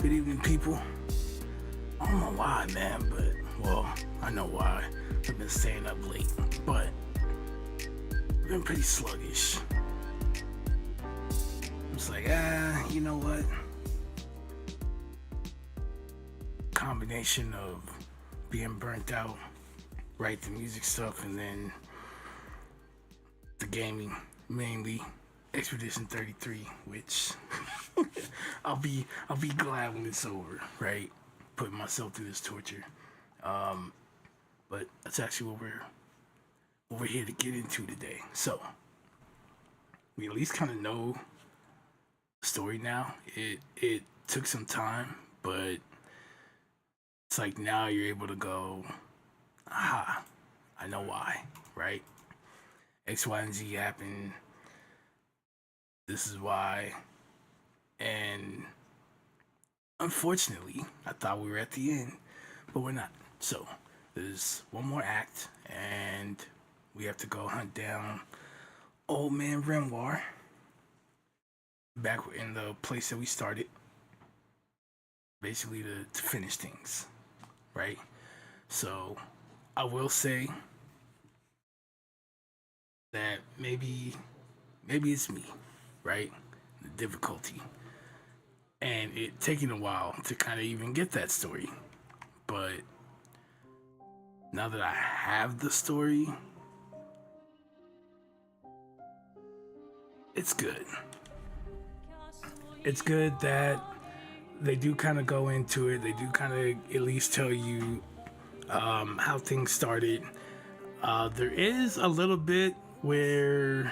Good evening, people. I don't know why, man, but, well, I know why. I've been staying up late, but I've been pretty sluggish. I'm just like, you know what? Combination of being burnt out, right, the music stuff, and then the gaming, mainly Expedition 33, which I'll be glad when it's over, right? Putting myself through this torture. But that's actually what we're here to get into today. So we at least kind of know the story now. It took some time, but it's like now you're able to go, aha, I know why, right? X, Y, and Z happened. This is why. And unfortunately, I thought we were at the end, but we're not. So there's one more act, and we have to go hunt down Old Man Renoir back in the place that we started, basically to finish things, right? So I will say that maybe it's me, right? The difficulty. And it taking a while to kind of even get that story. But now that I have the story, it's good. It's good that they do kind of go into it. They do kind of at least tell you how things started. There is a little bit where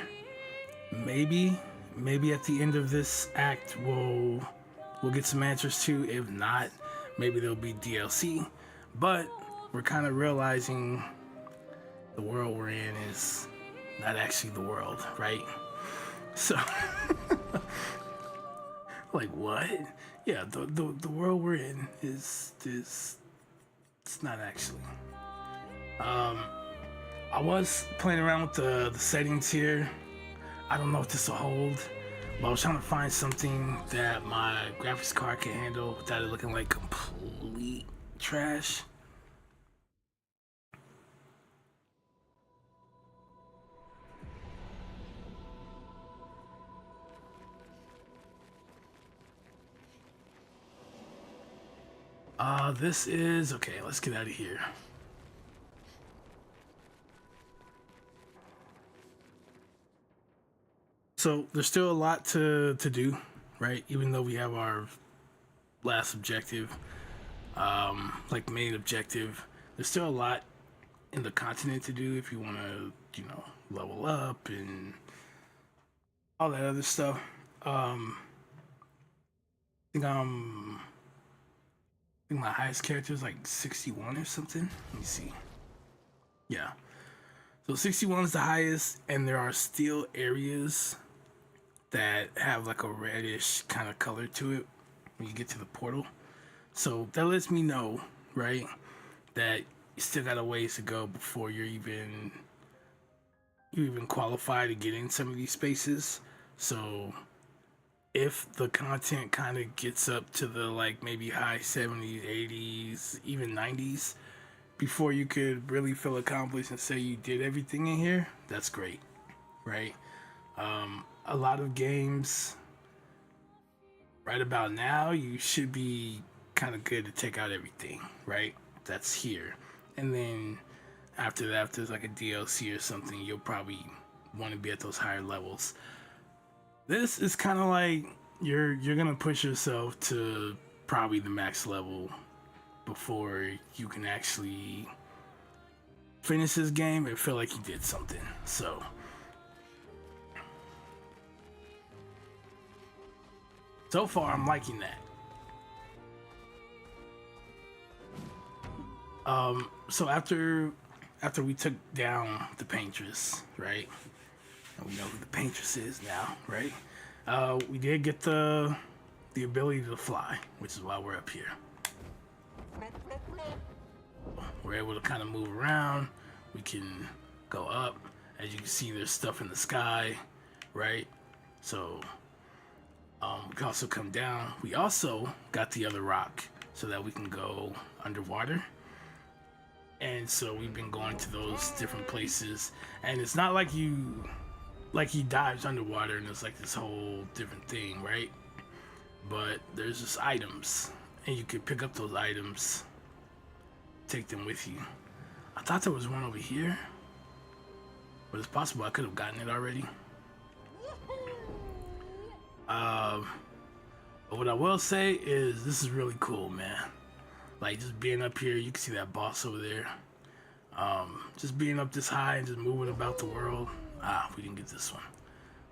maybe at the end of this act we'll get some answers to. If not, maybe there'll be DLC. But we're kind of realizing the world we're in is not actually the world, right? So, like what? Yeah, the world we're in is it's not actually. I was playing around with the settings here. I don't know if this will hold, but I was trying to find something that my graphics card can handle without it looking like complete trash. This is okay. Let's get out of here. So there's still a lot to do, right? Even though we have our last objective, like main objective, there's still a lot in the continent to do if you want to, level up and all that other stuff. I think my highest character is like 61 or something. Let me see. Yeah. So 61 is the highest, and there are still areas that have like a reddish kind of color to it when you get to the portal. So that lets me know, right, that you still got a ways to go before you even qualify to get in some of these spaces. So if the content kind of gets up to the like maybe high 70s, 80s, even 90s before you could really feel accomplished and say you did everything in here, that's great, right? A lot of games right about now, you should be kind of good to take out everything, right? That's here. And then after that, if there's like a DLC or something, you'll probably want to be at those higher levels. This is kind of like you're gonna push yourself to probably the max level before you can actually finish this game and feel like you did something. So far, I'm liking that. So after we took down the Paintress, right? And we know who the Paintress is now, right? We did get the ability to fly, which is why we're up here. We're able to kind of move around. We can go up. As you can see, there's stuff in the sky, right? So We can also come down. We also got the other rock so that we can go underwater. And so we've been going to those different places, and it's not like he dives underwater and it's like this whole different thing, right? But there's just items, and you can pick up those items, take them with you. I thought there was one over here, but it's possible I could have gotten it already. But what I will say is this is really cool, man. Like, just being up here, you can see that boss over there. Just being up this high and just moving about the world. We didn't get this one.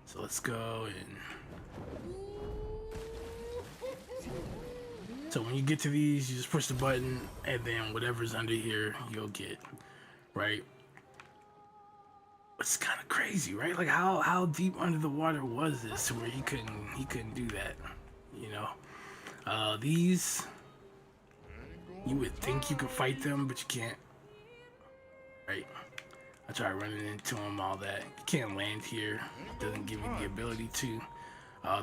So let's go and... So when you get to these, you just push the button, and then whatever's under here, you'll get, right? It's kind of crazy, right? Like how deep under the water was this to where he couldn't do that, you know? These, you would think you could fight them, but you can't, right? I tried running into them, all that. You can't land here. It doesn't give you the ability to.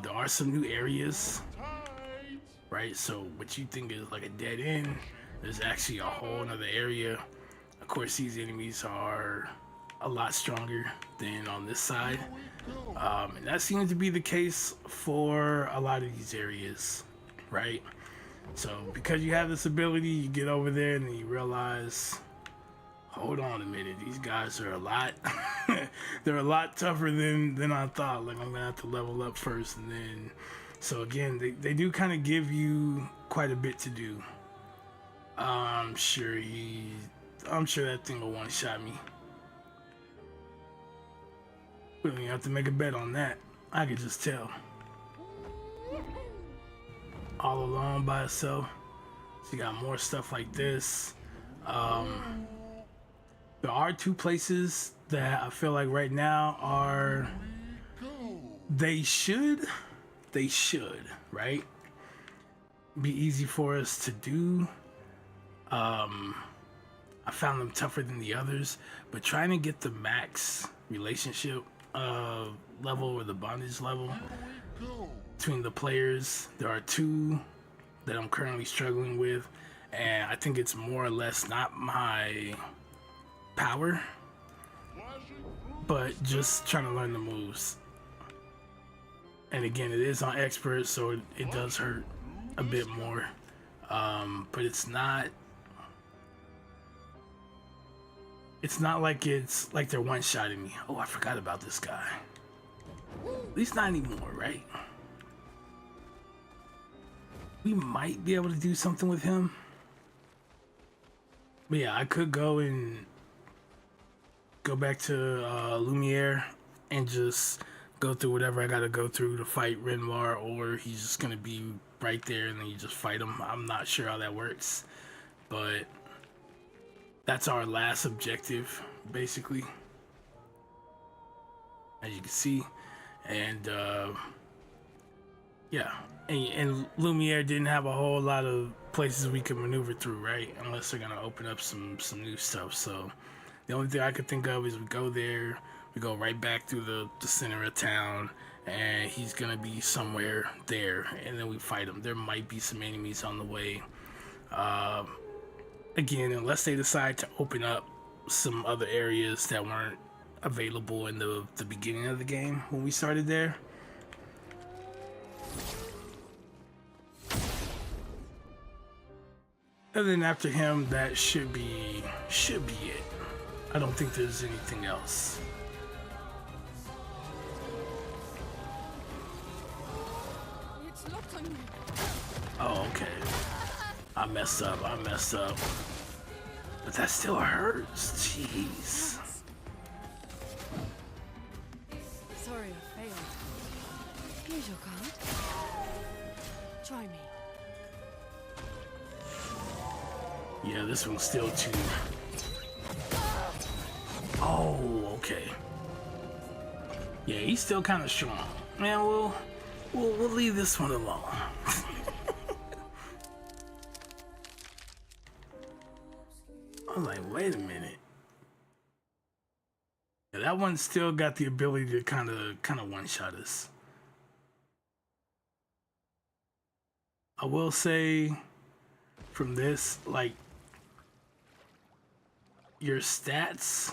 There are some new areas, right? So what you think is like a dead end, there's actually a whole other area. Of course, these enemies are a lot stronger than on this side. And that seems to be the case for a lot of these areas, right? So because you have this ability, you get over there and then you realize, hold on a minute, these guys are a lot they're a lot tougher than I thought. Like, I'm gonna have to level up first, and then so again, they do kind of give you quite a bit to do. I'm sure that thing will one-shot me. We don't even have to make a bet on that. I could just tell. All alone by itself. So you got more stuff like this. There are two places that I feel like right now are... They should, right? Be easy for us to do. I found them tougher than the others, but trying to get the max relationship level or the bondage level between the players, there are two that I'm currently struggling with, and I think it's more or less not my power, but just trying to learn the moves. And again, it is on expert, so it does hurt a bit more, but it's not like it's like they're one-shotting me. Oh, I forgot about this guy. At least not anymore, right? We might be able to do something with him. But yeah, I could go back to Lumiere and just go through whatever I gotta go through to fight Renmar, or he's just gonna be right there and then you just fight him. I'm not sure how that works, but that's our last objective, basically, as you can see. And yeah, and Lumiere didn't have a whole lot of places we could maneuver through, right? Unless they're gonna open up some new stuff. So the only thing I could think of is we go there, we go right back through the center of town, and he's gonna be somewhere there, and then we fight him. There might be some enemies on the way. Again, unless they decide to open up some other areas that weren't available in the beginning of the game when we started there. And then after him, that should be it. I don't think there's anything else. Oh, okay. I messed up. But that still hurts. Jeez. Sorry, I failed. Here's your card. Try me. Yeah, this one's still too... Oh, okay. Yeah, he's still kind of strong. Man, we'll leave this one alone. I'm like, wait a minute. Yeah, that one still got the ability to kind of one-shot us. I will say from this, like, your stats,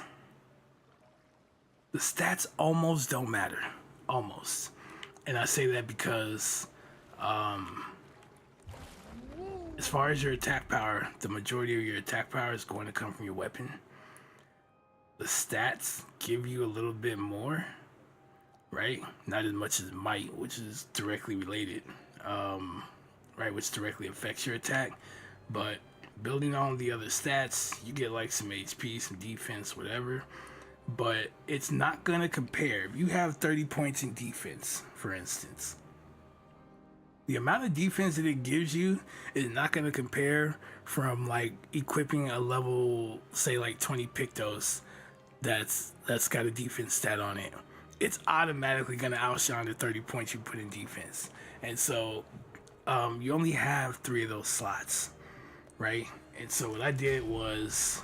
the stats almost don't matter. Almost. And I say that because as far as your attack power, the majority of your attack power is going to come from your weapon. The stats give you a little bit more, right? Not as much as might, which is directly related, right? Which directly affects your attack. But building on the other stats, you get like some HP, some defense, whatever. But it's not going to compare. If you have 30 points in defense, for instance, the amount of defense that it gives you is not going to compare from like equipping a level, say like 20 Pictos that's got a defense stat on it. It's automatically going to outshine the 30 points you put in defense. And so you only have 3 of those slots, right? And so what I did was,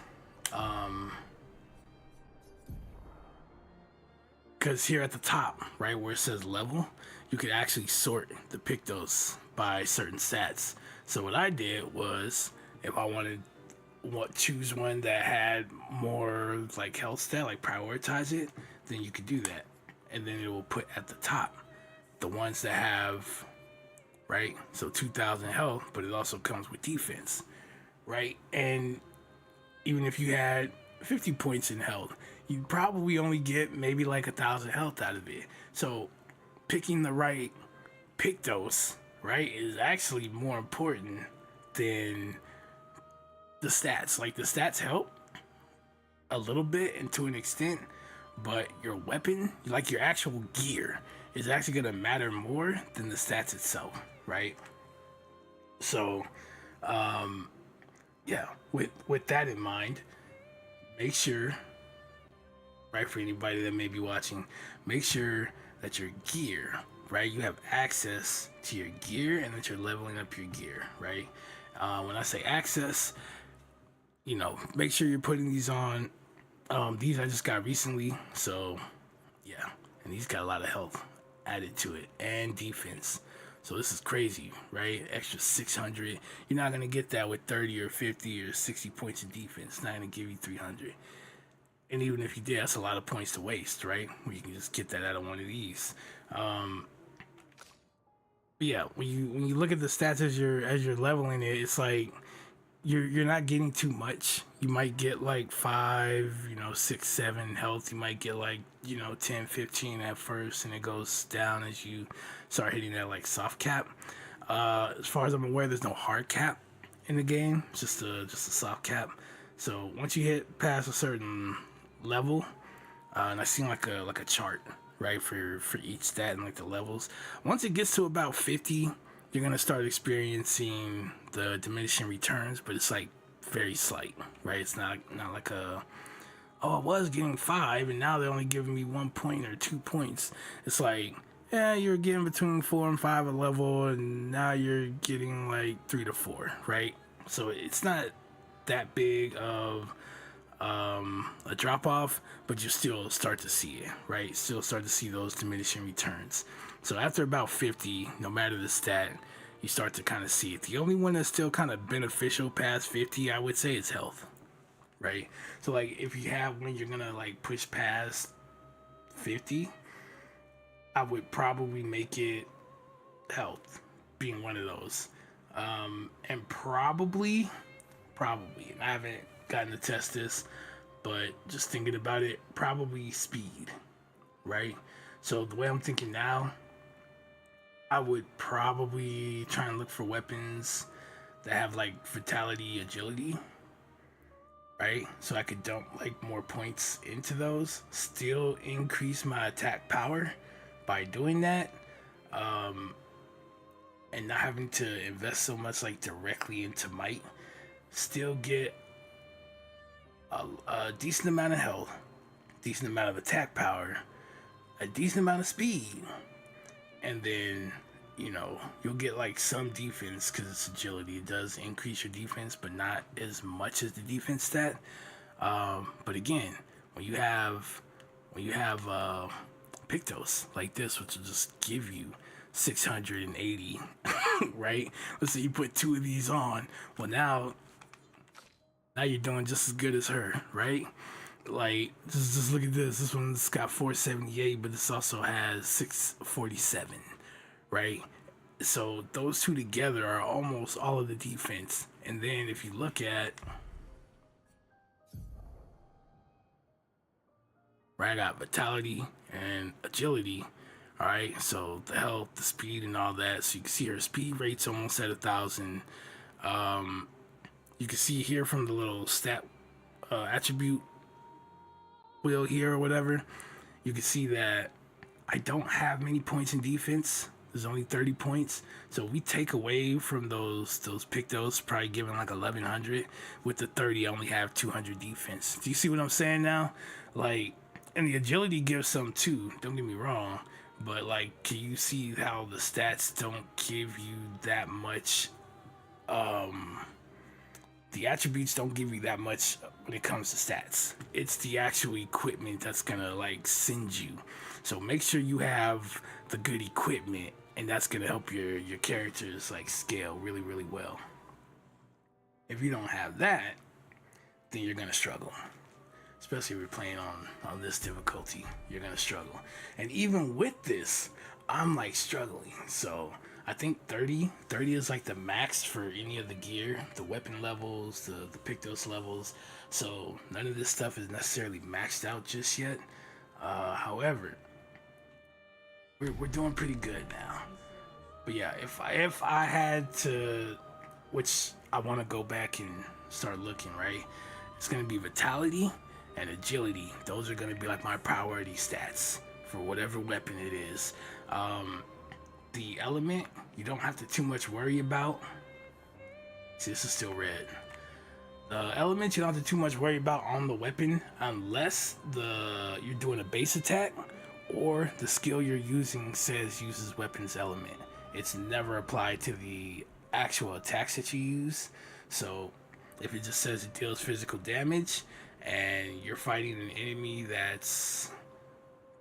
because here at the top, right, where it says level, you could actually sort the Pictos by certain stats. So what I did was, if I wanted choose one that had more like health stat, like prioritize it, then you could do that. And then it will put at the top the ones that have, right, so 2,000 health, but it also comes with defense, right? And even if you had 50 points in health, you'd probably only get maybe like 1,000 health out of it. So picking the right Pictos, right, is actually more important than the stats. Like, the stats help a little bit and to an extent, but your weapon, like your actual gear, is actually going to matter more than the stats itself, right? So yeah, with that in mind, make sure, right, for anybody that may be watching, make sure that your gear, right, you have access to your gear and that you're leveling up your gear, right? When I say access, you know, make sure you're putting these on. These I just got recently, so yeah, and these got a lot of health added to it and defense. So this is crazy, right? Extra 600. You're not gonna get that with 30 or 50 or 60 points of defense. It's not gonna give you 300. And even if you did, that's a lot of points to waste, right? Where you can just get that out of one of these. But yeah, when you look at the stats as you're leveling it, it's like you're not getting too much. You might get like 5, 6, 7 health. You might get like 10, 15 at first, and it goes down as you start hitting that like soft cap. As far as I'm aware, there's no hard cap in the game. It's just a soft cap. So once you hit past a certain level, and I seen like a chart, right, for each stat and like the levels. Once it gets to about 50, you're gonna start experiencing the diminishing returns, but it's like very slight, right? It's not like I was getting 5 and now they're only giving me 1 point or 2 points. It's like, yeah, you're getting between 4 and 5 a level, and now you're getting like 3 to 4, right? So it's not that big of a drop off, but you still start to see it, right? Still start to see those diminishing returns. So after about 50, no matter the stat, you start to kind of see it. The only one that's still kind of beneficial past 50, I would say, is health, right? So like if you have when you're gonna like push past 50, I would probably make it health being one of those. And probably, and I haven't gotten to test this, but just thinking about it, probably speed, right? So the way I'm thinking now, I would probably try and look for weapons that have like fatality agility, right? So I could dump like more points into those, still increase my attack power by doing that, and not having to invest so much like directly into might, still get a decent amount of health, decent amount of attack power, a decent amount of speed, and then you'll get like some defense because it's agility. It does increase your defense, but not as much as the defense stat. But again, when you have Pictos like this, which will just give you 680, right? Let's say you put two of these on. Well, now you're doing just as good as her, right? Like, just look at this. This one's got 478, but this also has 647, right? So those two together are almost all of the defense. And then if you look at, right, I got vitality and agility. All right, so the health, the speed, and all that. So you can see her speed rate's almost at 1,000. You can see here from the little stat attribute wheel here or whatever, you can see that I don't have many points in defense. There's only 30 points. So we take away from those Pictos, probably giving like 1,100. With the 30, I only have 200 defense. Do you see what I'm saying now? Like, and the agility gives some too, don't get me wrong. But like, can you see how the stats don't give you that much? The attributes don't give you that much when it comes to stats. It's the actual equipment that's gonna like send you. So make sure you have the good equipment, and that's gonna help your characters like scale really, really well. If you don't have that, then you're gonna struggle. Especially if you're playing on this difficulty, you're gonna struggle. And even with this, I'm like struggling. So I think 30 is like the max for any of the gear, the weapon levels, the Pictos levels. So none of this stuff is necessarily maxed out just yet. However, we're doing pretty good now. But yeah, if I had to, which I want to go back and start looking, right? It's gonna be vitality and agility. Those are gonna be like my priority stats for whatever weapon it is. The element, you don't have to too much worry about. See, this is still red. The element you don't have to too much worry about on the weapon unless you're doing a base attack or the skill you're using says uses weapons element. It's never applied to the actual attacks that you use. So if it just says it deals physical damage and you're fighting an enemy that's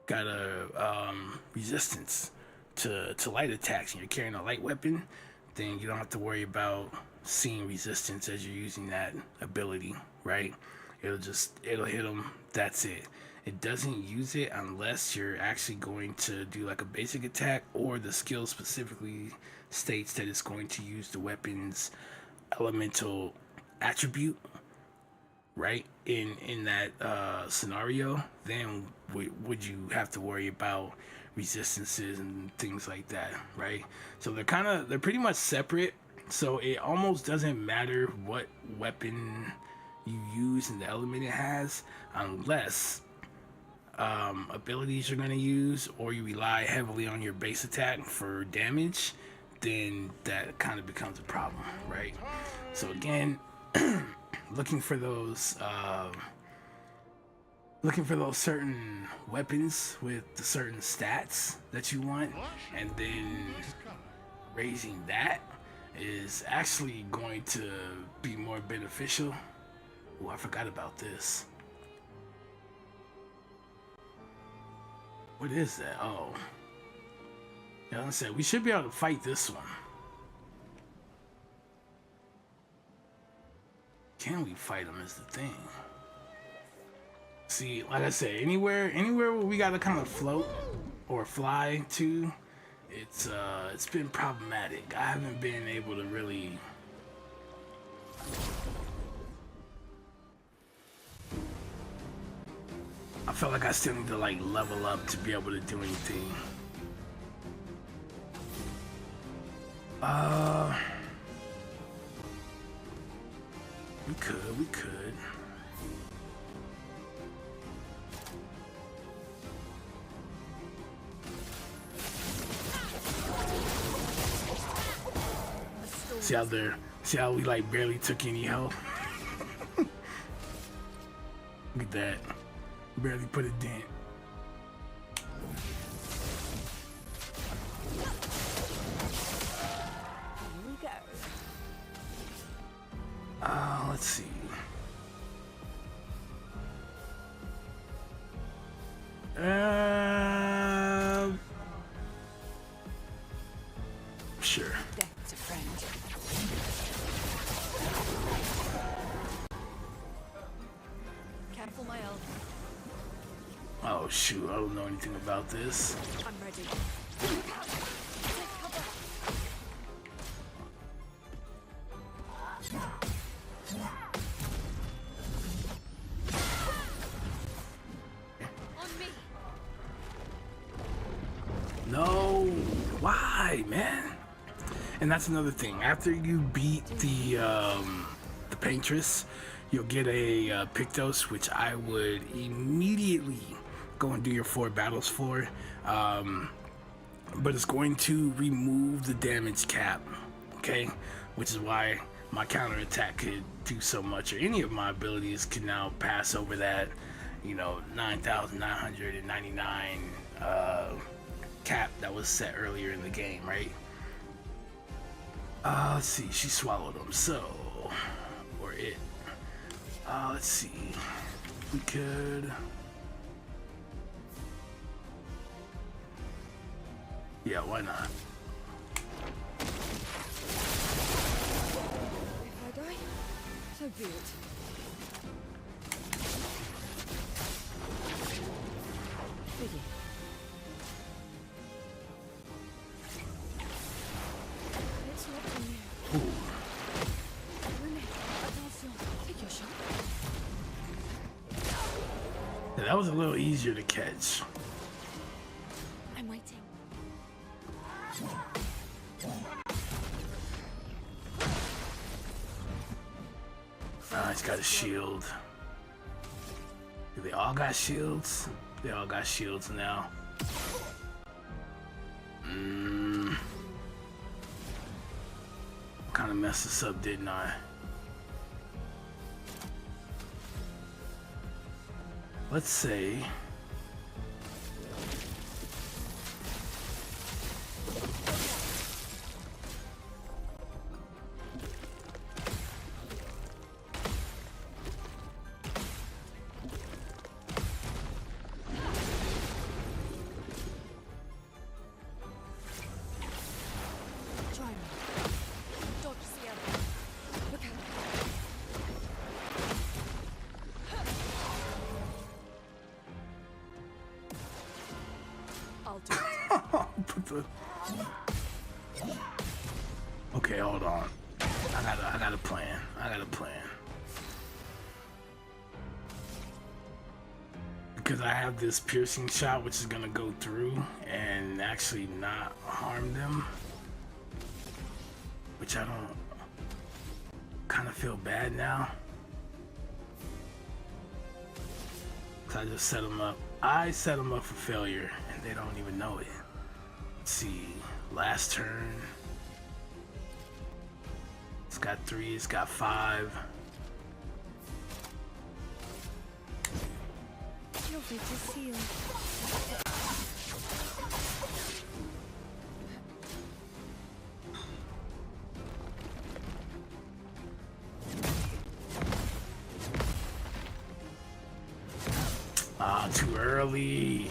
got a resistance to light attacks and you're carrying a light weapon, then you don't have to worry about seeing resistance as you're using that ability, right? It'll hit them, that's it. It doesn't use it unless you're actually going to do like a basic attack or the skill specifically states that it's going to use the weapon's elemental attribute, right? In that scenario, then would you have to worry about resistances and things like that, right? So they're pretty much separate. So it almost doesn't matter what weapon you use and the element it has, unless abilities you're going to use or you rely heavily on your base attack for damage, then that kind of becomes a problem, right? So again, looking for those certain weapons with the certain stats that you want, and then raising that is actually going to be more beneficial. Oh, I forgot about this. What is that? Oh, yeah, like I said, we should be able to fight this one. Can we fight him is the thing. See, like I said, anywhere where we gotta kind of float or fly to, it's been problematic. I haven't been able to really I felt like I still need to like level up to be able to do anything. We could. See how we like barely took any health? Look at that. Barely put a dent. Here we go. Let's see. shoot, I don't know anything about this. I'm ready. On me. No, why, man? And that's another thing. After you beat the Paintress, you'll get a Pictos, which I would immediately go and do your 4 battles for. But it's going to remove the damage cap, okay? Which is why my counterattack could do so much, or any of my abilities can now pass over that, you know, 9,999 cap that was set earlier in the game, right? Let's see, she swallowed them, so, or it. Let's see, we could, yeah, why not? If I die, so be it. Begin. It's not from you. Ooh. Renee, attention. Take your shot. Yeah, that was a little easier to catch. I'm waiting. He's got a shield. They all got shields? They all got shields now. Kind of messed this up, didn't I? Let's say Try me. Dodge the other. Look out. I'll do it. put the. Okay, hold on. I got a plan. I got a plan. Because I have this piercing shot, which is gonna go through and actually not harm them. Which I don't kind of feel bad now. Cause I just set them up. I set them up for failure and they don't even know it. Let's see, last turn. It's got 3, it's got 5. Your fate is sealed. Ah, too early.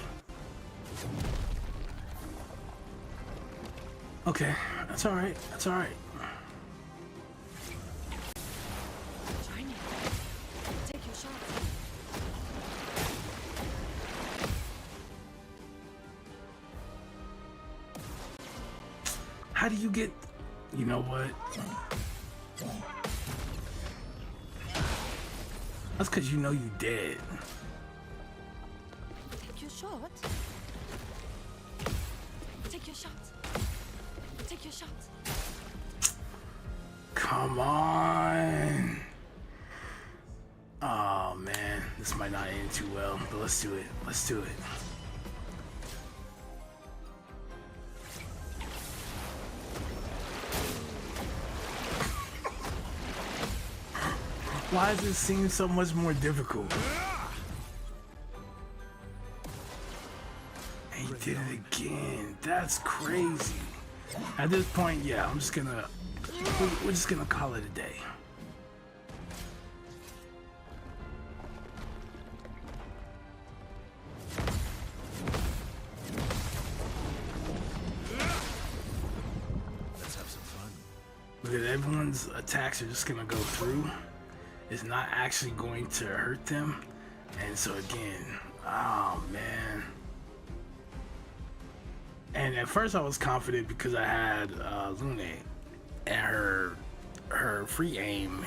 Okay, that's all right. That's all right. Try me. Take your shot. How do you get? You know what? That's because you know you dead. Take your shot. Take your shot. Take your shot. Come on. Oh man, this might not end too well, but let's do it. Let's do it. Why does it seem so much more difficult? And he did it again. That's crazy. At this point, yeah, I'm just gonna, we're just gonna call it a day. Let's have some fun. Look at everyone's attacks are just gonna go through. It's not actually going to hurt them. And so again, Oh man. And at first I was confident because I had Lune, and her free aim,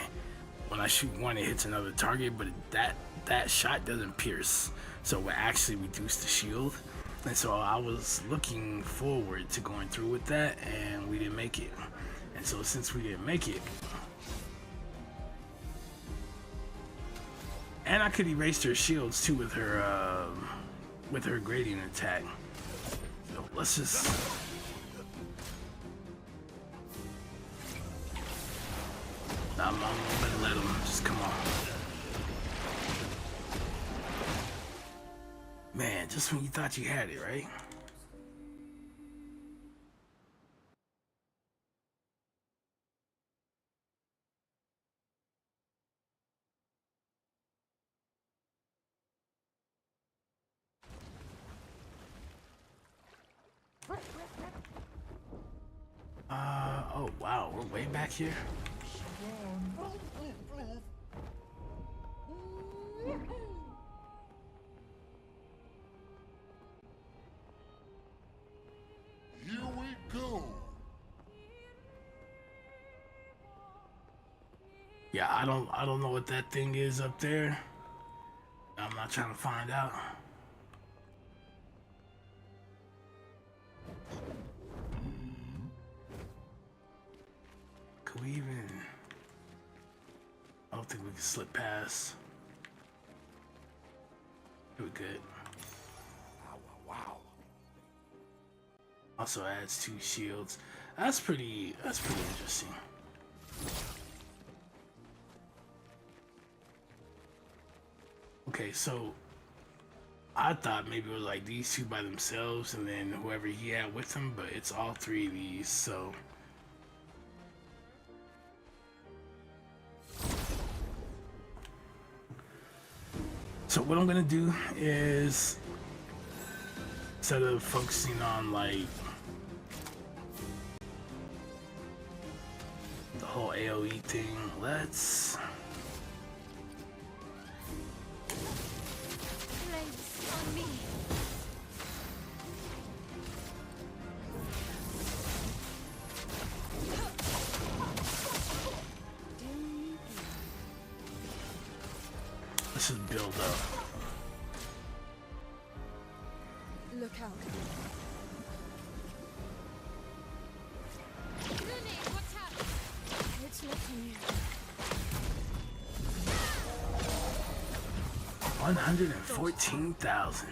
when I shoot one it hits another target, but that shot doesn't pierce, so it actually reduced the shield. And so I was looking forward to going through with that, and we didn't make it. And so since we didn't make it, and I could erase her shields too with her gradient attack. So let's just. I'm gonna let him just come on. Man, just when you thought you had it, right? Oh wow, we're way back here. Here we go. Yeah, I don't know what that thing is up there. I'm not trying to find out. Could we even? I don't think we can slip past. We're good. Wow. Also adds 2 shields. That's pretty interesting. Okay, so I thought maybe it was like these 2 by themselves and then whoever he had with him, but it's all 3 of these, so. So what I'm gonna do is, instead of focusing on like the whole AoE thing, let's Place on me. just build up. Look out. Grenade, watch out. It's looking you. 114,000.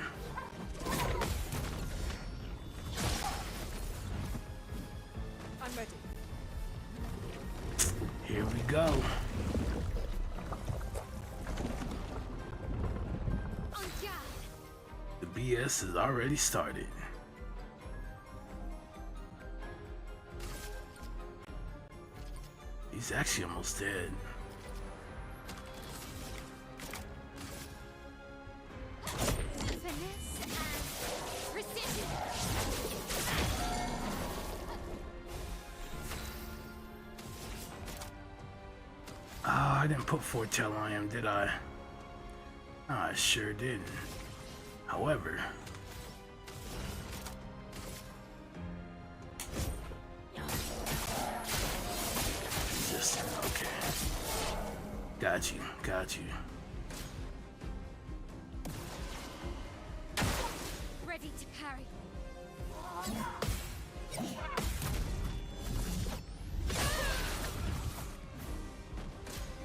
I'm ready. Here we go. On guard. The BS has already started. He's actually almost dead. Finesse and precision. Oh, I didn't put foretell on him, did I? Oh, I sure didn't. However, just okay. Got you, got you. Ready to parry.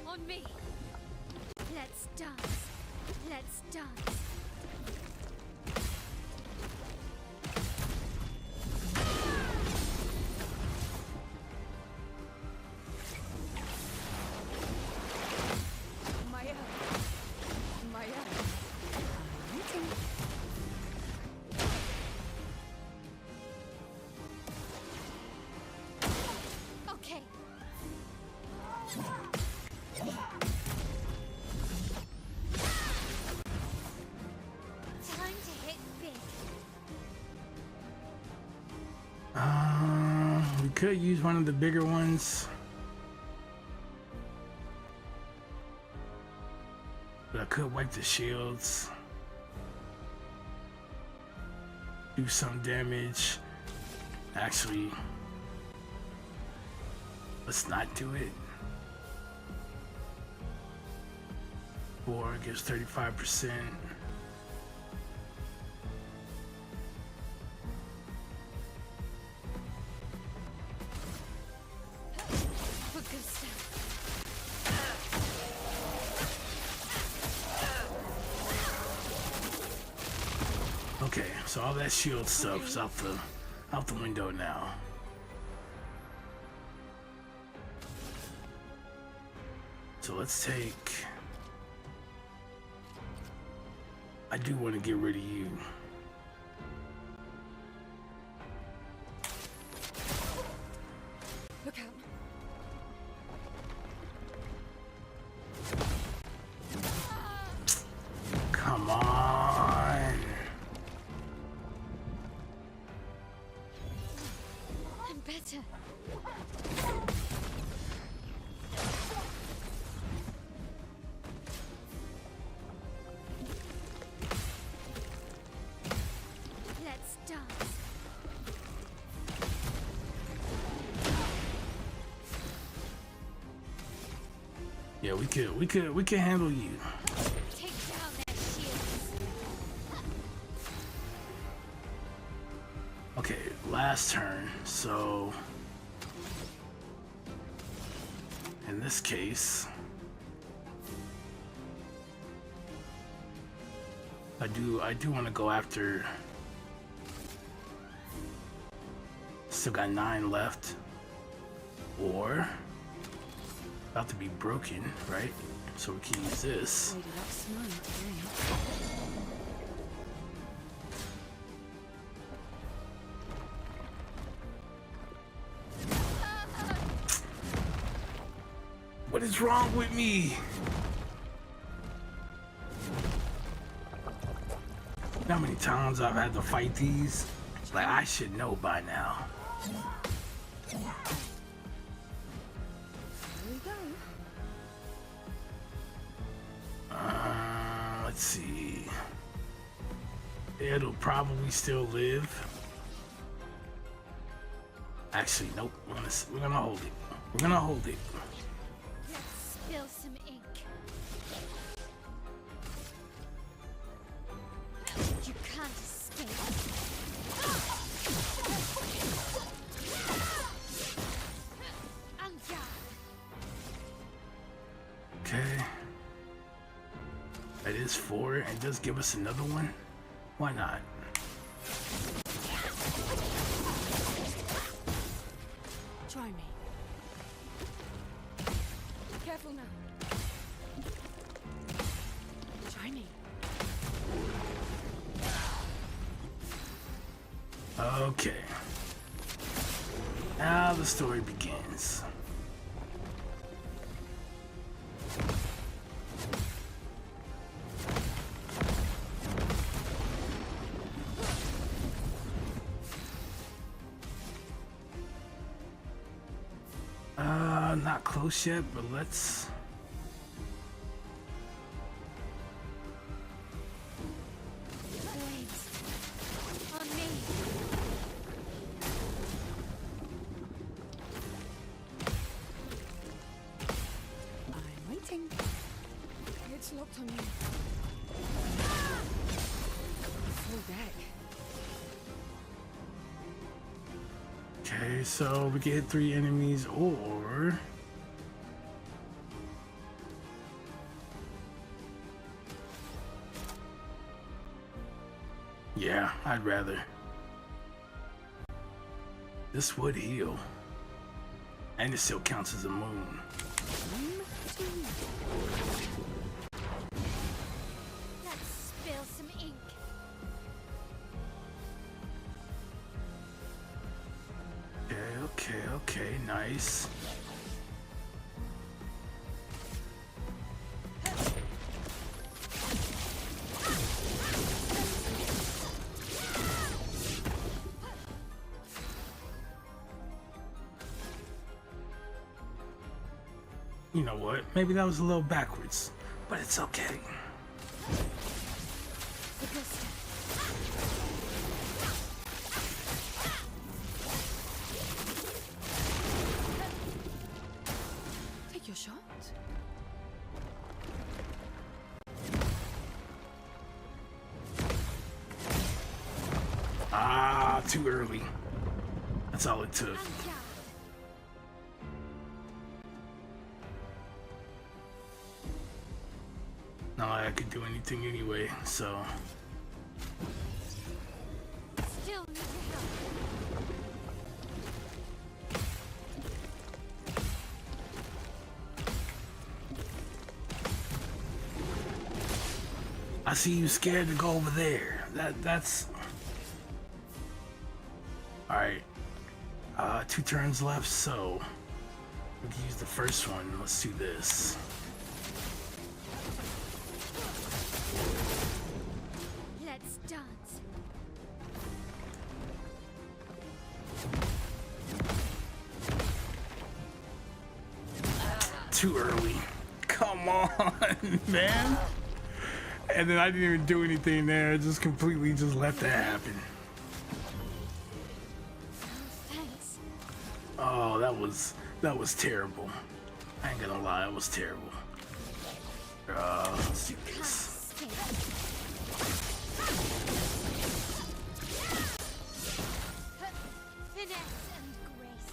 On me. Let's dance. Let's dance. Maya. Maya. Okay. Time to hit big. We could use one of the bigger ones, but I could wipe the shields. do some damage. Actually, let's not do it. 4 gives 35%. Okay, so all that shield stuff is out the window now. So let's take. I do want to get rid of you. Look out. Come on. I'm better. Let's dance. Yeah, we can handle you. Take down their shields. Okay, last turn. So in this case, I do want to go after. Still got 9 left. Or about to be broken, right? So we can use this. Lady Luck's smiling today. What is wrong with me? You know how many times I've had to fight these? Like, I should know by now. Here we go. Let's see. It'll probably still live. Actually, nope. We're gonna hold it. We're gonna hold it. Let's spill some ink. You can't escape. Okay. That is 4 and does give us another one. Why not? Try me. Careful now. Try me. Okay. Now the story begins. Not close yet, but let's. Blades. On me. I'm waiting. It's locked on you. Full deck. Okay, so we can hit 3 enemies or. Yeah, I'd rather. This would heal. And it still counts as a moon. Let's spill some ink. Okay, nice. You know what? Maybe that was a little backwards, but it's okay. too early. That's all it took. Not like I could do anything anyway, so. Still need your help. I see you scared to go over there. That's. Alright. 2 turns left, so we can use the first one. Let's do this. Let's dance. Too early. Come on, man. And then I didn't even do anything there. Just completely just let that happen. Thanks. Oh, that was terrible. I ain't gonna lie, it was terrible. Let's do Can't this. escape. Finesse and grace.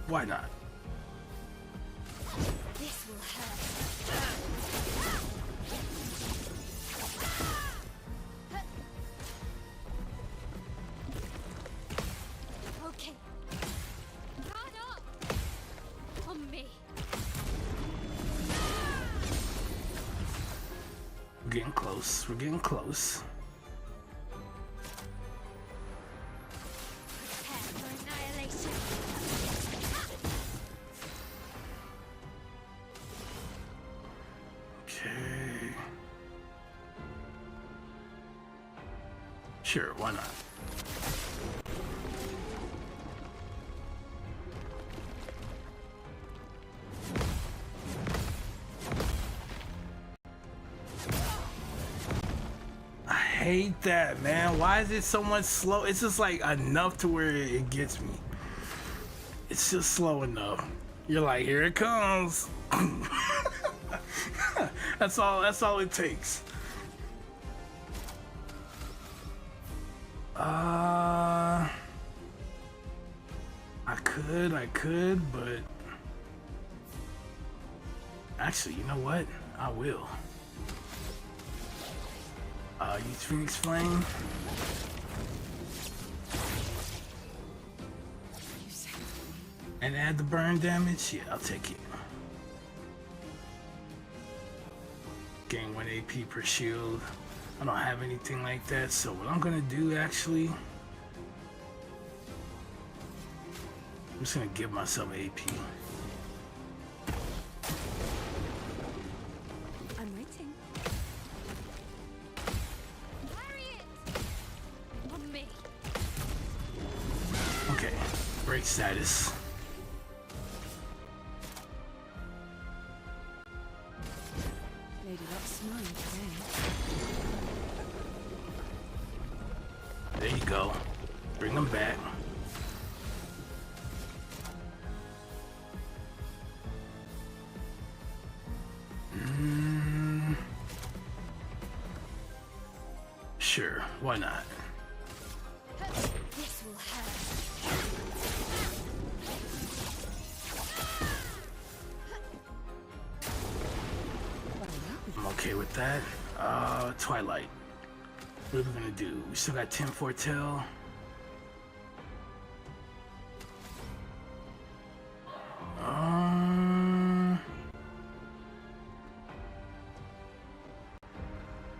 Why not? This will hurt. Okay. Guard up. On me. We're getting close. We're getting close. Prepare for annihilation. Okay. Sure, why not? I hate that, man. Why is it so much slow? It's just like enough to where it gets me. It's just slow enough. You're like, here it comes. That's all it takes. I could, but actually, you know what? I will. Use Phoenix Flame. And add the burn damage? Yeah, I'll take it. Gain 1 AP per shield. I don't have anything like that, so what I'm gonna do actually, I'm just gonna give myself AP. I'm waiting. Harriet! On me. Okay, break status. Lady Luck's smiling today. There you go. Bring them back. Sure, why not? This will hurt. I'm okay with that. Twilight. What are we gonna do? We still got 10 Foretell.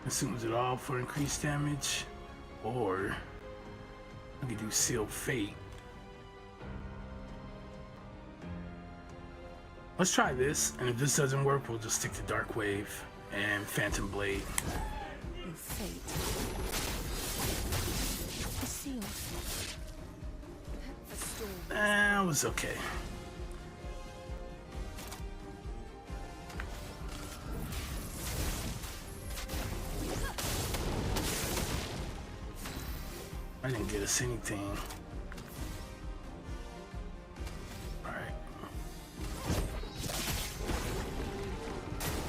Consumes it all for increased damage, or we could do Seal Fate. Let's try this, and if this doesn't work, we'll just stick to Dark Wave and Phantom Blade. Your fate. A seal. A storm. That was okay. I didn't get us anything. Alright.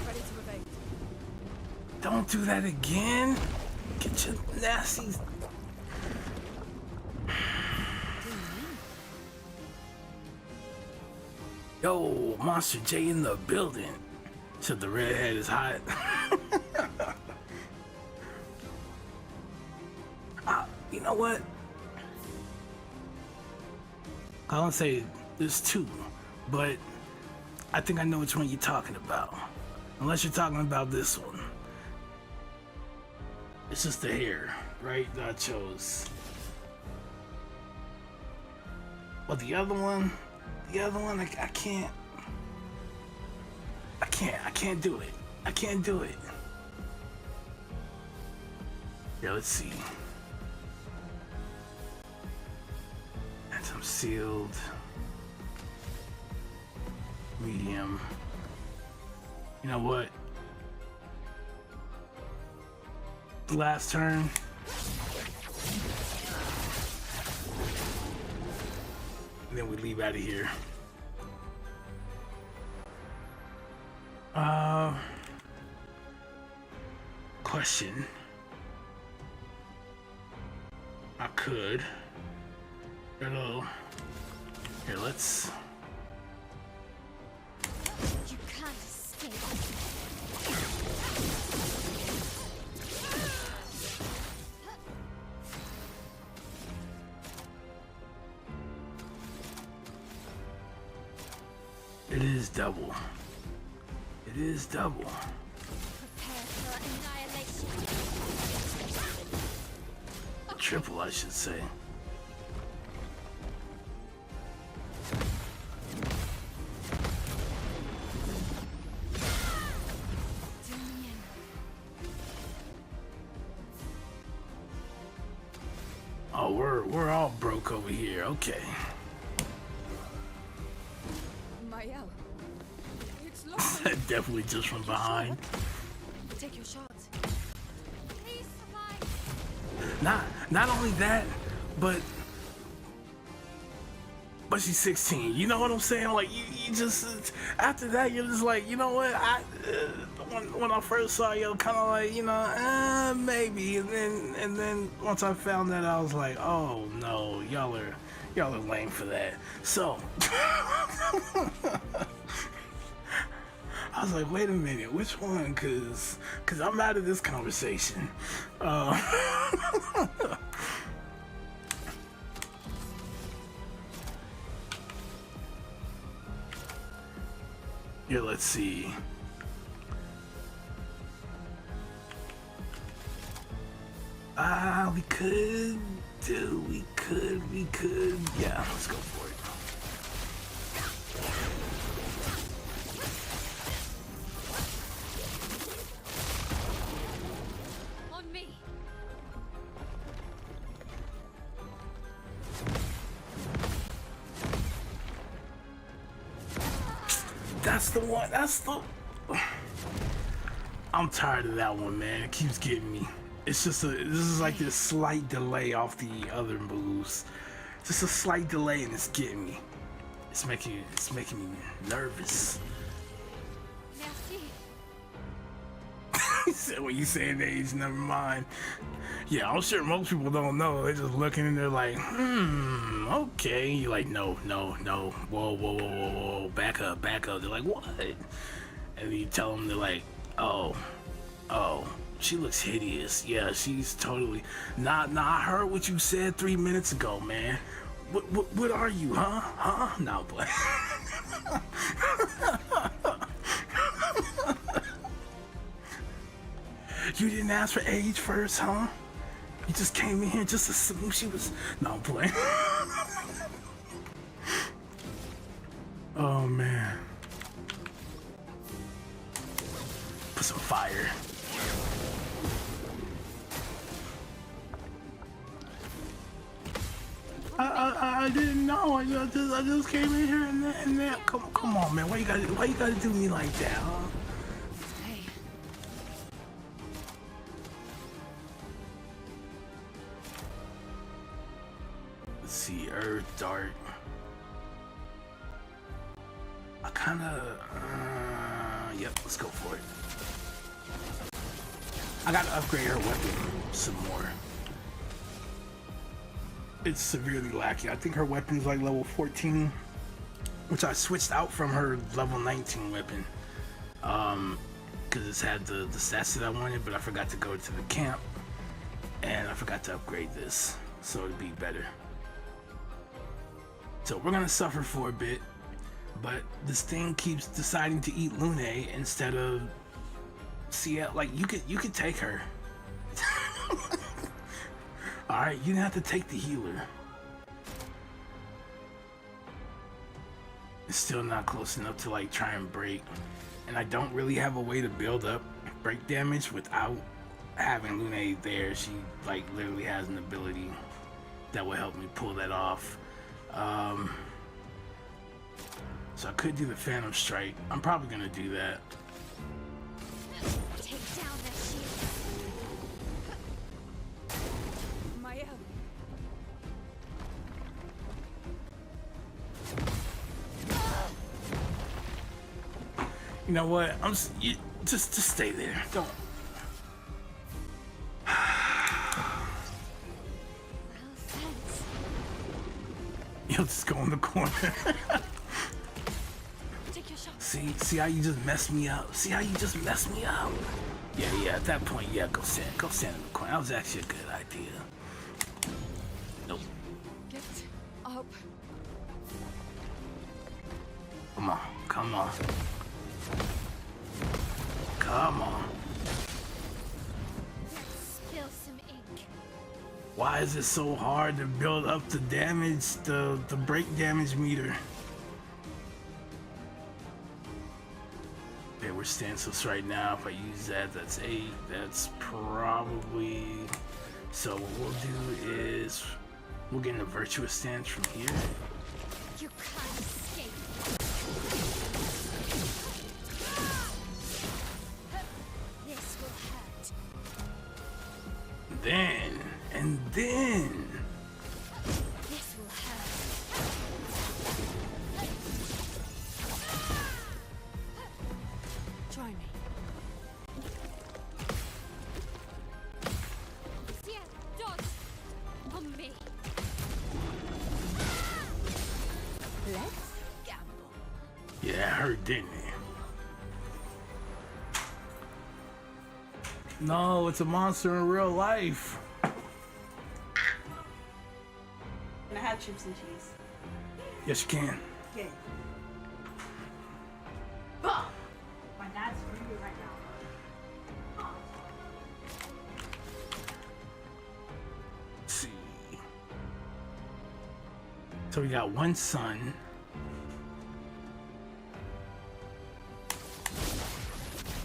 Ready to evade. Don't do that again? Get your nasty. Yo, Monster J in the building. Said the redhead is hot. You know what? I don't say there's two, but I think I know which one you're talking about. Unless you're talking about this one. It's just the hair, right? That I chose. But the other one, I can't do it. I can't do it. Yeah, let's see. And some sealed. Medium. You know what? Last turn. And then we leave out of here. Question. I could. Hello. Here, let's. You can't escape. It is double. It is double. Prepare for annihilation. Triple, I should say. Dominion. Oh, we're all broke over here. Okay. Mael. It's lovely. Definitely just from behind. Take your shots. Please survive. Not only that, but she's 16. You know what I'm saying? Like you just after that you're just like, you know what? When I first saw you, kind of like, you know, maybe, and then once I found that, I was like, oh no, y'all are lame for that. So I was like, wait a minute, which one? Cause I'm out of this conversation. Here, let's see. We could. Yeah, let's go for it. On me. That's the one. I'm tired of that one, man. It keeps getting me. It's just this is like this slight delay off the other moves. Just a slight delay and it's getting me. It's making me nervous. Merci. He said, when you say an age, never mind. Yeah, I'm sure most people don't know. They're just looking and they're like, okay. You're like, no. Whoa. Back up. They're like, what? And you tell them, they're like, oh. She looks hideous. Yeah, she's totally. Nah, I heard what you said 3 minutes ago, man. What are you, huh? No, but. You didn't ask for age first, huh? You just came in here just to assume she was. No, I'm playing. Oh man. Put some fire. I didn't know. I just came in here and then come on, man. Why you gotta do me like that, huh? Hey. Let's see, Earth Dart. I kinda, yep, let's go for it. I gotta upgrade her weapon some more. It's severely lacking. I think her weapon is like level 14, which I switched out from her level 19 weapon. Because it's had the stats that I wanted, but I forgot to go to the camp. And I forgot to upgrade this, so it'd be better. So we're gonna suffer for a bit, but this thing keeps deciding to eat Lune instead of CL. Like you could take her. All right, you didn't have to take the healer. It's still not close enough to like try and break, and I don't really have a way to build up break damage without having Lune there. She like literally has an ability that will help me pull that off. So I could do the Phantom Strike. I'm probably gonna do that. Take down that shield. Mael. You know what? Just stay there. Don't. Well, thanks. You'll just go in the corner. Take your shot. See how you just messed me up? See how you just messed me up? Yeah, at that point, yeah, go stand in the corner. That was actually a good idea. Nope. Get up. Come on. Come on. Let's spill some ink. Why is it so hard to build up the damage, the break damage meter? Okay, we're stanceless right now. If I use that, that's 8. That's probably... So what we'll do is we'll get in a virtuous stance from here. You can't escape. This will hurt. And then This will hurt. Try me. Yeah, dodge. On me. Let's gamble. yeah, it hurt, didn't it? No, it's a monster in real life. Can I have chips and cheese? Yes, you can. Okay. Bah! My dad's screaming right now. Let's see. So we got one sun.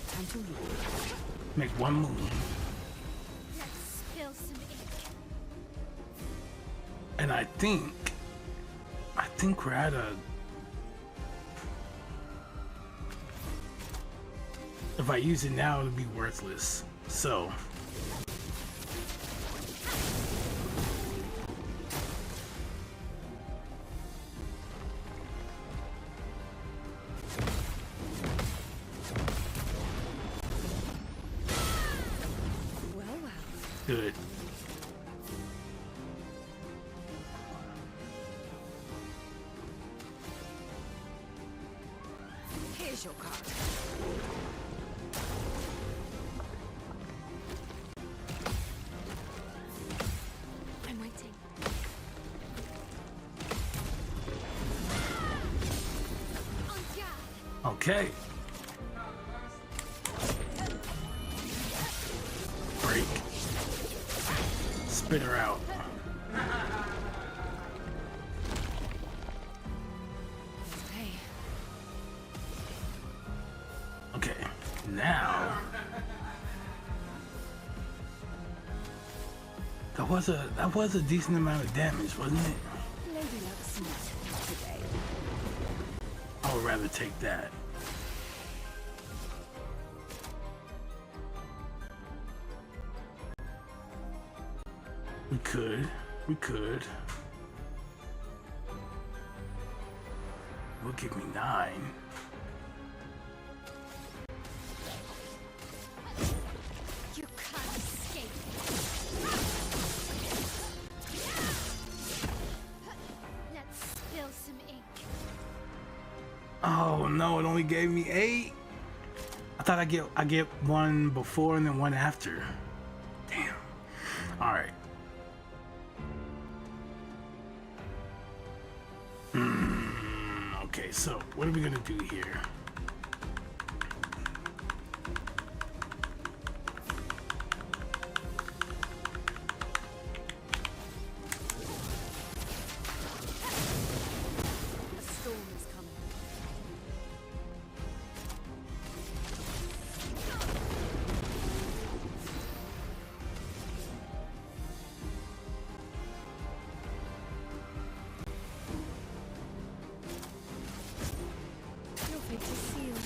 Time to leave. Make one move. Let's spill some ink. And I think we're at a... If I use it now, it'll be worthless. So... Well. Good. Here's your card. I'm waiting. En garde. Okay. Break. Spit her out. Hey, Okay. Now... That was a decent amount of damage, wasn't it? Lady Luck's not today. I would rather take that. We could. Will give me 9. You can't Oh no, it only gave me 8. I thought I get one before and then one after. Damn. All right. Okay, so what are we gonna do here? A storm is coming. Your fate is sealed.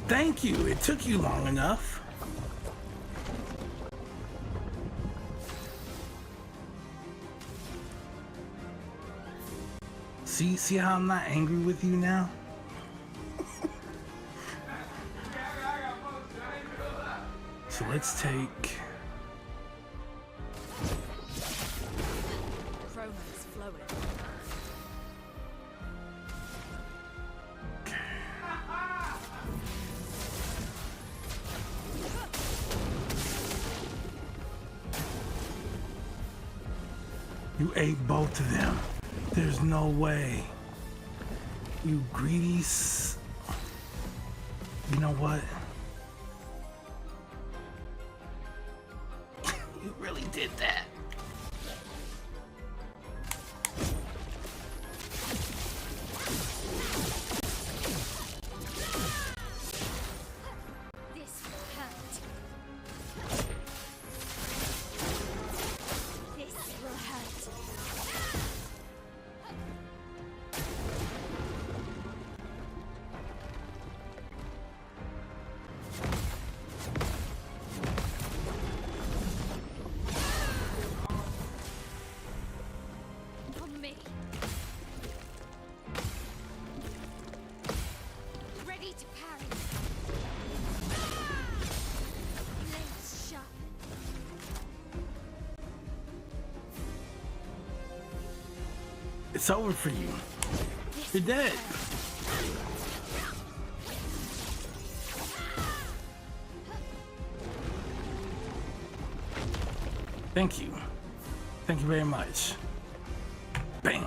Thank you. It took you long enough. See how I'm not angry with you now? So let's take... Chroma is flowing. You ate both of them. There's no way. You greedy You know what? You really did that. This will hurt. This will hurt. On me. Ready to parry. Blades sharp. It's over for you. You're dead. Thank you. Thank you very much. Bam.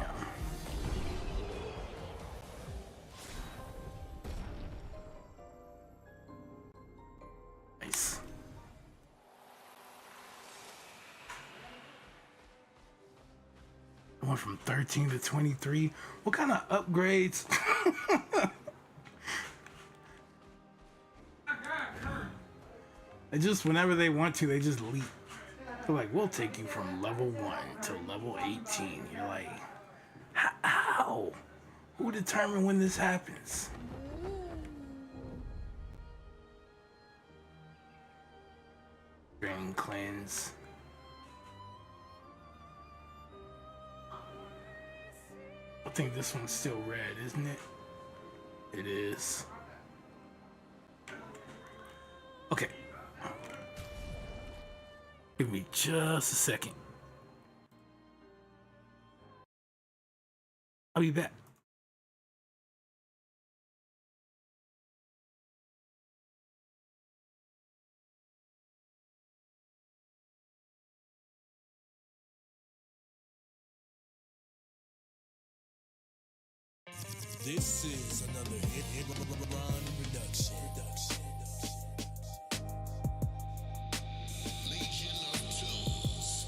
Nice. I went from 13 to 23. What kind of upgrades? They just, whenever they want to, they just leap. They're like, we'll take you from level 1 to level 18. You're like, how? Who determined when this happens? Drain cleanse. I think this one's still red, isn't it? It is. Okay. Give me just a second. I'll be back. This is another hit run production. Legion of Tools.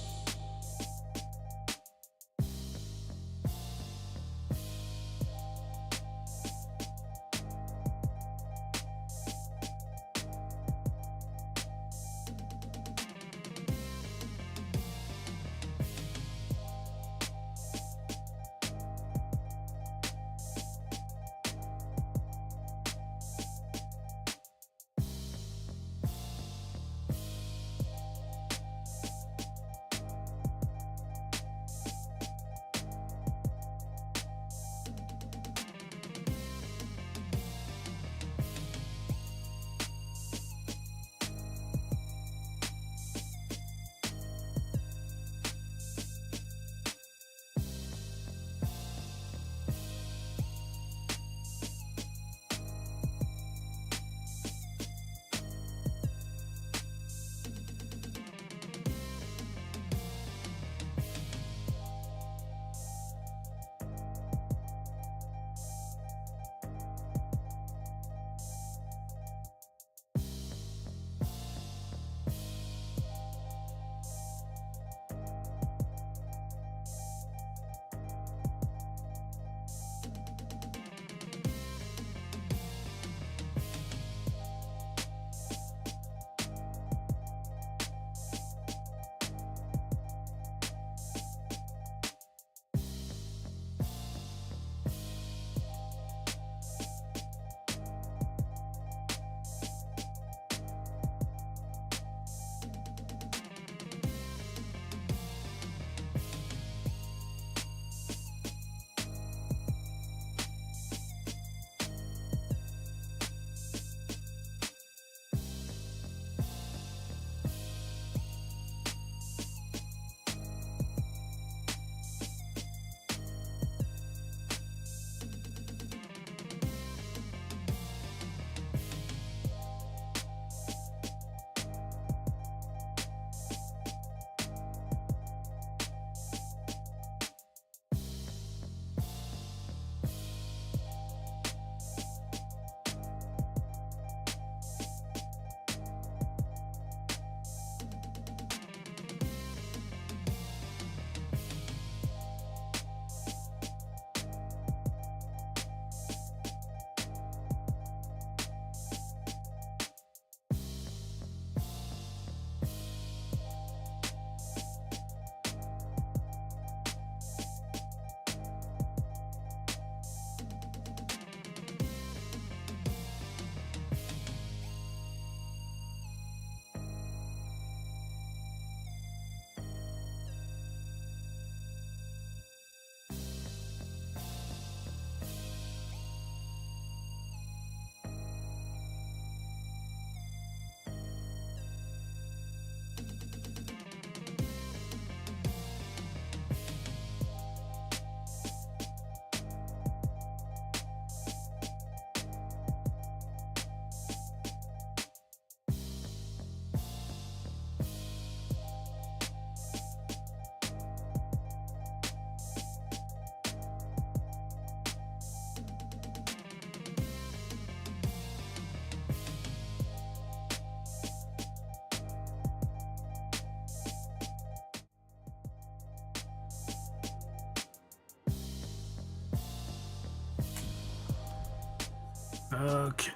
Okay.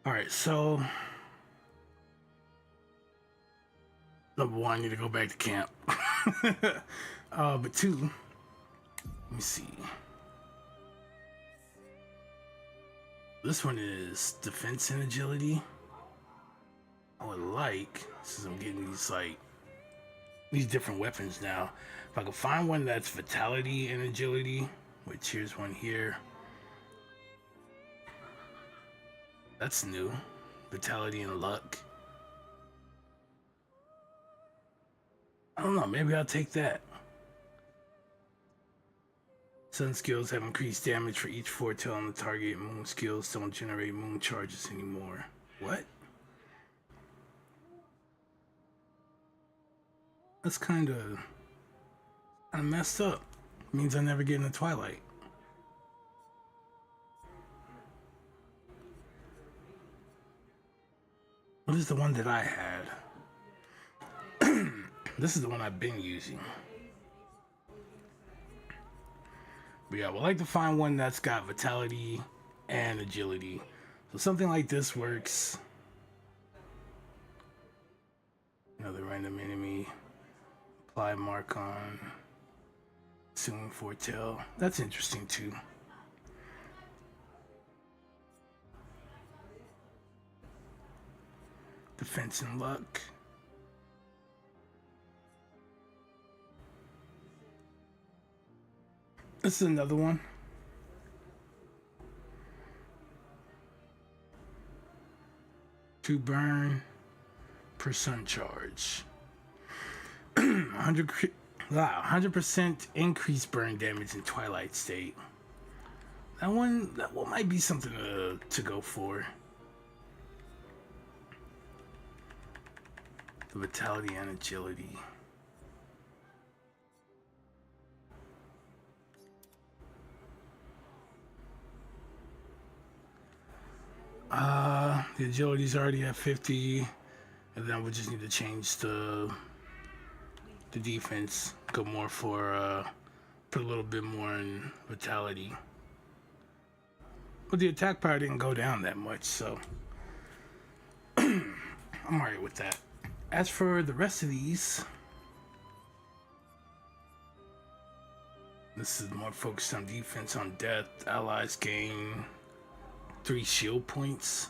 All right, so number one, I need to go back to camp. But two, let me see. This one is defense and agility. I would like, since I'm getting these different weapons now, if I could find one that's vitality and agility, which here's one here. That's new. Vitality and luck. I don't know, maybe I'll take that. Sun skills have increased damage for each foretell on the target. Moon skills don't generate moon charges anymore. What? That's kind of messed up. Means I never get in the twilight. What is the one that I had? This is the one I've been using. But yeah, I would like to find one that's got vitality and agility. So something like this works. Another random enemy. Apply mark on. Assuming foretell. That's interesting too. Defense and luck. This is another one. To burn per sun charge. 100% increased burn damage in Twilight State. That one might be something to go for. The vitality and agility. The agility's already at 50, and then we just need to change the defense. Go more for put a little bit more in vitality. But the attack power didn't go down that much, so I'm alright with that. As for the rest of these, this is more focused on defense. On death, allies gain 3 shield points.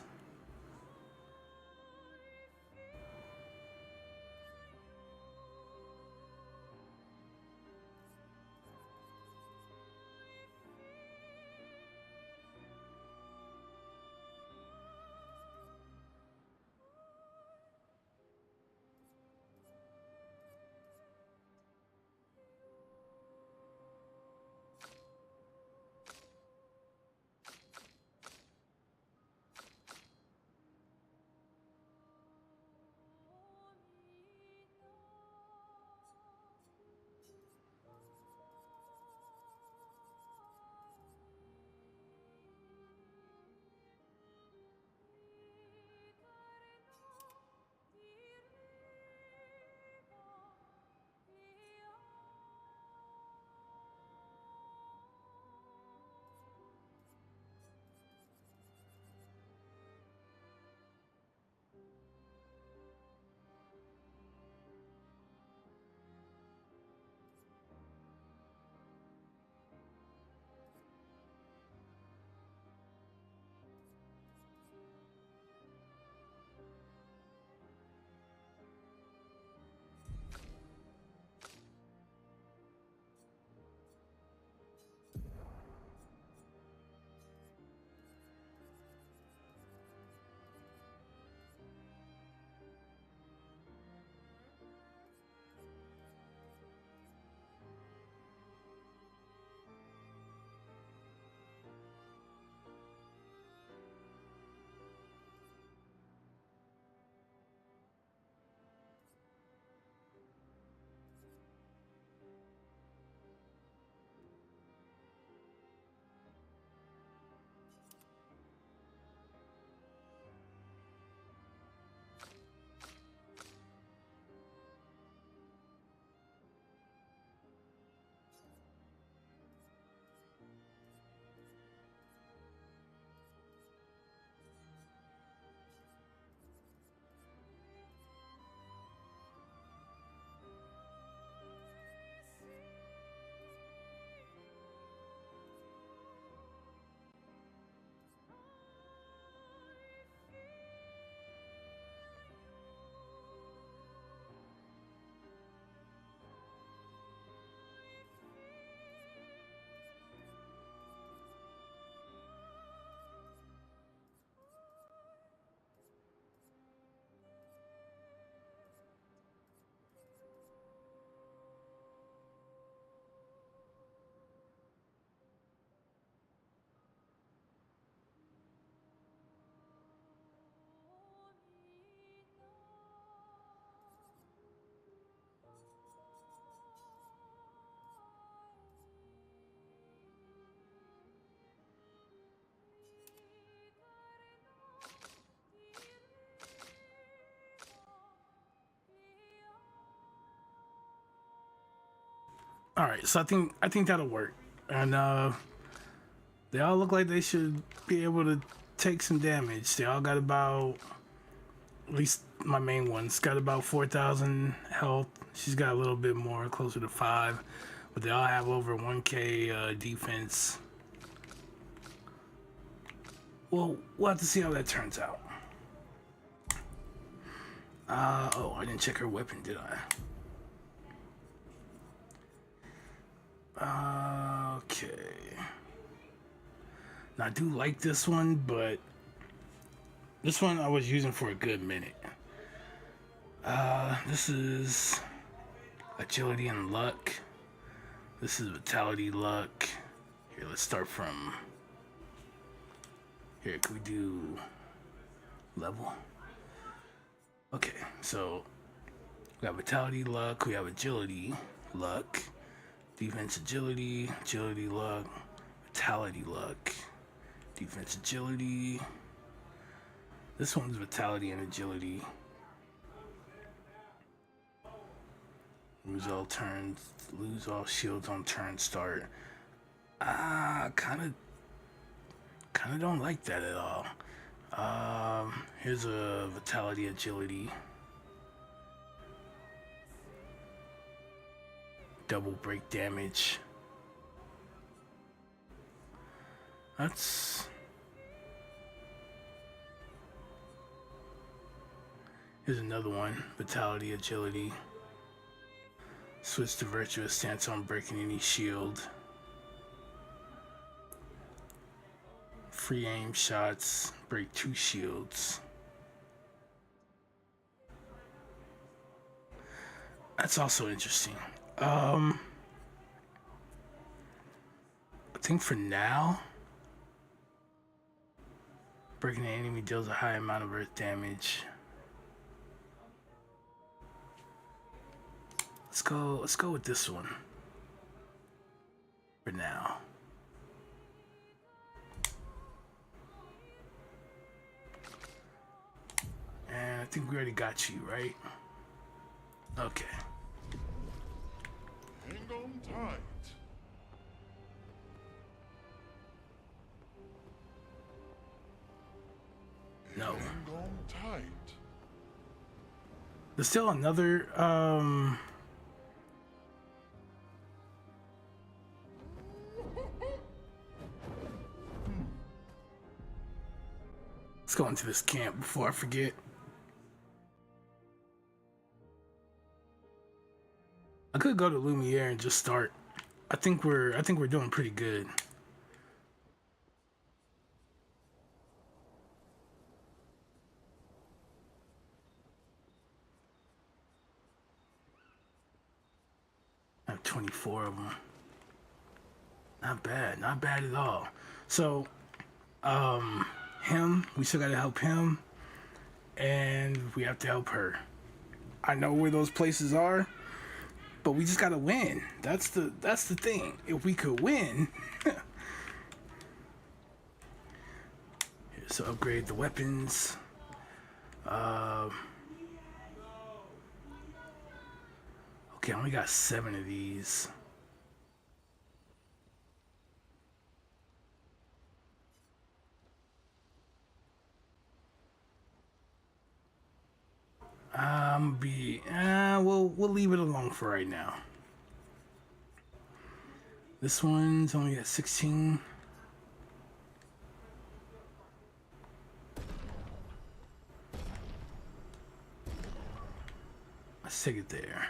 All right, so I think that'll work, and they all look like they should be able to take some damage. They all got about, at least my main one's got about 4,000 health. She's got a little bit more, closer to 5, but they all have over 1k defense. Well, we'll have to see how that turns out. Oh, I didn't check her weapon, did I? Okay. Now, I do like this one, but this one I was using for a good minute. This is agility and luck. This is vitality, luck. Here, let's start from... Here, can we do level? Okay, so we have vitality, luck. We have agility, luck. Defense, agility, agility, luck. Vitality, luck. Defense, agility. This one's vitality and agility. Lose all turns, lose all shields on turn start. Kind of don't like that at all. Here's a vitality, agility. Double break damage. Here's another one. Vitality, agility. Switch to virtuous stance on breaking any shield. Free aim shots. Break 2 shields. That's also interesting. I think for now, breaking an enemy deals a high amount of earth damage. Let's go with this one for now. And I think we already got you, right? Okay. Hang on tight. No. Hang on tight. There's still another Let's go into this camp before I forget. I could go to Lumiere and just start. I think we're doing pretty good. I have 24 of them. Not bad at all. So, him, we still gotta help him, and we have to help her. I know where those places are, but we just gotta win. That's the thing. If we could win, so upgrade the weapons. Okay, I only got 7 of these. We'll leave it alone for right now. This one's only at 16. Let's take it there.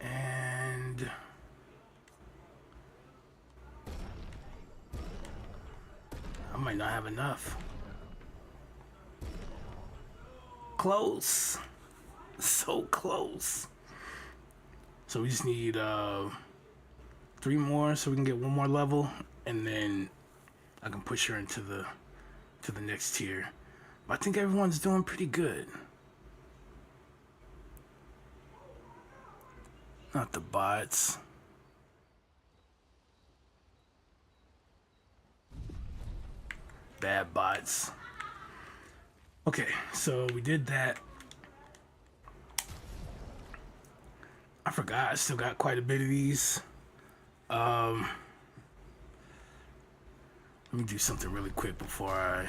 And I might not have enough. Close. So close. So we just need 3 more so we can get 1 more level, and then I can push her into the next tier. But I think everyone's doing pretty good. Not the bots. Bad bots. Okay, so we did that. forgot. I still got quite a bit of these. Let me do something really quick before I.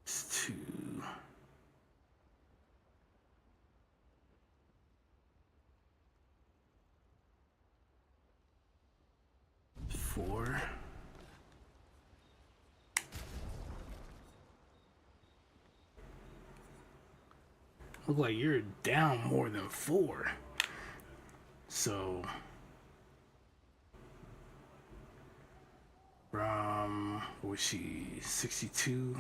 It's 2. Four. Look like you're down more than 4. So from what was she 62?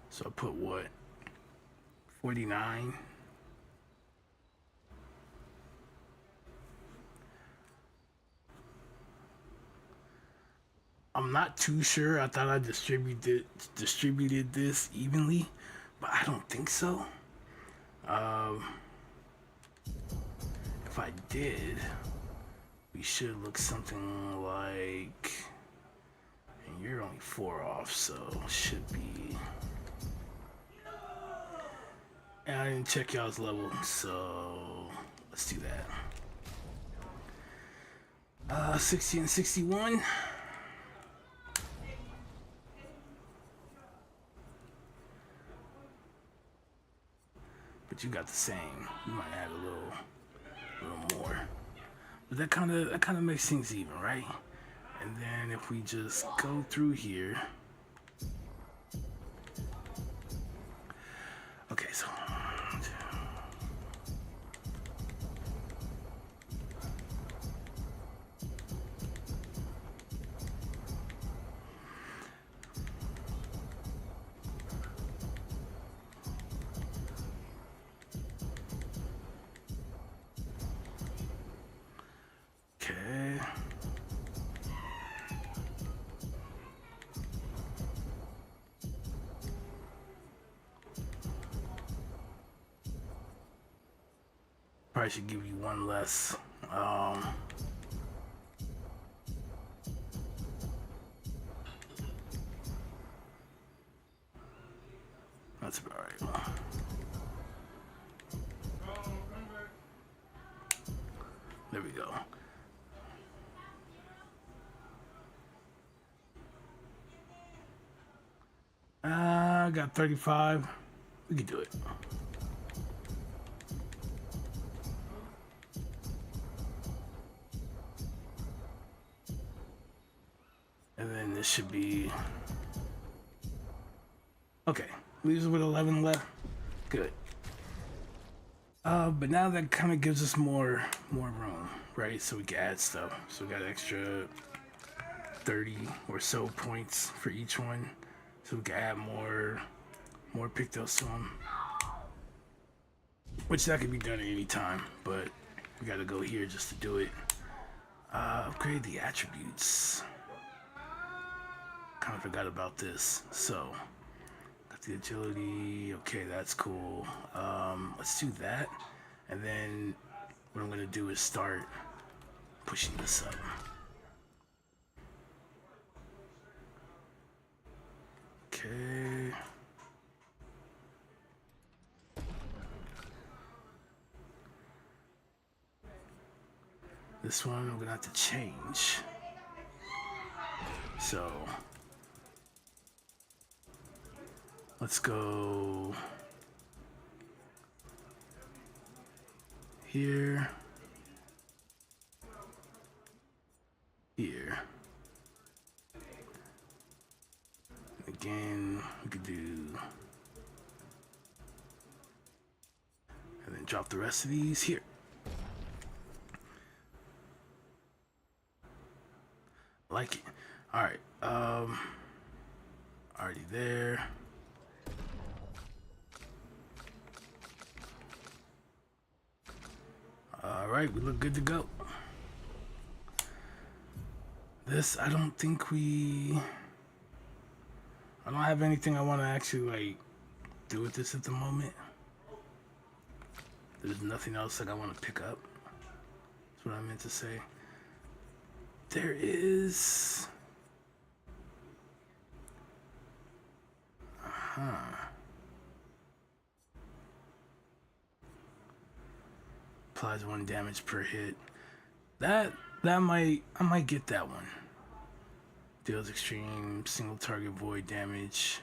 So I put what 49. I'm not too sure. I thought I distributed this evenly, but I don't think so. If I did, we should look something like, and you're only 4 off, so should be. And I didn't check y'all's level, so let's do that. 60 and 61. But you got the same. You might add a little more. But that kind of makes things even, right? And then if we just go through here. Okay, so okay. Probably should give you one less. That's about right. There we go. I got 35. We can do it. And then this should be okay. Leaves us with 11 left. Good. But now that kind of gives us more room, right? So we can add stuff. So we got extra 30 or so points for each one. So we can add more pictos to them. Which that can be done at any time, but we got to go here just to do it. Upgrade the attributes. Kind of forgot about this. So got the agility. Okay, that's cool. Let's do that, and then what I'm gonna do is start pushing this up. Okay. This one I'm gonna have to change. So let's go here, here. Again, we could do, and then drop the rest of these here. Like it. All right. Already there. All right, we look good to go. This, I don't have anything I want to actually like do with this at the moment. There's nothing else that I want to pick up. That's what I meant to say. There is. applies 1 damage per hit. I might get that one. Deals extreme single target void damage.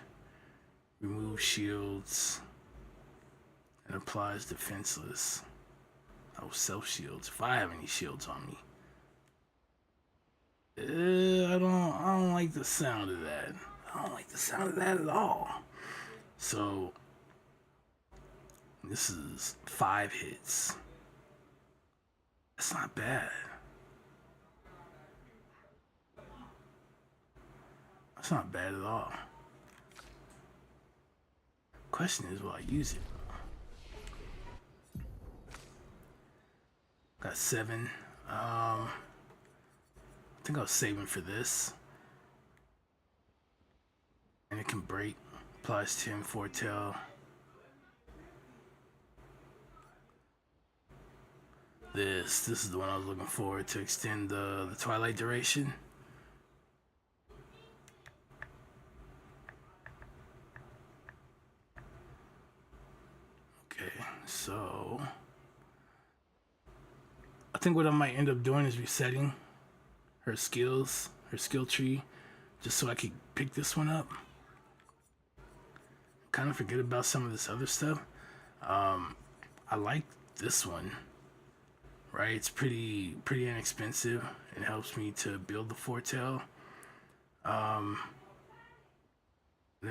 Remove shields. And applies defenseless. Oh, self shields. If I have any shields on me. I don't like the sound of that. I don't like the sound of that at all. So this is 5 hits. That's not bad. That's not bad at all. Question is, will I use it? Got 7. I think I was saving for this. And it can break. Applies 10 foretell. This is the one I was looking for to extend the twilight duration. Okay, so I think what I might end up doing is resetting her skills, her skill tree, just so I could pick this one up. Kind of forget about some of this other stuff. I like this one, right? It's pretty inexpensive. It helps me to build the foretell. Then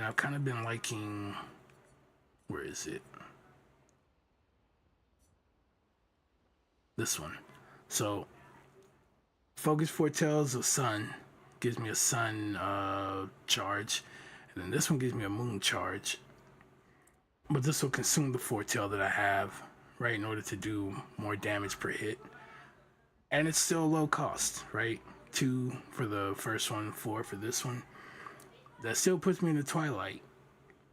I've kind of been liking, where is it? This one. So focus foretells a sun, gives me a sun charge, and then this one gives me a moon charge. But this will consume the foretell that I have, right, in order to do more damage per hit. And it's still low cost, right? 2 for the first one, 4 for this one. That still puts me in the twilight.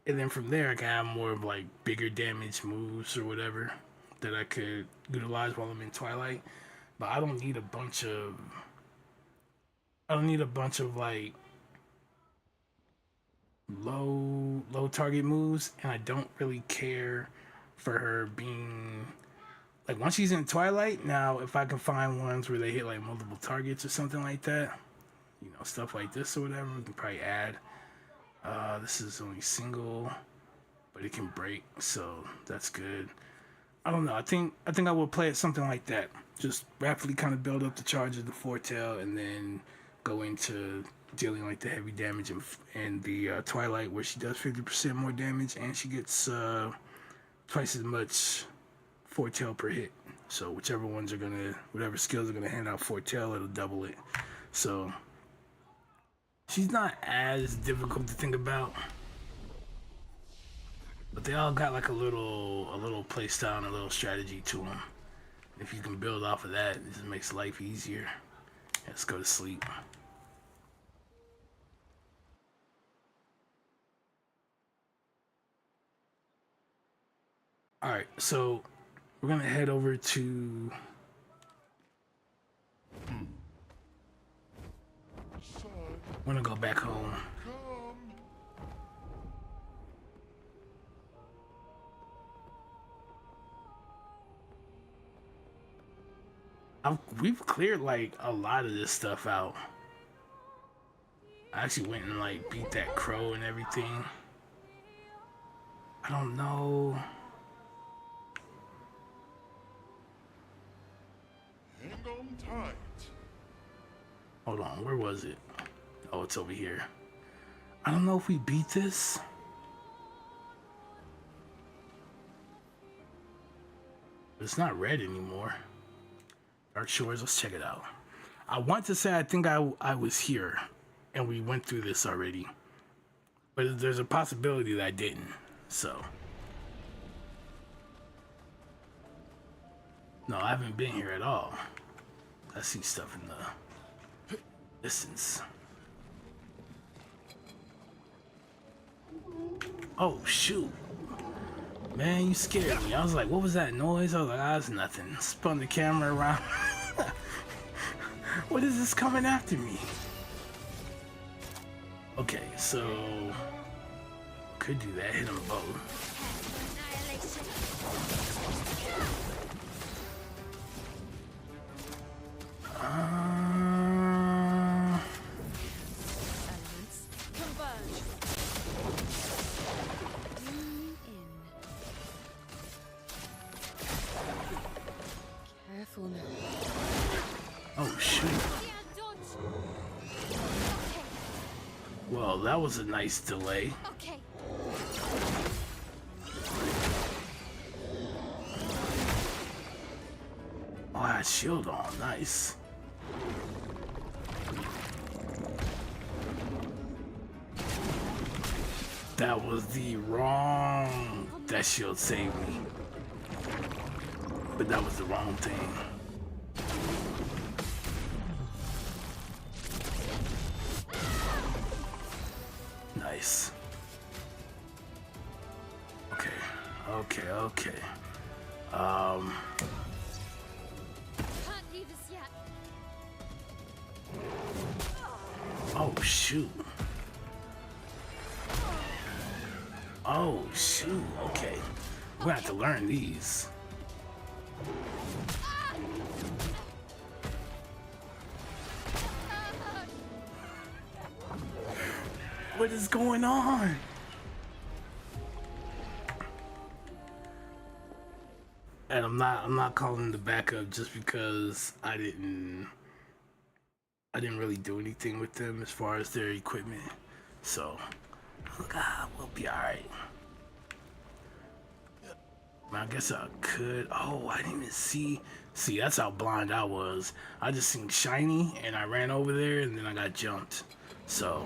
And then from there I can have more of like bigger damage moves or whatever that I could utilize while I'm in twilight. But I don't need a bunch of like low target moves, and I don't really care for her being like, once she's in twilight, now if I can find ones where they hit like multiple targets or something like that, you know, stuff like this or whatever, we can probably add. This is only single, but it can break, so that's good. I don't know. I think I will play it something like that. Just rapidly kind of build up the charge of the foretell, and then go into dealing like the heavy damage and the twilight, where she does 50% more damage, and she gets twice as much foretell per hit. So whatever skills are gonna hand out foretell, it'll double it. So she's not as difficult to think about. But they all got like a little play style and a little strategy to them. If you can build off of that, it just makes life easier. Let's go to sleep. All right, so we're gonna head over to Son, I'm gonna go back home. come. We've cleared like a lot of this stuff out. I actually went and like beat that crow and everything. I don't know. Hang on tight. Hold on, where was it? Oh, it's over here. I don't know if we beat this. It's not red anymore. Dark Shores, let's check it out. I want to say I think I was here and we went through this already. But there's a possibility that I didn't, so. No, I haven't been here at all. I see stuff in the distance. Oh, shoot. Man, you scared me. I was like, what was that noise? I was like, it's nothing. Spun the camera around. What is this coming after me? Okay, so could do that. Hit them both. surge. Lean in. Careful now. Oh shoot. Yeah, dodge. Okay, Well, that was a nice delay. okay. Oh, I had shield on. Nice. That was the wrong. That shield saved me. But that was the wrong thing. Nice. Okay. Okay. Can't leave us yet. Oh shoot. Oh shoot. Okay. We're gonna have to learn these. What is going on? And I'm not calling the backup just because I didn't really do anything with them as far as their equipment. So we'll be alright. I guess I could. Oh, I didn't even see. See, that's how blind I was. I just seen shiny and I ran over there and then I got jumped. So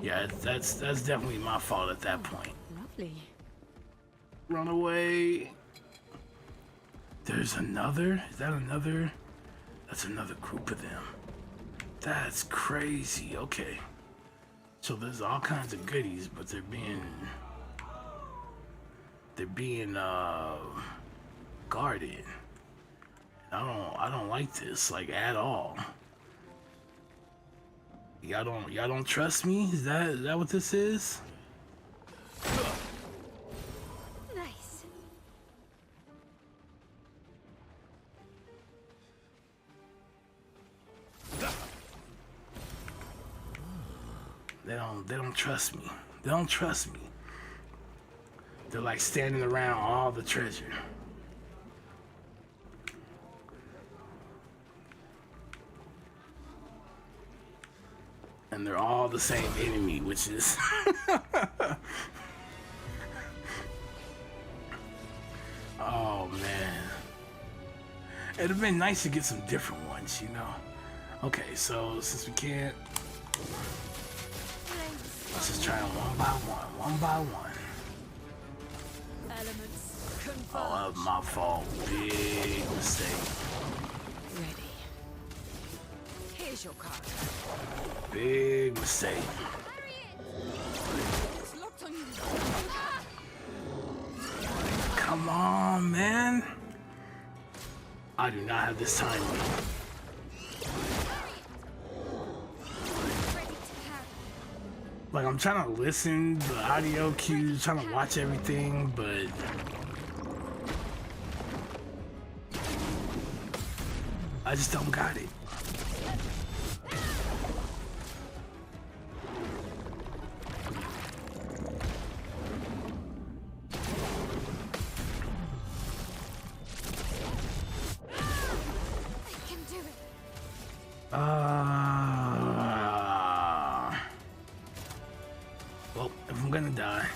yeah, that's definitely my fault at that point. Lovely. Run away. There's another? Is that another? That's another group of them. That's crazy. Okay. So there's all kinds of goodies, but they're being guarded. I don't like this like at all. Y'all don't trust me? Is that what this is? Nice. They don't trust me. They don't trust me. They're like standing around all the treasure. And they're all the same enemy, which is oh man. It'd have been nice to get some different ones, you know. Okay, so since we can't, let's just try them one by one. Elements converge. Oh, that was my fault. Big mistake. Ready. Here's your card. Big mistake. It's locked on you. Come on, man. I do not have this time. Ready to carry. Like, I'm trying to listen, the audio cues, trying to watch everything, but I just don't got it. I can do it. Well, if I'm gonna die.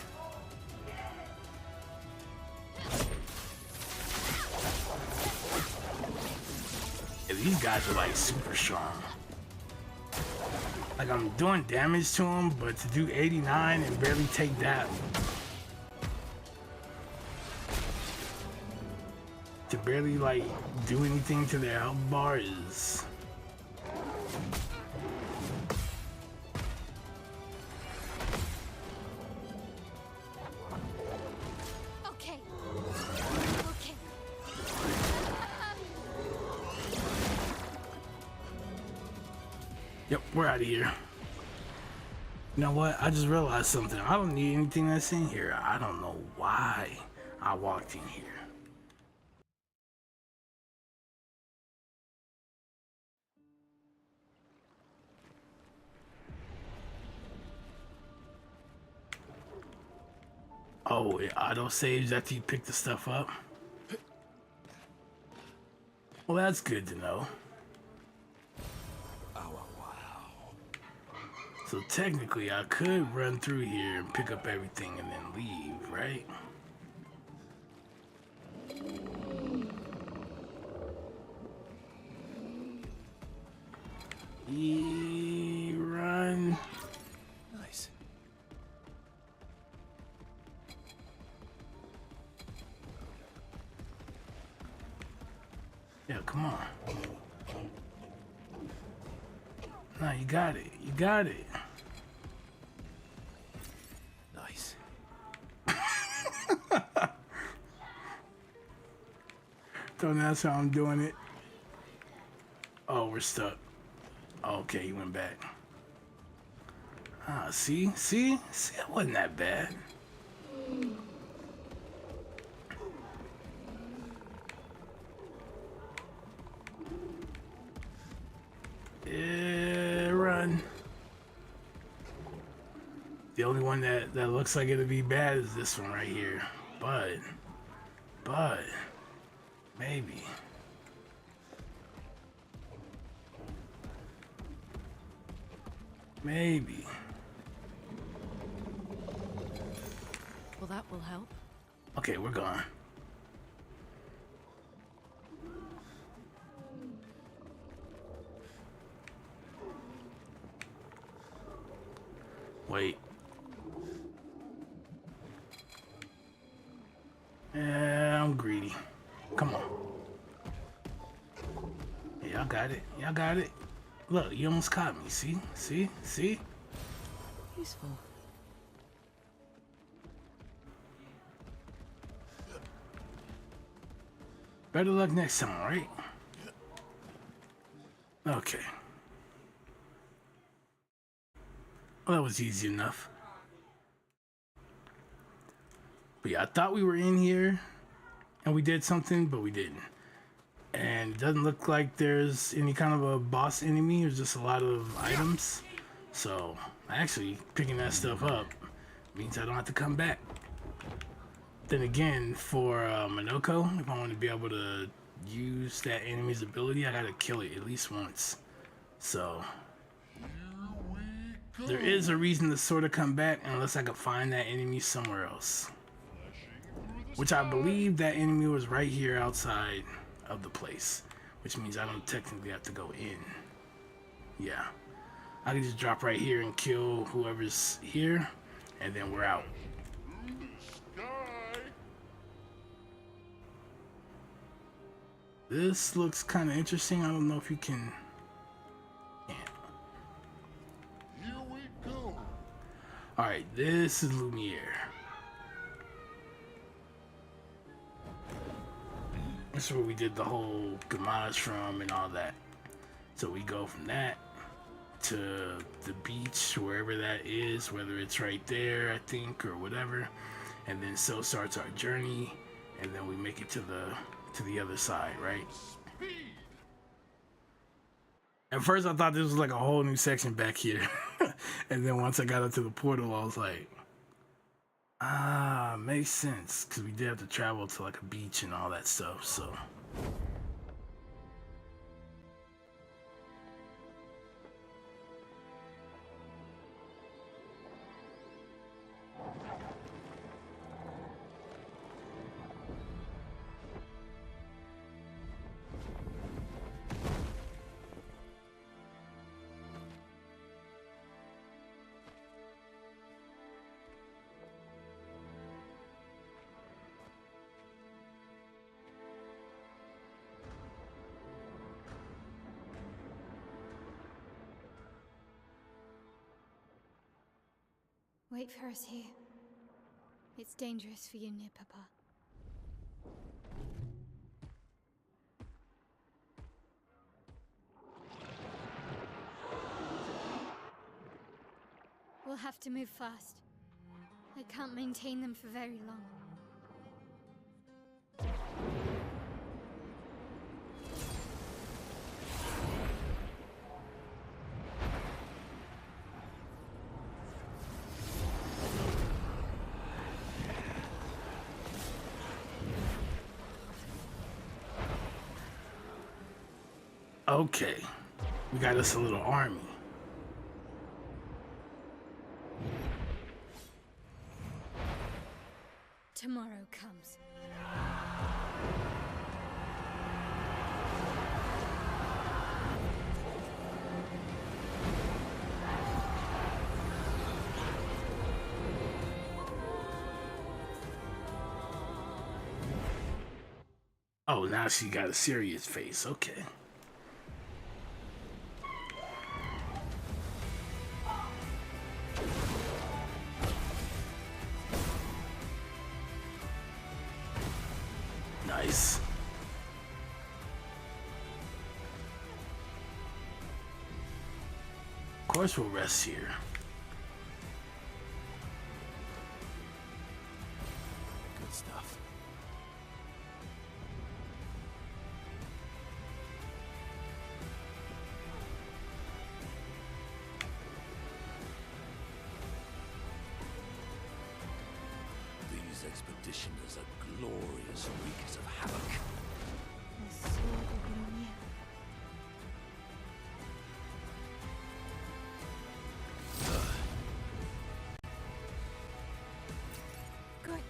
Yeah, these guys are like super strong. Like, I'm doing damage to them, but to do 89 and barely take that. To barely like do anything to their health bar is Okay. Okay. Yep, we're out of here. You know what? I just realized something. I don't need anything that's in here. I don't know why I walked in here. Oh, it auto saves after you pick the stuff up. Well, that's good to know. So technically, I could run through here and pick up everything and then leave, right? Run. Nice. Yeah, come on. No, you got it. You got it. Nice. Don't ask how I'm doing it. Oh, we're stuck. Okay, he went back. Ah, see? It wasn't that bad. Run. The only one that looks like it'll be bad is this one right here. But, maybe. Maybe. Well, that will help. Okay, we're gone. Wait. I'm greedy. Come on. Yeah, y'all got it. Y'all got it. Look, you almost caught me. See? Useful. Better luck next time, right? Okay. Well, that was easy enough. But yeah, I thought we were in here and we did something, but we didn't. And it doesn't look like there's any kind of a boss enemy. There's just a lot of items. So actually picking that stuff up means I don't have to come back. Then again, for Minoko, if I want to be able to use that enemy's ability, I gotta kill it at least once. So there is a reason to sort of come back unless I could find that enemy somewhere else. Which I believe that enemy was right here outside of the place. Which means I don't technically have to go in. Yeah. I can just drop right here and kill whoever's here. And then we're out. This looks kind of interesting. I don't know if you can... Here we go. Alright, this is Lumiere. This is where we did the whole Gamage from and all that. So we go from that to the beach, wherever that is, whether it's right there, I think, or whatever. And then so starts our journey, and then we make it to the other side, right? At first I thought this was like a whole new section back here. And then once I got up to the portal, I was like, makes sense, because we did have to travel to like a beach and all that stuff, so. Wait for us here. It's dangerous for you near Papa. We'll have to move fast. I can't maintain them for very long. Okay. We got us a little army. Tomorrow comes. Oh, now she got a serious face. Okay. Nice. Of course we'll rest here. Good stuff. These expeditioners are glorious wreakers of havoc. The sword of Lumia. Good.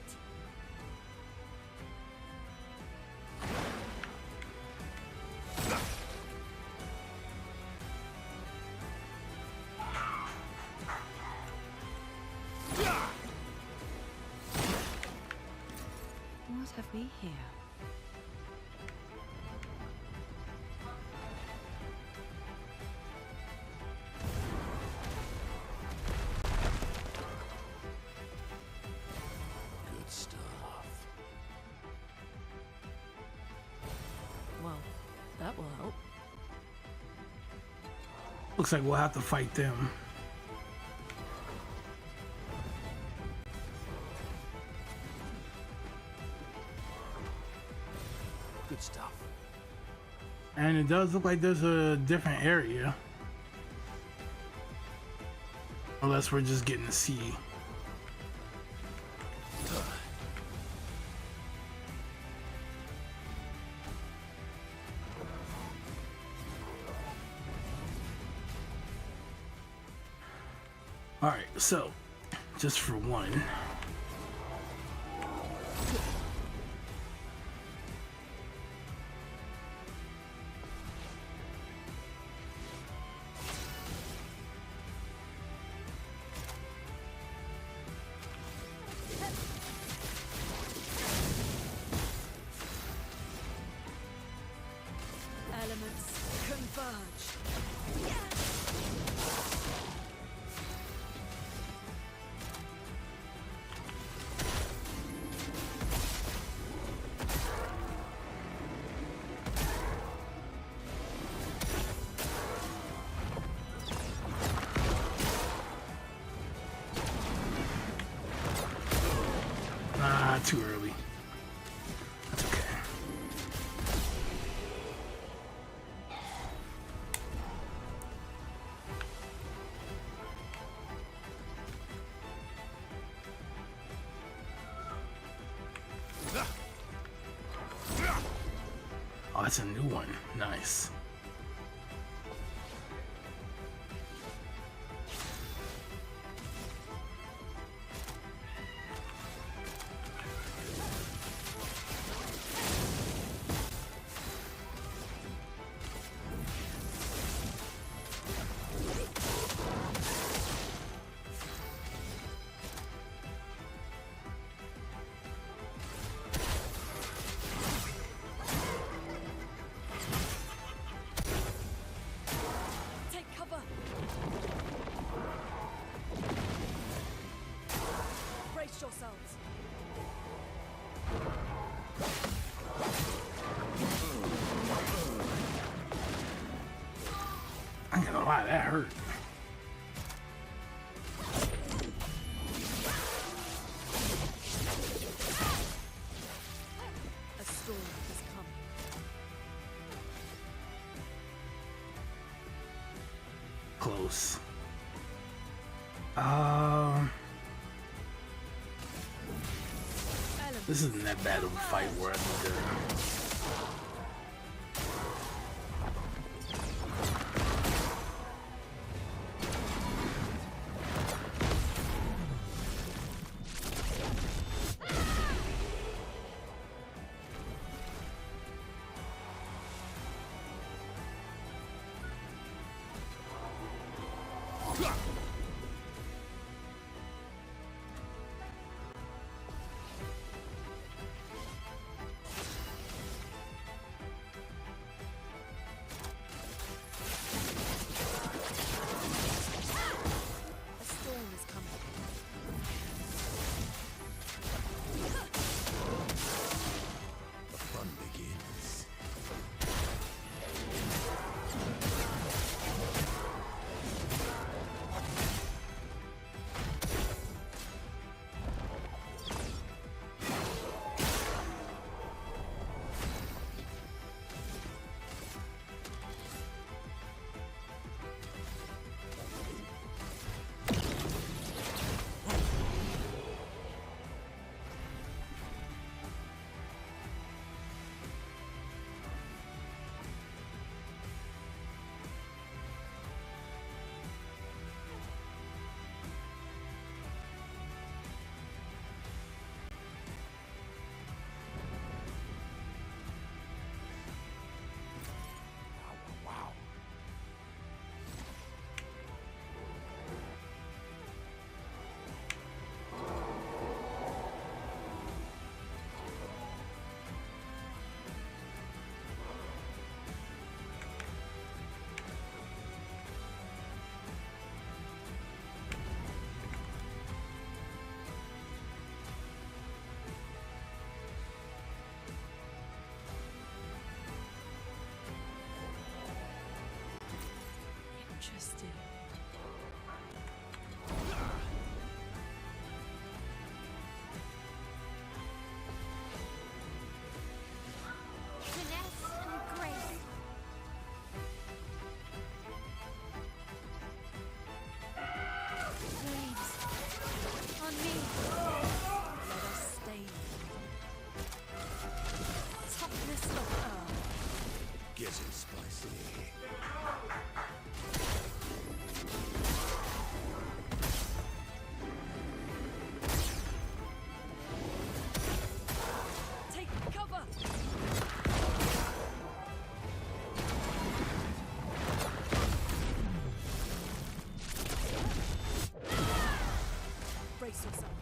What have we here? Good stuff. Well, that will help. Looks like we'll have to fight them. Good stuff. And it does look like there's a different area. Unless we're just getting to see. Alright, so, just for one. Elements converge. Nah, too early. That's okay. Oh, that's a new one. Nice. Take cover. Brace yourselves. I ain't gonna lie, that hurt. A storm has come. Close. This isn't that bad of a fight where I need to Interesting. Finesse and grace. Flames. On me. Let us stay. Toughness of earth. Getting spicy. Take cover. Brace yourself.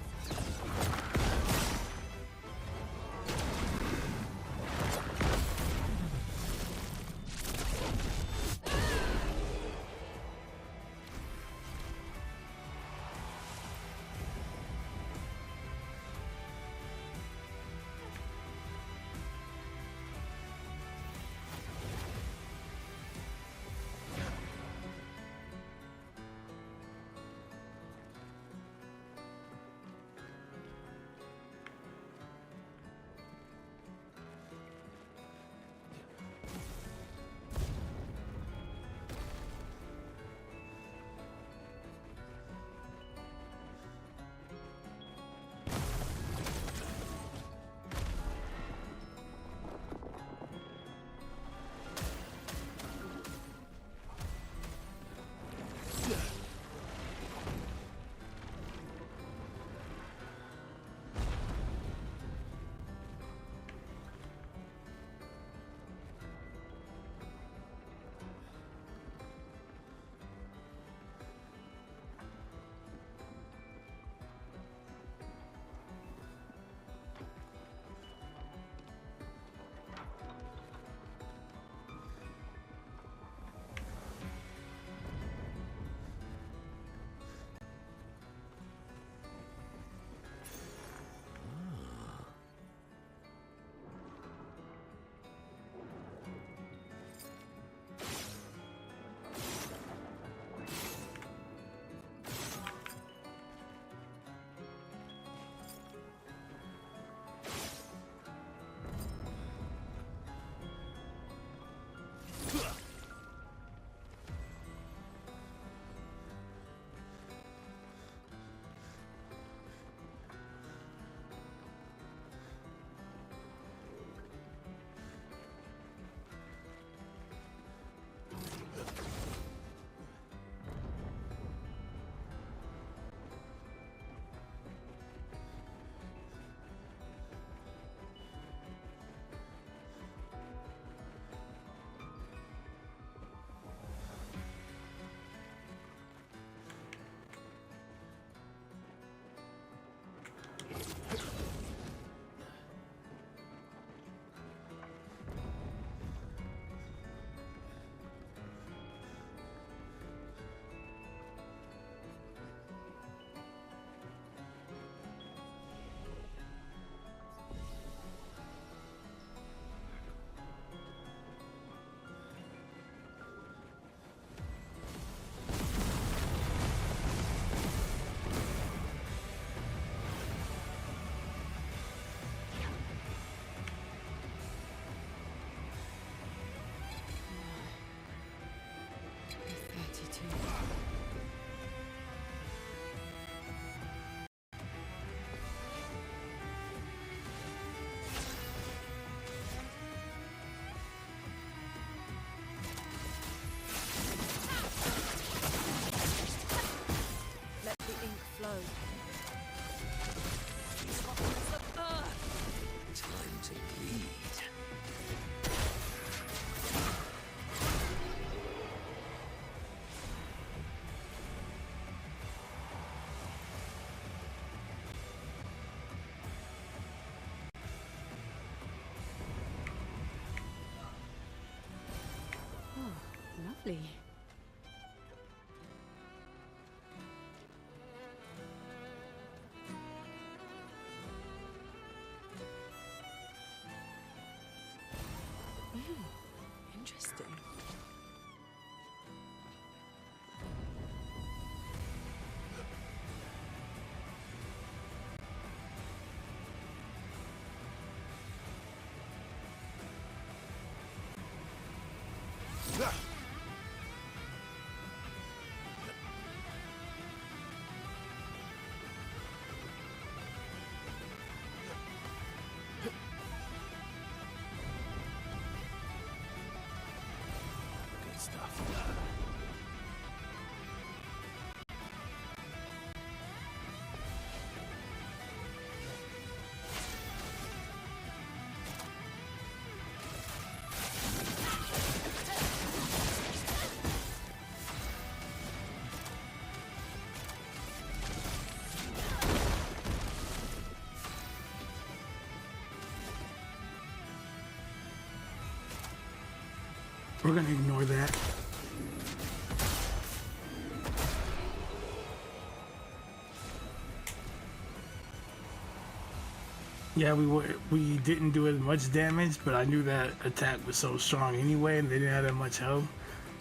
Time to bleed. Lovely. Interesting. Good stuff. We're gonna ignore that. Yeah, we didn't do as much damage, but I knew that attack was so strong anyway, and they didn't have that much health,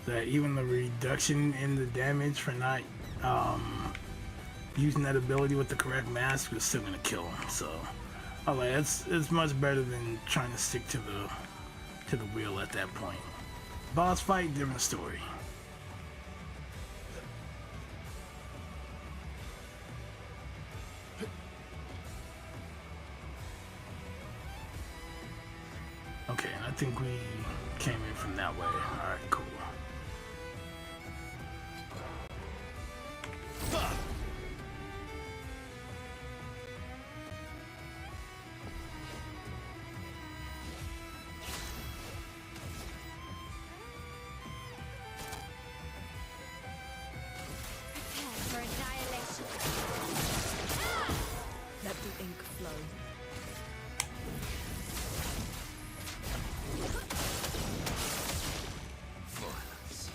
that even the reduction in the damage for not using that ability with the correct mask was still gonna kill him. So, oh, like it's much better than trying to stick to the wheel at that point. Boss fight, different story. Okay, I think we came in from that way. Alright, cool. Prepare for annihilation. Let the ink flow. Violence.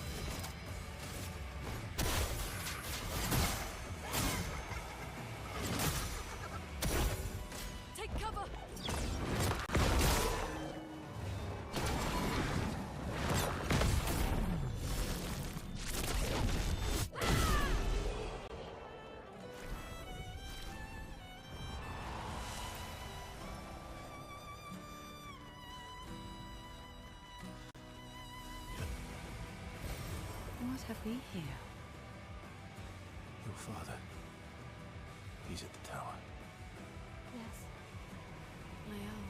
Take cover. What have we here? Your father. He's at the tower. Yes. My own.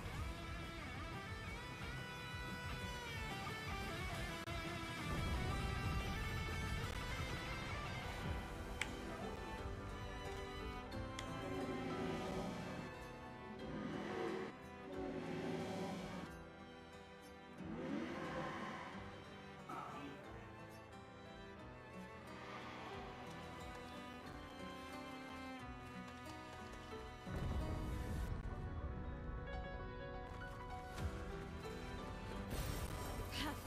Perfect.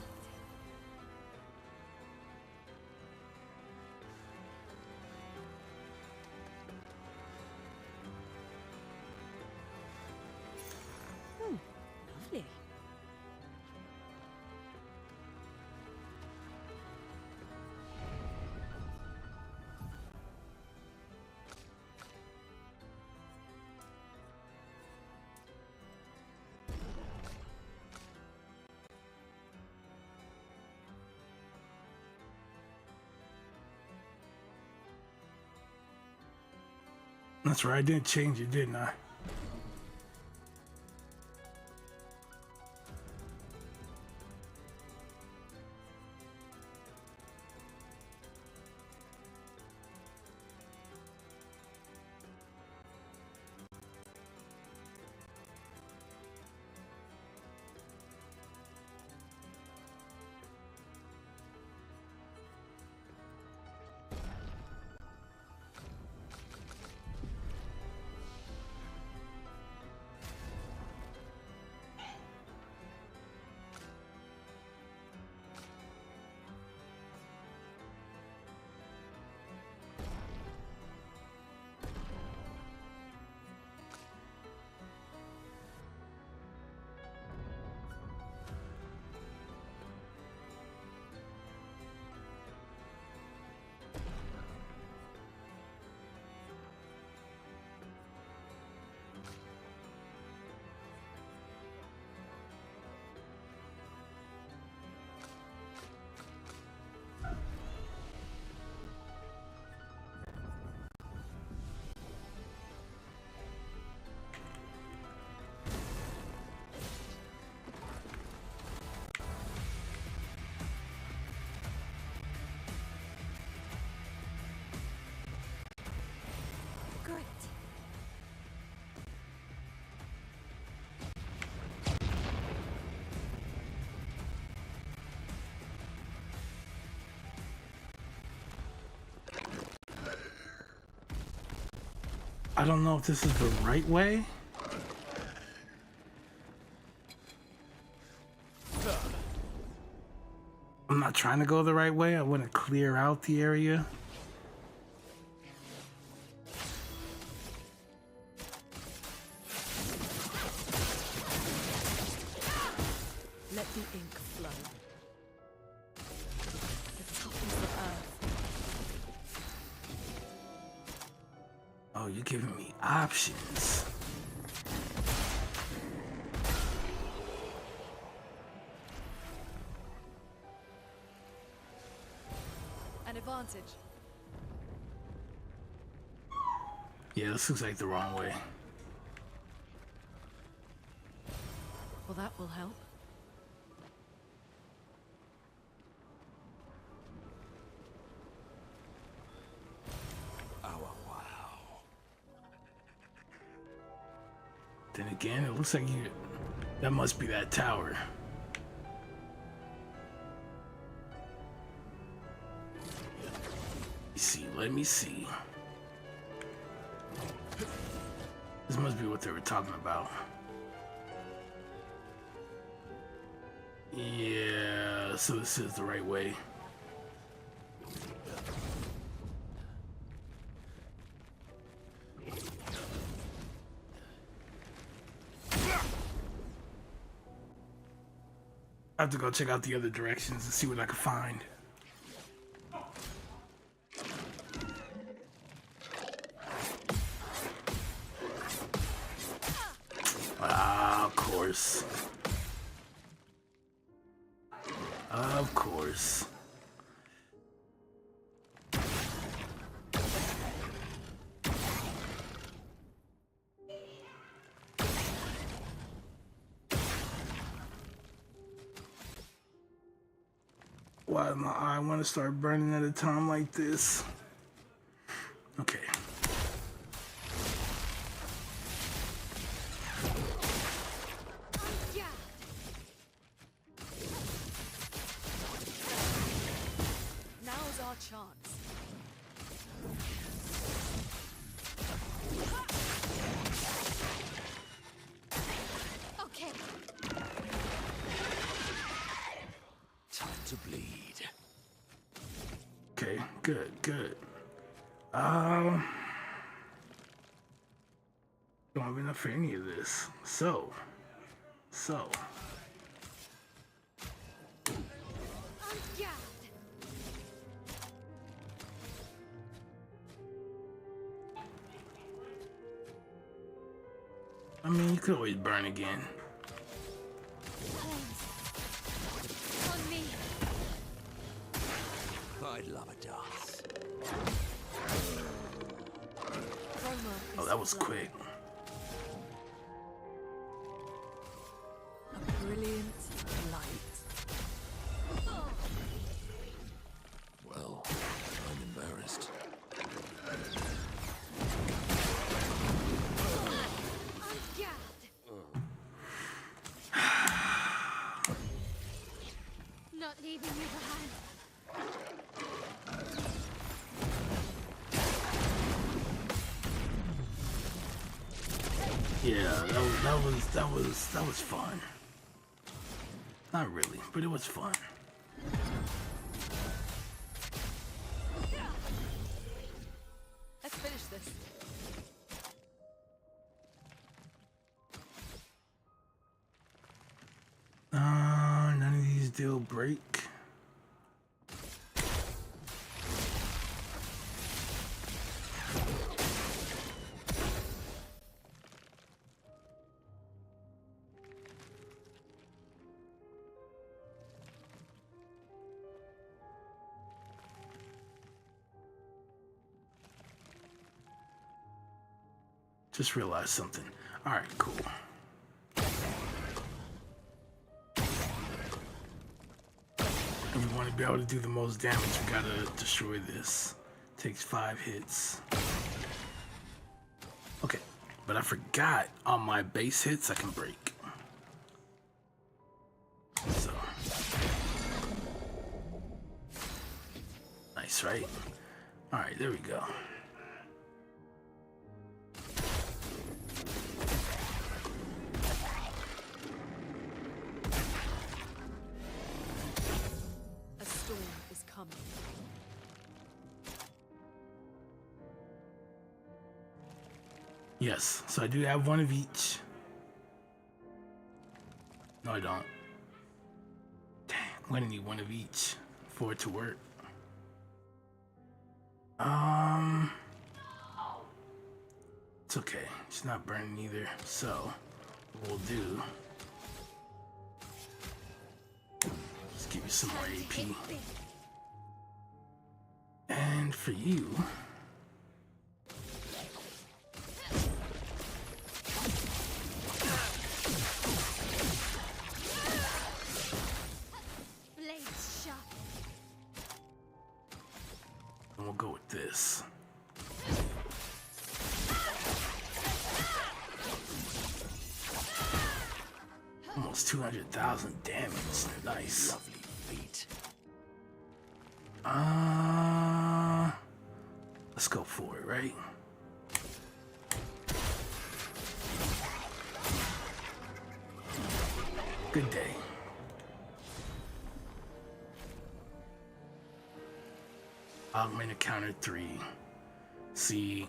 Lovely. That's right, I didn't change it, didn't I? I don't know if this is the right way. I'm not trying to go the right way. I want to clear out the area. Let the ink flow. The toughness of earth. Oh, you're giving me options. An advantage. Yeah, this looks like the wrong way. Well, that will help. Then again, it looks like you... That must be that tower. Let me see. This must be what they were talking about. Yeah, so this is the right way. I have to go check out the other directions and see what I can find. Ah, of course. Of course. Why does my eye want to start burning at a time like this? Okay. Now's our chance. Okay. Time to bleed. Okay, good. Don't have enough for any of this. So. I mean, you could always burn again. On me. I'd love a dance. Oh, that was quick. A brilliant light. Well, I'm embarrassed. Not leaving you behind. Yeah, that was fun. Not really, but it was fun. Let's finish this. None of these deal break. Just realized something. All right, cool. If we want to be able to do the most damage, we gotta destroy this. Takes 5 hits. Okay, but I forgot on my base hits I can break. So. Nice, right? All right, there we go. Yes, so I do have one of each. No, I don't. Dang, I'm gonna need one of each for it to work. It's okay. It's not burning either. So, what we'll do. Let's give you some more AP. And for you. Blades sharp. And we'll go with this. Almost 200,000 damage. Nice. Lovely feat. Let's go for it, right? Good day. Augmented counter 3. See,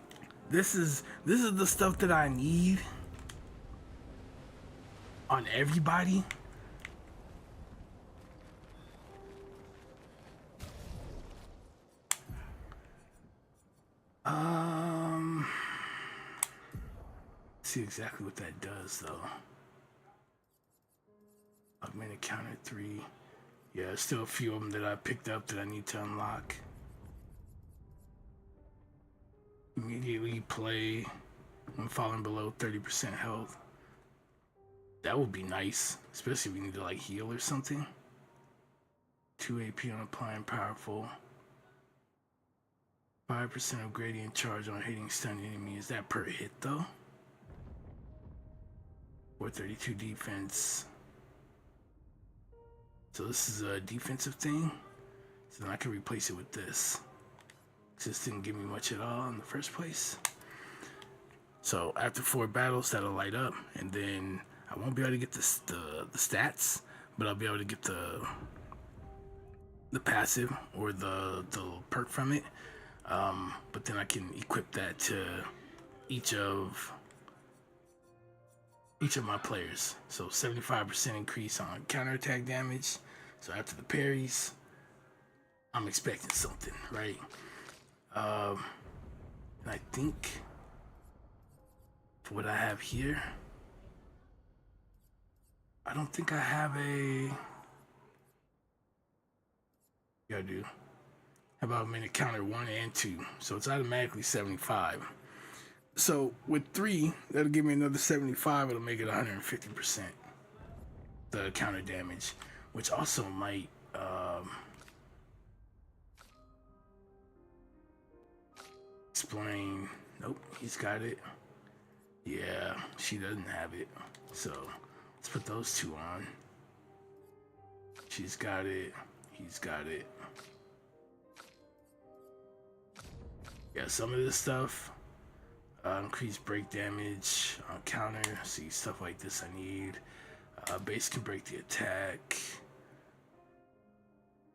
this is the stuff that I need on everybody. See exactly what that does though. Augmented counter 3. Yeah, there's still a few of them that I picked up that I need to unlock. Immediately play when falling below 30% health. That would be nice, especially if you need to like heal or something. 2 AP on applying powerful. 5% of gradient charge on hitting stunned enemy. Is that per hit though? 432 defense. So this is a defensive thing. So then I can replace it with this. This didn't give me much at all in the first place. So after 4 battles, that'll light up, and then I won't be able to get the stats, but I'll be able to get the passive or the perk from it. But then I can equip that to each of my players. So 75% increase on counterattack damage. So after the parries, I'm expecting something, right? And I think for what I have here, I don't think I have a. Yeah, I do. How about minute counter 1 and 2? So it's automatically 75. So with 3, that'll give me another 75. It'll make it 150%. The counter damage, which also might. Explain. Nope, he's got it. Yeah, she doesn't have it. So let's put those 2 on. She's got it. He's got it. Yeah, some of this stuff. Increased break damage on counter. See, stuff like this I need. Base can break the attack.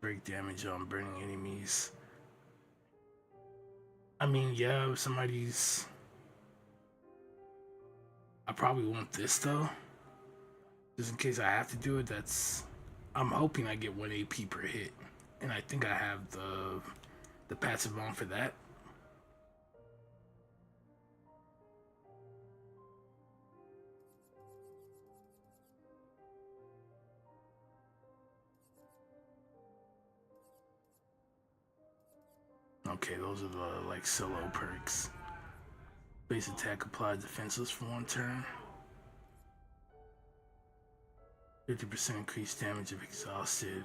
Break damage on burning enemies. I mean, yeah, if somebody's... I probably want this though. Just in case I have to do it, I'm hoping I get 1 AP per hit. And I think I have the passive on for that. Okay, those are the like solo perks. Base attack applies defenseless for 1 turn. 50% increased damage if exhausted.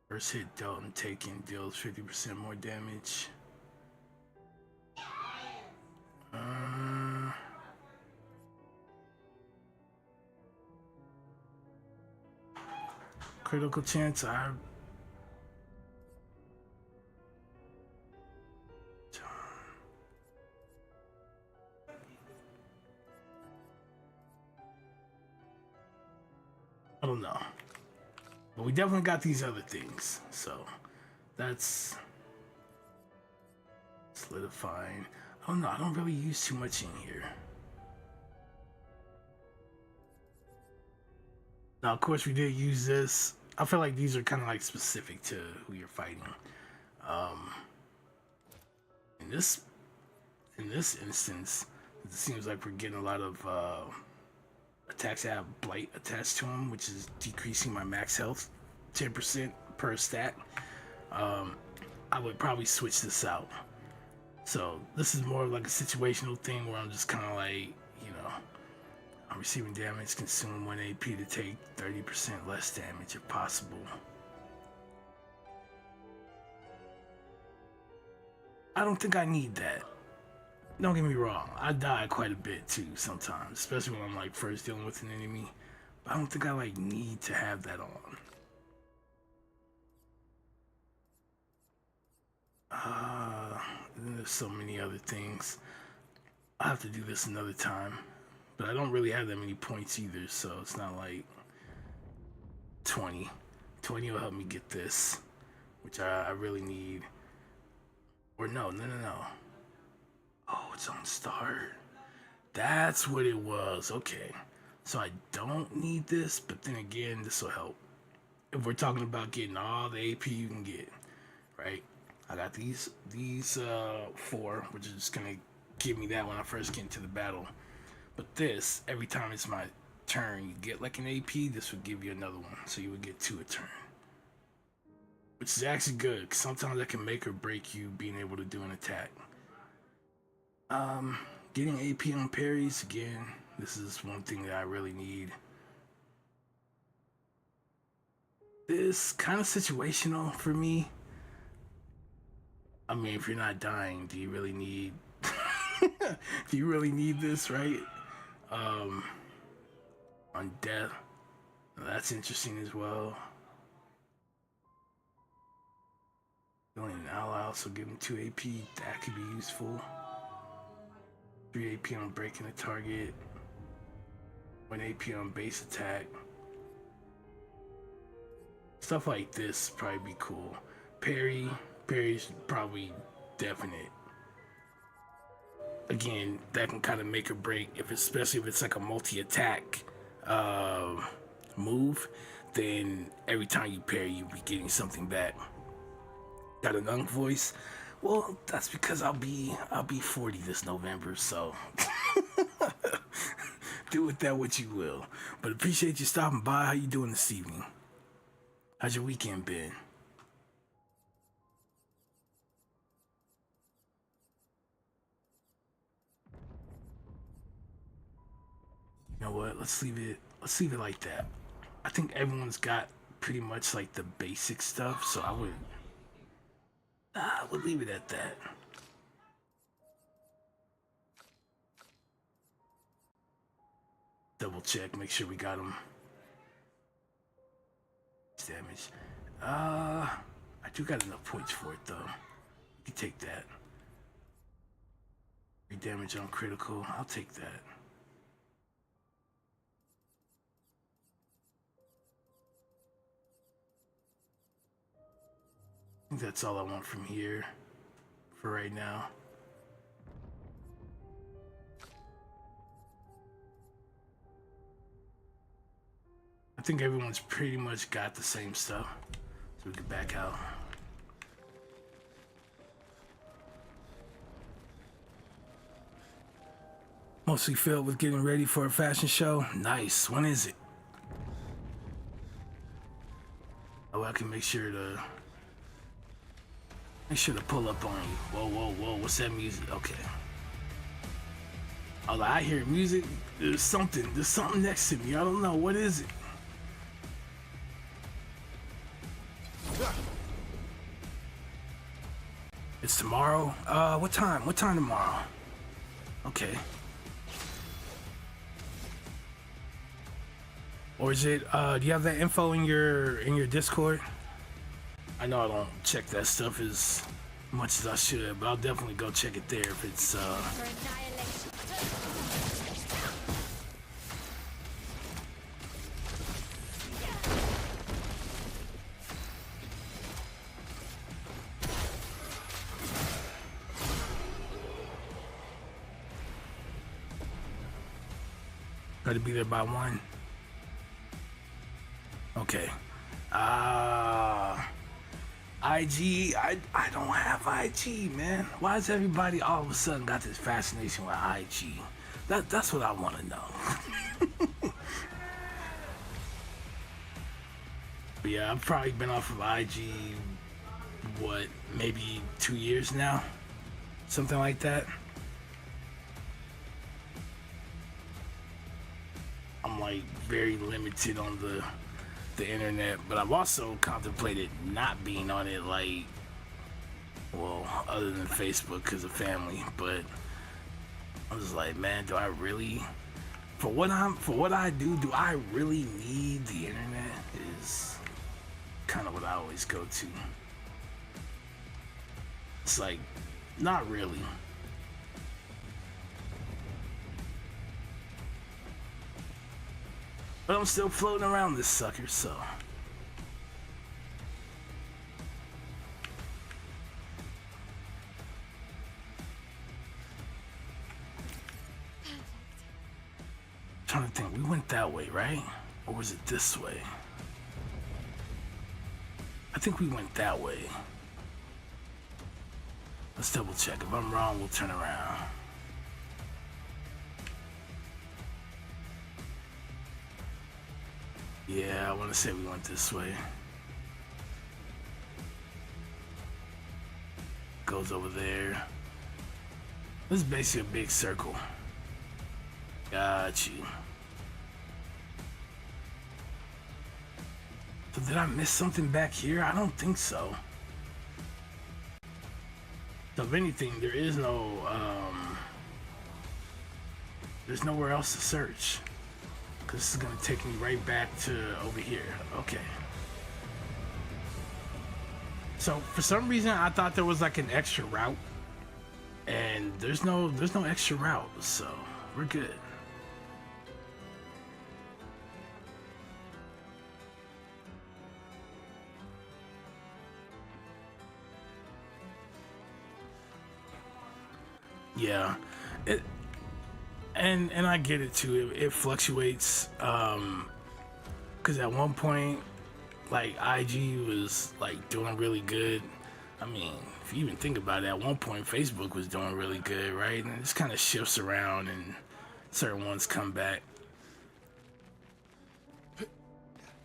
First hit dealt and taken deals 50% more damage. Critical chance, I don't know. But we definitely got these other things. So that's solidifying. Oh no, I don't really use too much in here. Now, of course, we did use this. I feel like these are kind of like specific to who you're fighting. In this instance, it seems like we're getting a lot of attacks that have blight attached to them, which is decreasing my max health 10% per stack. I would probably switch this out. So this is more of like a situational thing where I'm just kind of like, you know, I'm receiving damage, consume 1 AP to take 30% less damage if possible. I don't think I need that. Don't get me wrong, I die quite a bit too sometimes, especially when I'm like first dealing with an enemy. But I don't think I like need to have that on. And then there's so many other things. I'll have to do this another time. But I don't really have that many points either, so it's not like 20. 20 will help me get this, which I really need. Or no. Oh, it's on start. That's what it was. Okay. So I don't need this, but then again, this will help. If we're talking about getting all the AP you can get, right? I got these 4, which is just gonna give me that when I first get into the battle. But this, every time it's my turn, you get like an AP, this would give you another one. So you would get 2 a turn. Which is actually good, because sometimes that can make or break you being able to do an attack. Getting AP on parries, again, this is one thing that I really need. This kind of situational for me. I mean, if you're not dying, do you really need do you really need this, right? On death, that's interesting as well. Killing an ally, also give him 2 AP, that could be useful. 3 AP on breaking a target, 1 AP on base attack. Stuff like this probably be cool. Parry's probably definite. Again, that can kind of make or break, especially if it's like a multi-attack move, then every time you parry, you'll be getting something back. Got a Nung voice? Well, that's because I'll be 40 this November, so do with that what you will. But appreciate you stopping by. How you doing this evening? How's your weekend been? You know what? Let's leave it like that. I think everyone's got pretty much like the basic stuff, so I would leave it at that. Double check, make sure we got them. Damage. I do got enough points for it though. You can take that. 3 damage on critical. I'll take that. I think that's all I want from here for right now. I think everyone's pretty much got the same stuff, so we can back out. Mostly filled with getting ready for a fashion show. Nice. When is it? Oh, I can make sure to pull up on you. Whoa. What's that music? Okay. Oh, I hear music. There's something next to me. I don't know. What is it? It's tomorrow? What time? What time tomorrow? Okay. Or is it, do you have that info in your Discord? I know I don't check that stuff as much as I should, but I'll definitely go check it there if it's, Try to be there by 1. Okay. IG. I don't have IG, man. Why has everybody all of a sudden got this fascination with IG? That's what I want to know. But yeah, I've probably been off of IG, what, maybe 2 years now? Something like that. I'm like very limited on the internet, but I've also contemplated not being on it, like, well, other than Facebook because of family. But I'm just like, man, do I really, for what I do I really need the internet? Is kind of what I always go to. It's like, not really. But I'm still floating around this sucker, so. Trying to think, we went that way, right? Or was it this way? I think we went that way. Let's double check. If I'm wrong, we'll turn around. Yeah, I want to say we went this way. Goes over there. This is basically a big circle. Got you. So did I miss something back here? I don't think so. So if anything, there is no, there's nowhere else to search. Because this is going to take me right back to over here. Okay. So for some reason, I thought there was like an extra route. And there's no extra route. So we're good. Yeah. And I get it too. It fluctuates. Cause at one point, like IG was like doing really good. I mean, if you even think about it, at one point Facebook was doing really good, right? And it just kind of shifts around, and certain ones come back.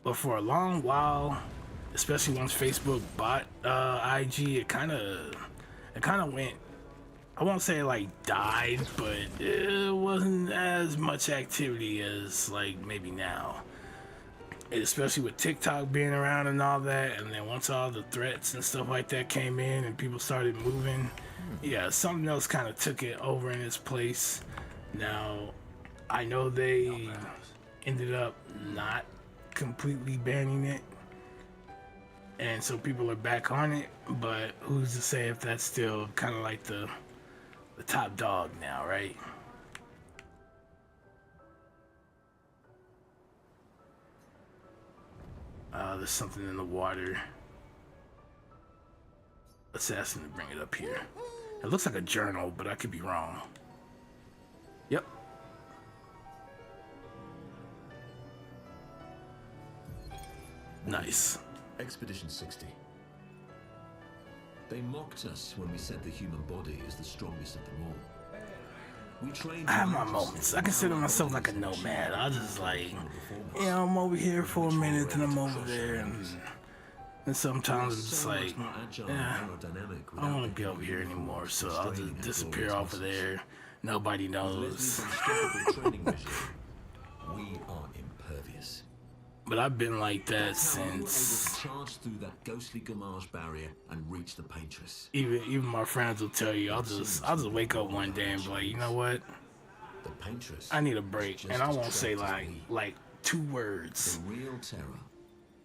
But for a long while, especially once Facebook bought IG, it kind of went. I won't say like died, but it wasn't as much activity as like maybe now. And especially with TikTok being around and all that, and then once all the threats and stuff like that came in and people started moving, yeah, something else kind of took it over in its place. Now, I know they ended up not completely banning it, and so people are back on it, but who's to say if that's still kind of like the top dog now, right? There's something in the water. Let's ask him to bring it up here. It looks like a journal, but I could be wrong. Yep. Nice. Expedition 60. They mocked us when we said the human body is the strongest of them all. We trained I have my moments. I consider myself like a nomad. I just like, yeah, I'm over here for a minute and I'm over there, and sometimes I'm just like, yeah, I don't want to be over here anymore, so I'll just disappear off of there. Nobody knows. We are impervious. But I've been like that That's how we were able since. to charge through that ghostly Gamage barrier and reach the Paintress. Even my friends will tell you, I'll just wake up one day and be like, you know what? The Paintress. I need a break, and I won't say like 2 words. The real terror.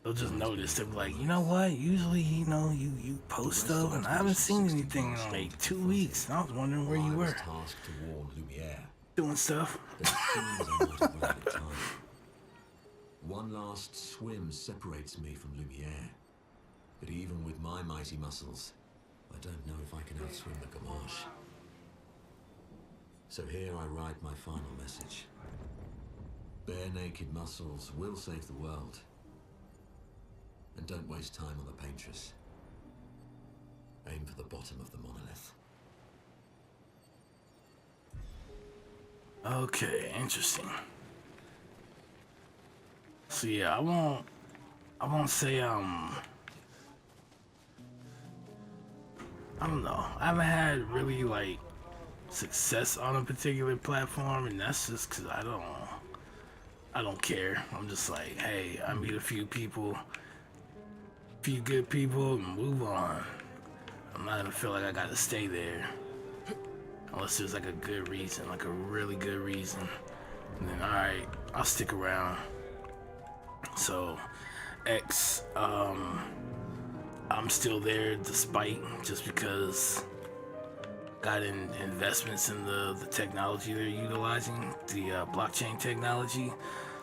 They'll just notice. They'll be like, you know what? Usually, you know, you post stuff, and I haven't seen anything in like 2 weeks. And I was wondering where you I was were tasked to warn Lumiere. doing stuff. There seems a lot of wasted time. One last swim separates me from Lumiere. But even with my mighty muscles, I don't know if I can outswim the Gamage. So here I write my final message. Bare naked muscles will save the world. And don't waste time on the paintress. Aim for the bottom of the monolith. Okay, interesting. So yeah, I won't say I don't know. I haven't had really like success on a particular platform, and that's just because I don't care. I'm just like, hey, I meet a few people, few good people, and move on. I'm not gonna feel like I gotta stay there unless there's like a good reason, like a really good reason. And then alright, I'll stick around. So X, I'm still there despite, just because got investments in the technology they're utilizing, the blockchain technology.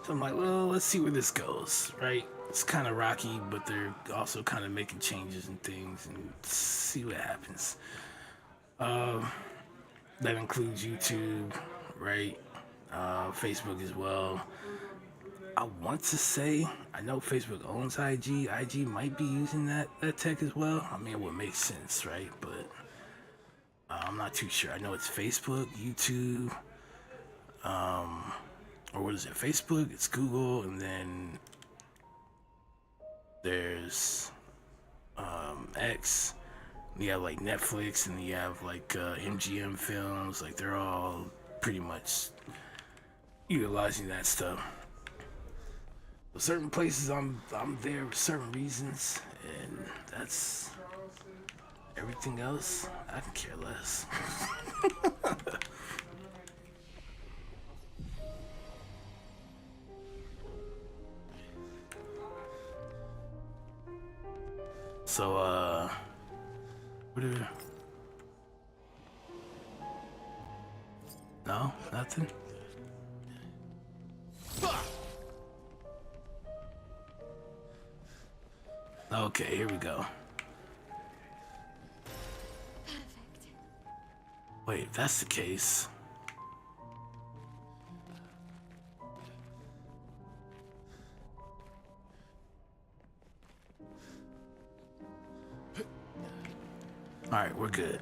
So I'm like, well, let's see where this goes, right? It's kind of rocky, but they're also kind of making changes and things, and see what happens. That includes YouTube, right? Facebook as well. I want to say, I know Facebook owns IG. IG might be using that tech as well. I mean, it would make sense, right? But I'm not too sure. I know it's Facebook, YouTube, or what is it? Facebook, it's Google, and then there's X. You have like Netflix, and you have like MGM Films. Like they're all pretty much utilizing that stuff. Certain places I'm there for certain reasons, and that's everything else. I can care less. So whatever. No, nothing. Okay, here we go. Perfect. Wait, if that's the case. Alright, we're good.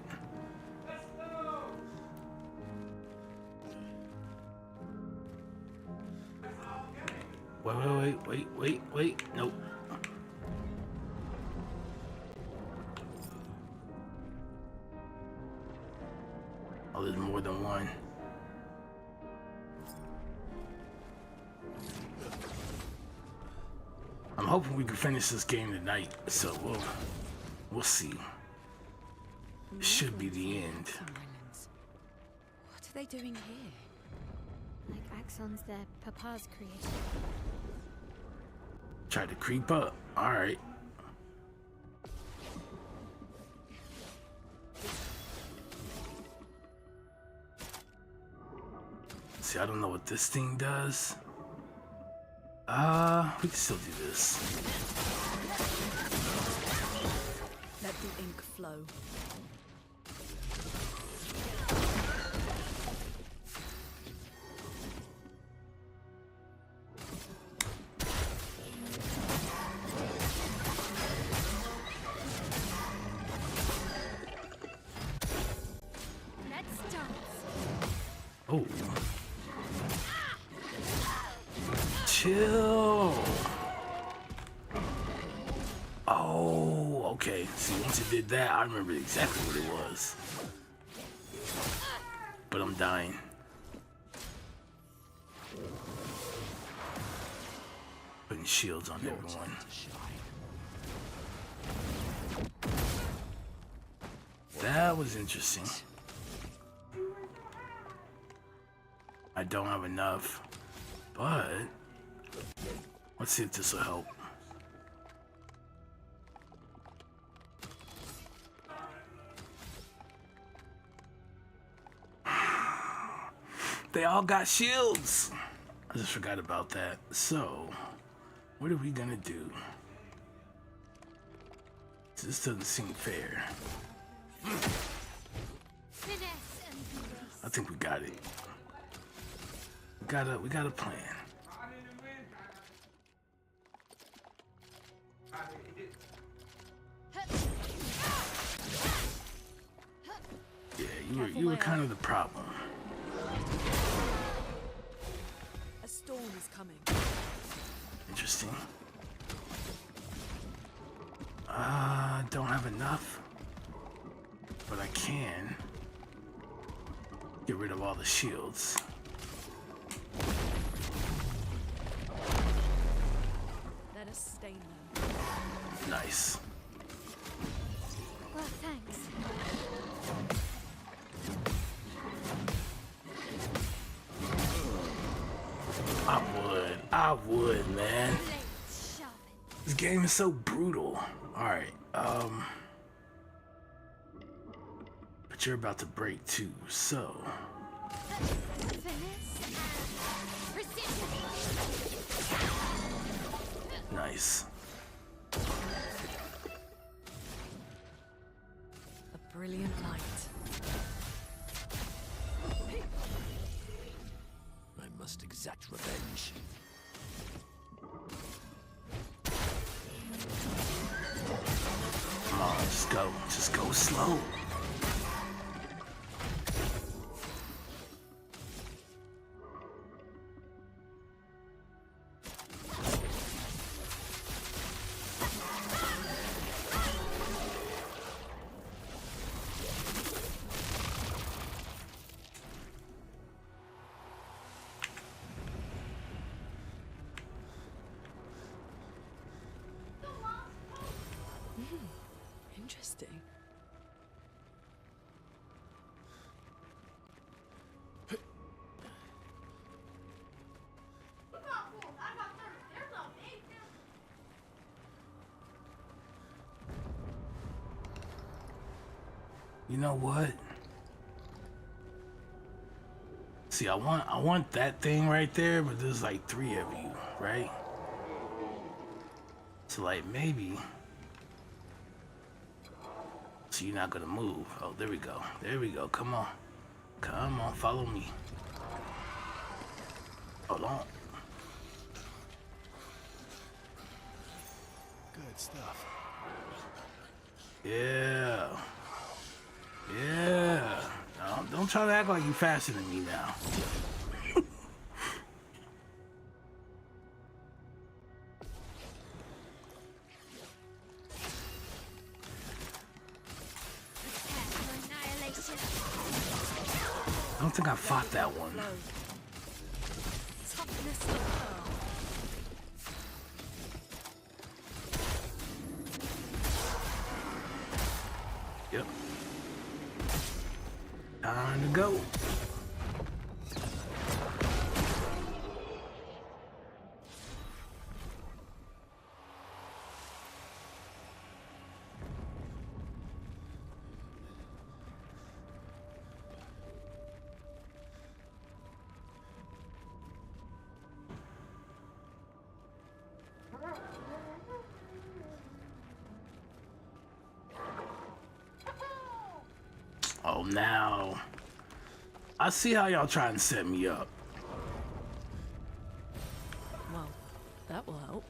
Wait. Nope. Oh, there's more than one. I'm hoping we can finish this game tonight, so we'll see. It should be the end. Islands. What are they doing here? Like Axon's their papa's creation. Try to creep up. Alright. See, I don't know what this thing does. We can still do this. Let the ink flow. Let's dance. Oh. Chill. Oh, okay. See, once it did that, I remember exactly what it was. But I'm dying. Putting shields on everyone. That was interesting. I don't have enough, but let's see if this will help. They all got shields. I just forgot about that. So, what are we gonna do? This doesn't seem fair. Finesse and grace. I think we got it. We got a plan. kind of the problem. A storm is coming. Interesting. Don't have enough, but I can get rid of all the shields. Let us stain them. Nice. Well, thanks. I would, man. Blades sharpened. This game is so brutal. Alright, but you're about to break too, so. Finesse and precision. Nice. A brilliant light. I must exact revenge. Come on, just go slow. Interesting. You know what? See, I want that thing right there, but there's like 3 of you, right? So like maybe. So you're not gonna move. Oh, there we go. There we go. Come on. Come on, follow me. Hold on. Good stuff. Yeah. Yeah. No, don't try to act like you faster than me now. Prepare for annihilation. I don't think I fought that one. Flow. Toughness of pearl. Yep. Time to go. Oh, now I see how y'all trying to set me up. Well, that will help.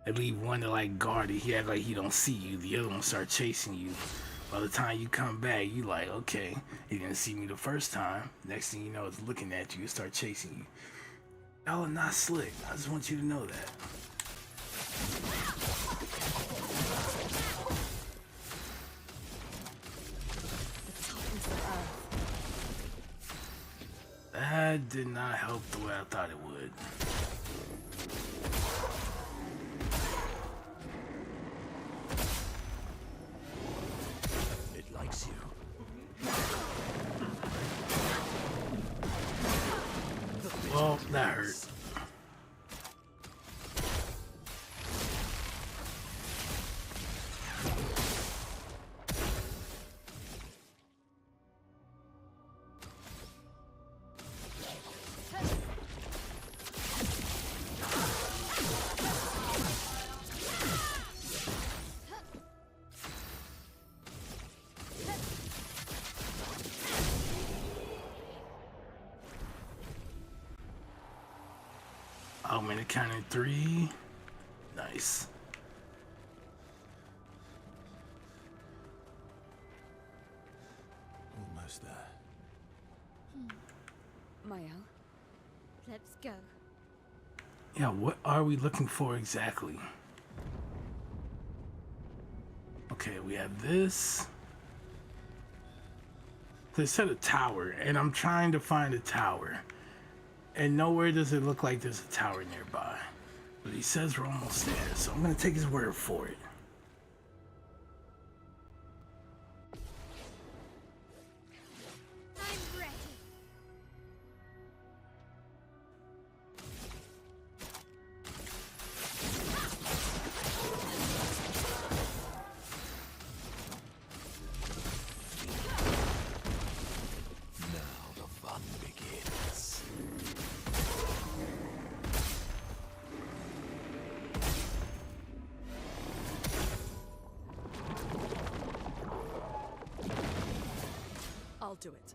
They leave one to like guard it. He act like he don't see you. The other one start chasing you. By the time you come back, you like, okay, he didn't see me the first time. Next thing you know, it's looking at you and start chasing you. Y'all are not slick. I just want you to know that. The toughness of earth. That did not help the way I thought it would. It likes you. Well, that hurt. I'm in the count in 3. Nice. almost there. Mael, Let's go. Yeah, what are we looking for exactly? Okay, we have this. They said a tower, and I'm trying to find a tower. And nowhere does it look like there's a tower nearby. But he says we're almost there, so I'm gonna take his word for it. I'm ready. Now the fun begins. I'll do it.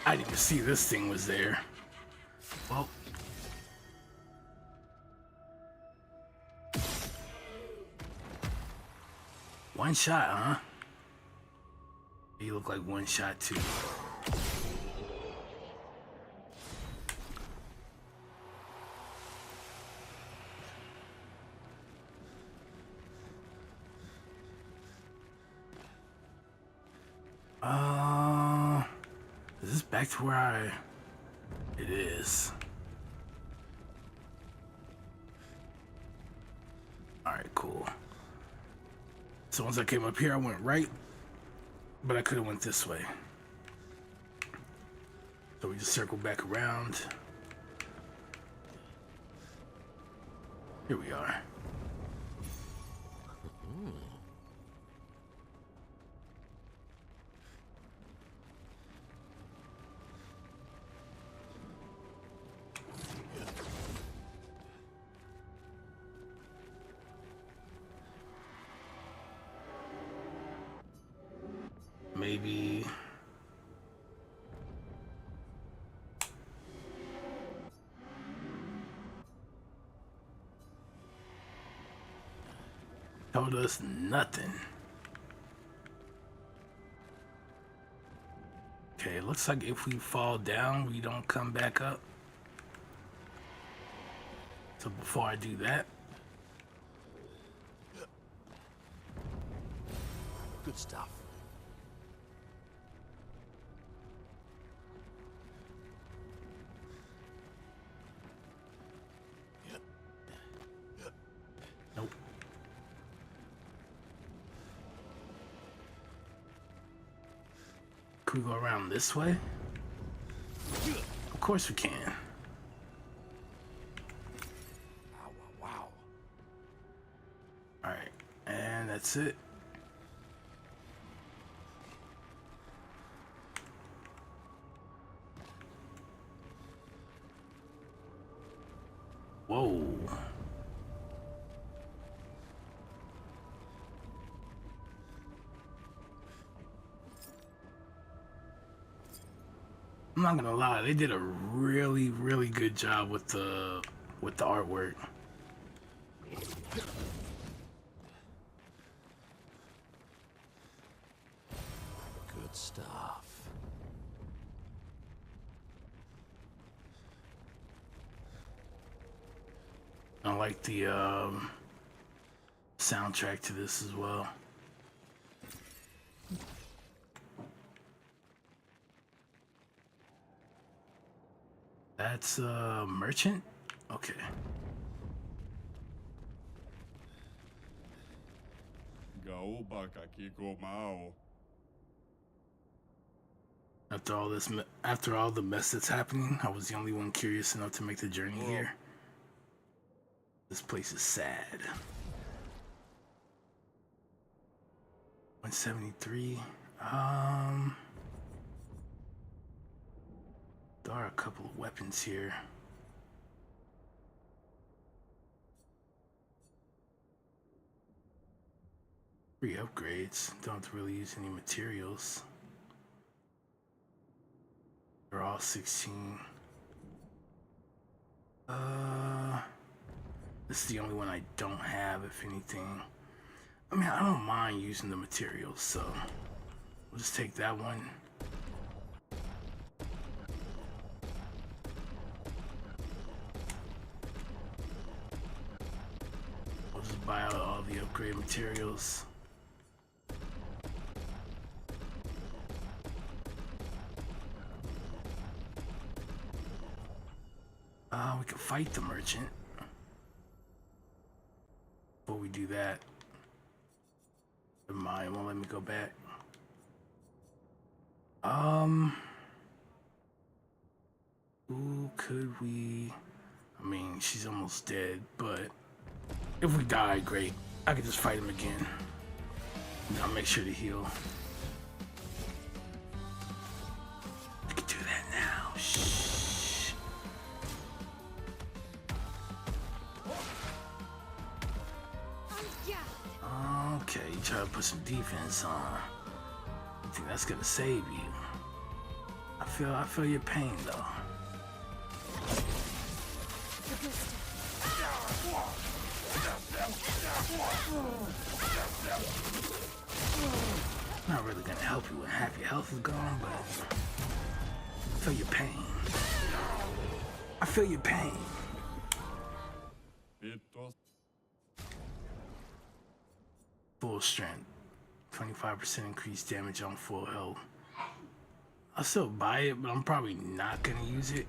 I didn't even see this thing was there. Well. One shot, huh? You look like one shot too. Is this back to where I... It is. Alright, cool. So once I came up here, I went right, but I could have went this way. So we just circled back around. Here we are. Maybe... Told us nothing. Okay, it looks like if we fall down, we don't come back up. So before I do that, Good stuff. nope. Could we go around this way? Of course we can. Wow, wow, wow. Alright, and that's it. Whoa. I'm not gonna lie, they did a really, really good job with the artwork. Good stuff. I like the soundtrack to this as well. That's merchant? Okay. After all the mess that's happening, I was the only one curious enough to make the journey here. This place is sad. 173. There are a couple of weapons here. Free upgrades. Don't have to really use any materials. They're all 16. This is the only one I don't have, if anything. I mean, I don't mind using the materials, so we'll just take that one. We'll just buy out all the upgrade materials. We can fight the merchant. Before we do that, never mind, it won't let me go back. Who could we? I mean, she's almost dead, but if we die, great. I could just fight him again. I'll make sure to heal. I can do that now. Shh. Okay, you try to put some defense on. I think that's gonna save you. I feel your pain though. Not really gonna help you when half your health is gone, but I feel your pain. I feel your pain. Full strength, 25% increased damage on full health. I'll still buy it, but I'm probably not gonna use it.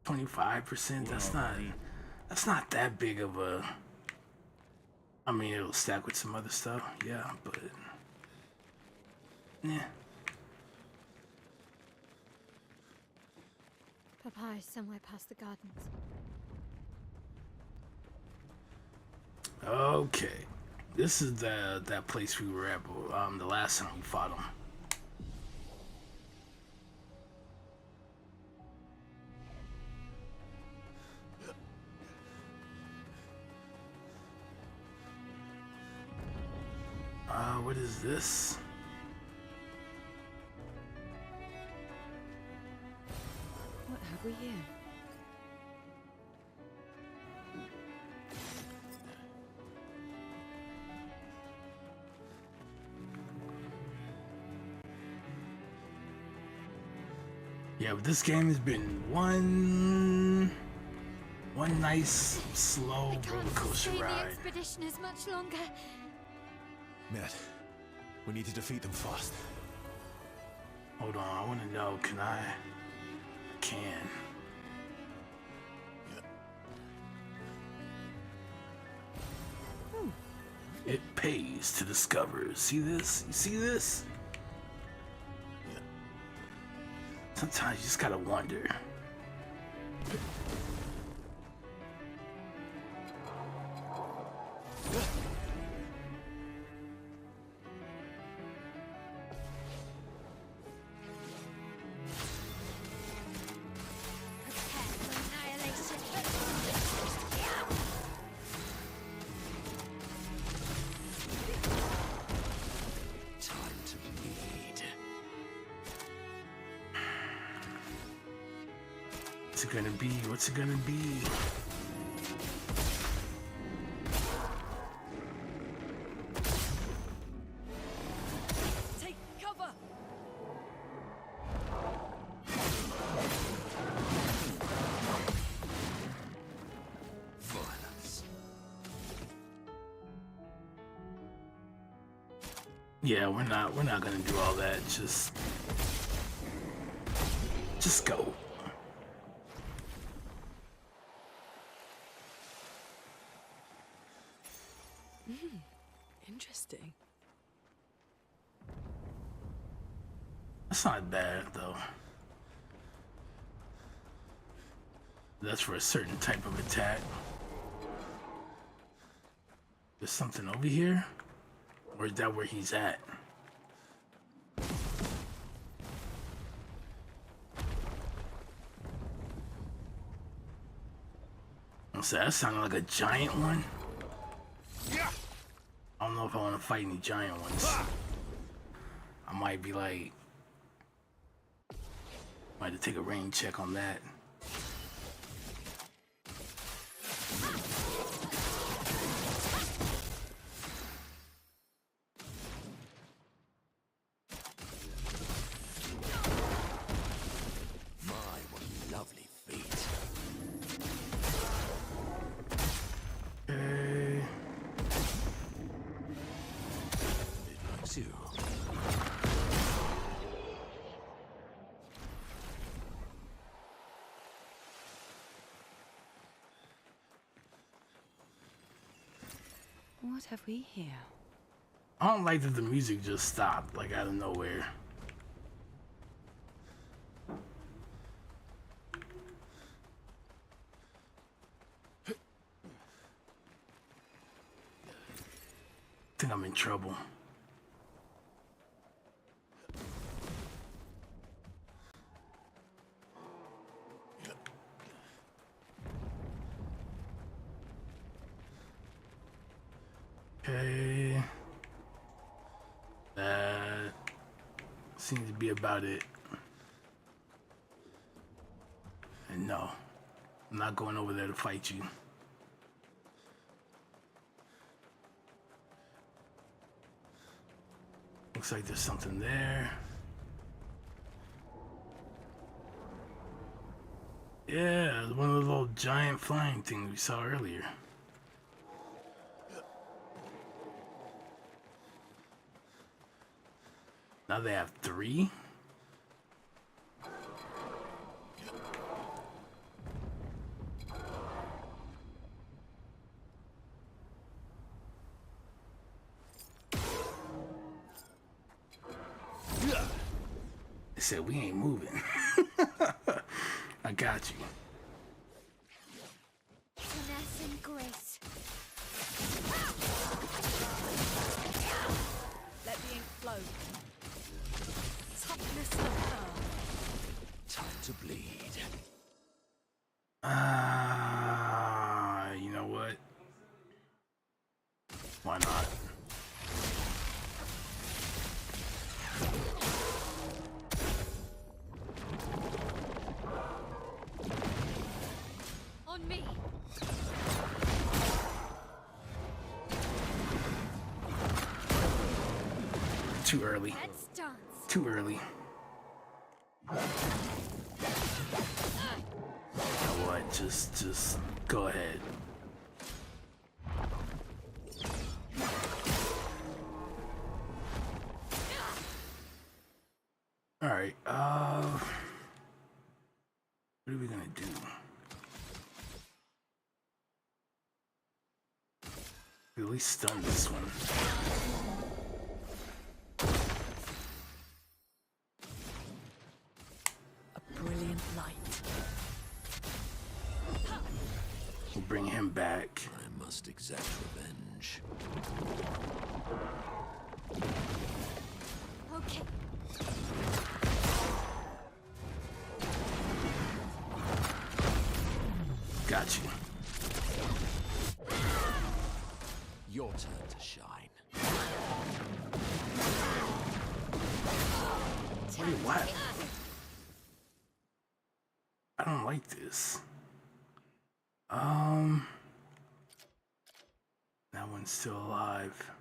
25%, that's not that big of a, I mean, it'll stack with some other stuff, yeah, but yeah. Papa is somewhere past the gardens. Okay, this is that place we were at the last time we fought him. What is this? What have we here? Yeah, but this game has been one nice, slow roller coaster The ride. expedition is much longer. Ned, we need to defeat them fast. Hold on, I want to know, can I? Can. It pays to discover. See this? You see this? Sometimes you just gotta wonder. What's it gonna be? What's it gonna be? Take cover! Violence. Yeah, we're not gonna do all that. Just go. Interesting. That's not bad though. That's for a certain type of attack. There's something over here? Or is that where he's at? So that sounded like a giant one. I don't know if I want to fight any giant ones. I might be like, might have to take a range check on that. What have we here? I don't like that the music just stopped, like out of nowhere. I think I'm in trouble. Okay. That seems to be about it. And no, I'm not going over there to fight you. Looks like there's something there. Yeah, one of those little giant flying things we saw earlier. Now they have 3. They said we ain't moving. I got you. Finesse and grace. Let the ink flow. Toughness of her. Time to bleed. You know what? Why not? On me. Too early. Let's dance. Too early. You know what? Just go ahead. All right. What are we gonna do? At least stun this one. A brilliant light. We'll bring him back. I must exact revenge. Okay. Got you. Your turn to shine. Wait, what? I don't like this. That one's still alive.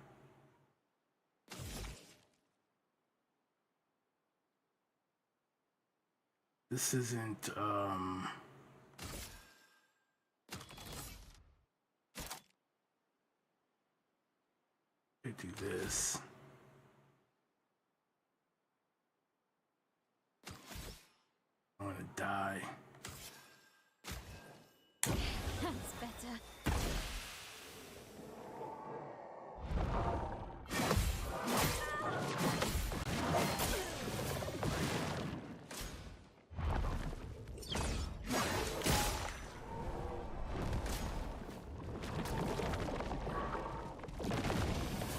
This isn't, I do this. I want to die. That's better.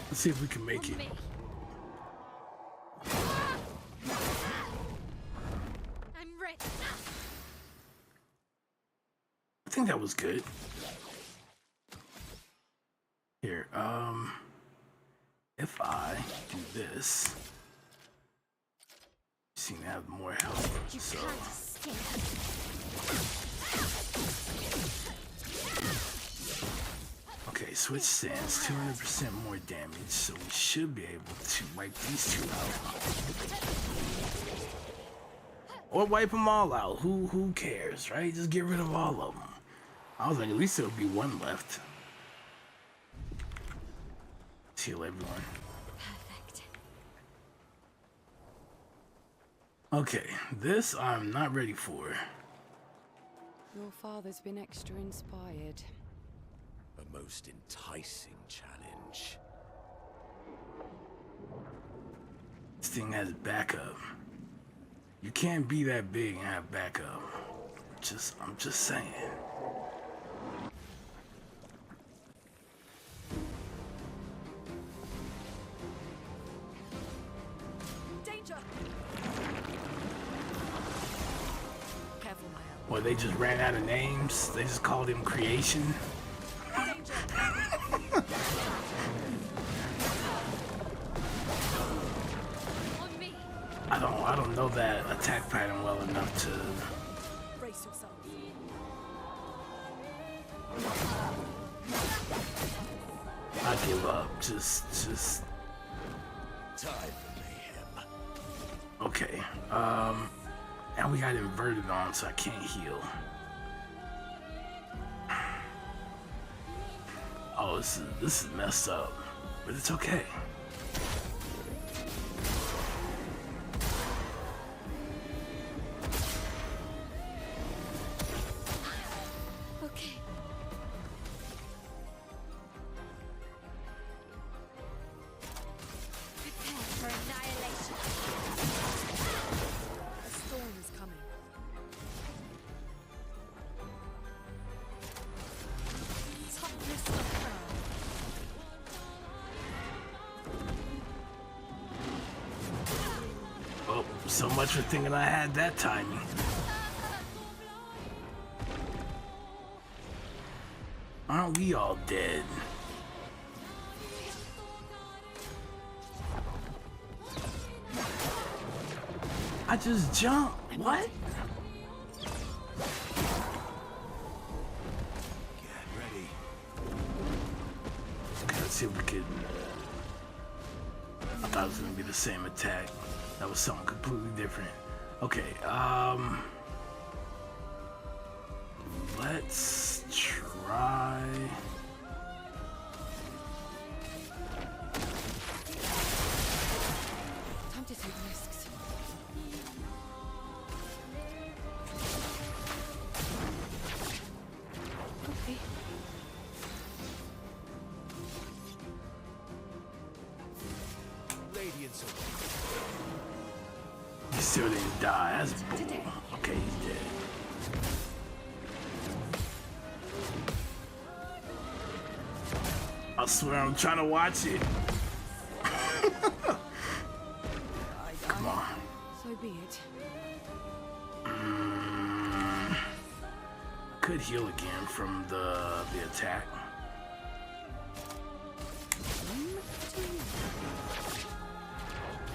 Let's see if we can make it. Me. I'm ready. I think that was good. Here, if I do this, you seem to have more health, You so. can't escape. Okay, switch stance, 200% more damage, so we should be able to wipe these 2 out. Or wipe them all out, who cares, right? Just get rid of all of them. I was like, at least there would be 1 left. Let's heal everyone. Perfect. Okay, this I'm not ready for. Your father's been extra inspired. A most enticing challenge. This thing has backup. You can't be that big and have backup. I'm just saying. Danger! Careful, Maya. Well, they just ran out of names. They just called him Creation. Danger! On me! I don't know that attack pattern well enough to. Brace yourself. I give up. Just. Time for mayhem. Okay. And we got inverted on, so I can't heal. Oh, this is messed up, but it's okay. Okay. Prepare for annihilation. A storm is coming. Toughness of pearl. Oh, so much for thinking I had that timing. Aren't we all dead? I just jumped. What? Get ready. Okay, let's see if we could. I thought it was gonna be the same attack. That was something completely different. Okay, let's try. Time to take risks. Okay. Radiance away. He still didn't die. That's bull. Okay, he's dead. I swear I'm trying to watch it. Come on. So be it. Could heal again from the attack.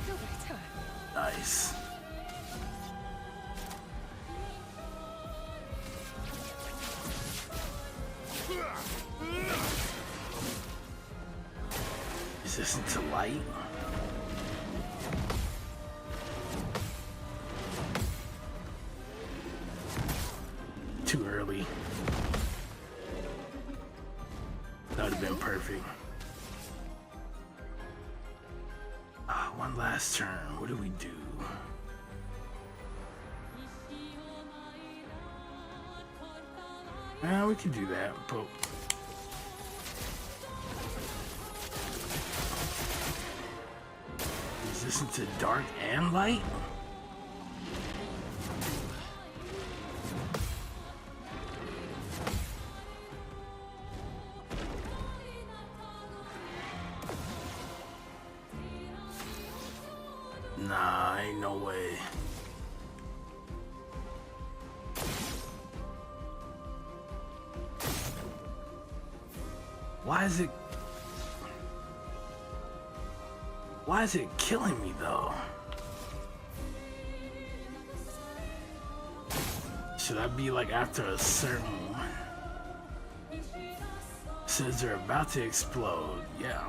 Feel better. Nice. Resistant to light. Too early. That would have been perfect. One last turn. What do we do? We can do that, but resistant to dark and light? Nah, ain't no way. Why is it killing me though? Should I be like after a certain one? Says they're about to explode. Yeah.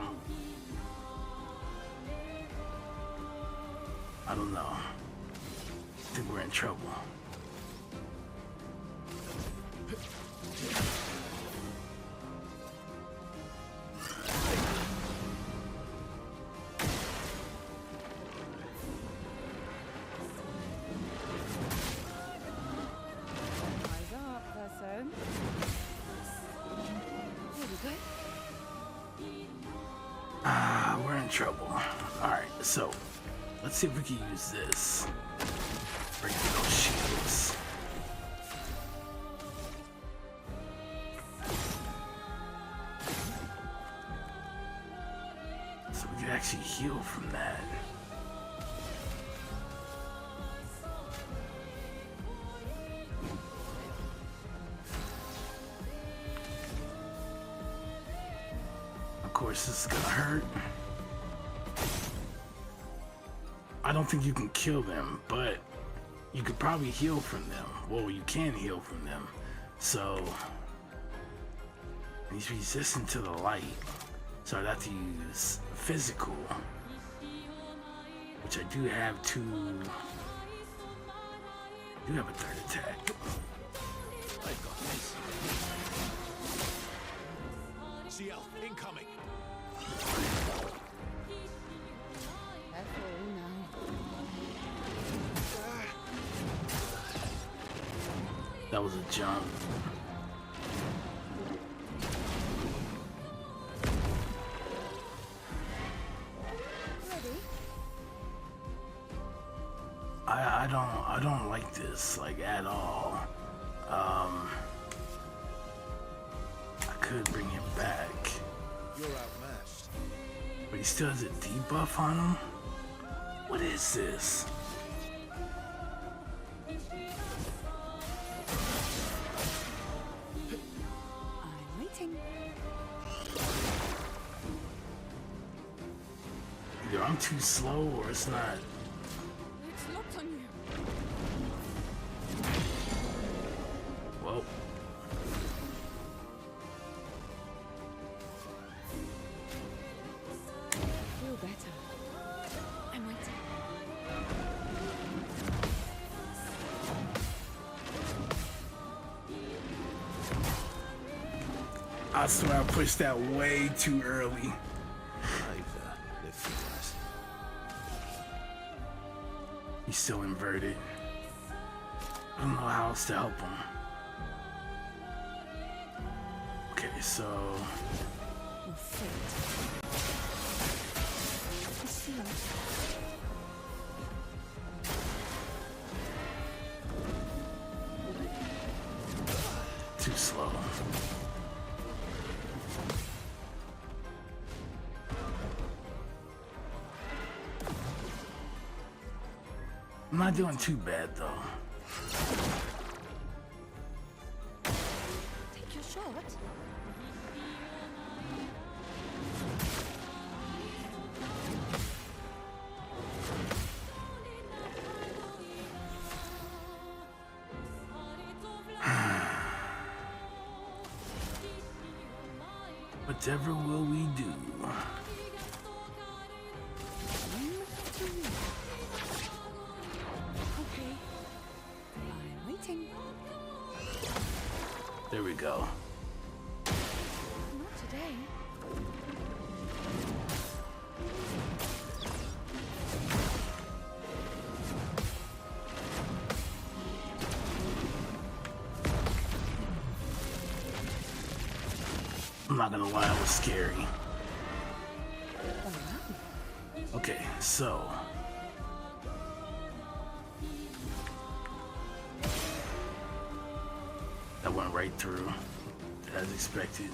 I don't know. I think we're in trouble. Eyes up, person. Here we go. trouble. Alright, so let's see if we can use this. Break through those shields. So we can actually heal from that. Of course, this is gonna hurt. I don't think you can kill them, but you could probably heal from them. Well, you can heal from them. So he's resistant to the light. So I'd have to use physical, which I do have to. I do have a third attack. CL, incoming. That was a jump. I don't like this like at all. I could bring him back, You're outmatched. but he still has a debuff on him. What is this? I'm waiting. Either I'm too slow or it's not. It's locked on you. Well, Feel better. I'm waiting. I swear I pushed that way too early. I've lived through worse. He's still inverted. I don't know how else to help him. Okay, so Your fate. Is sealed. too slow. I'm not doing too bad though. Take your shot. Whatever will we do? Okay. I'm waiting. There we go. Not today. I'm not gonna lie, it was scary. Okay, so that went right through, as expected.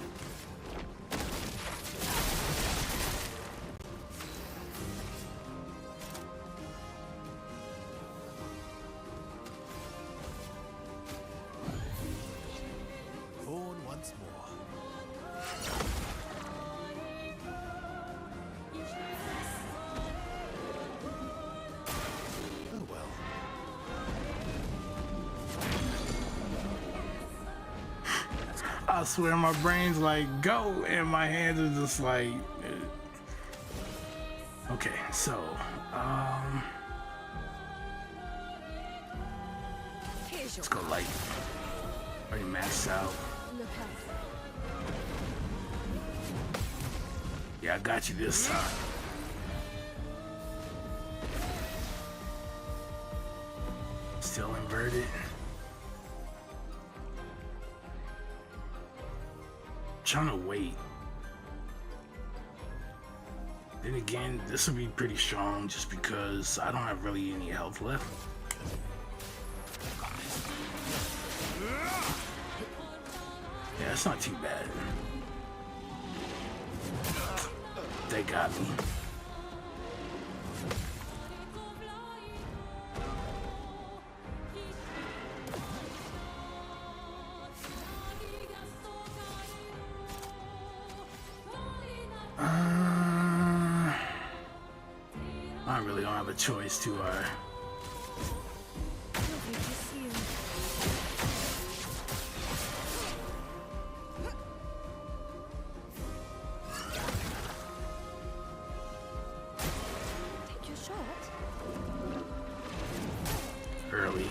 Born once more. Oh well. I swear my brain's like go and my hands are just like okay, so Here's your let's go light. Already maxed out. look out. Yeah, I got you this time. Still inverted. Trying to wait. Then again, this will be pretty strong just because I don't have really any health left. Yeah, it's not too bad. They got me. I really don't have a choice, do I? Lovely to see you. Take your shot. Early.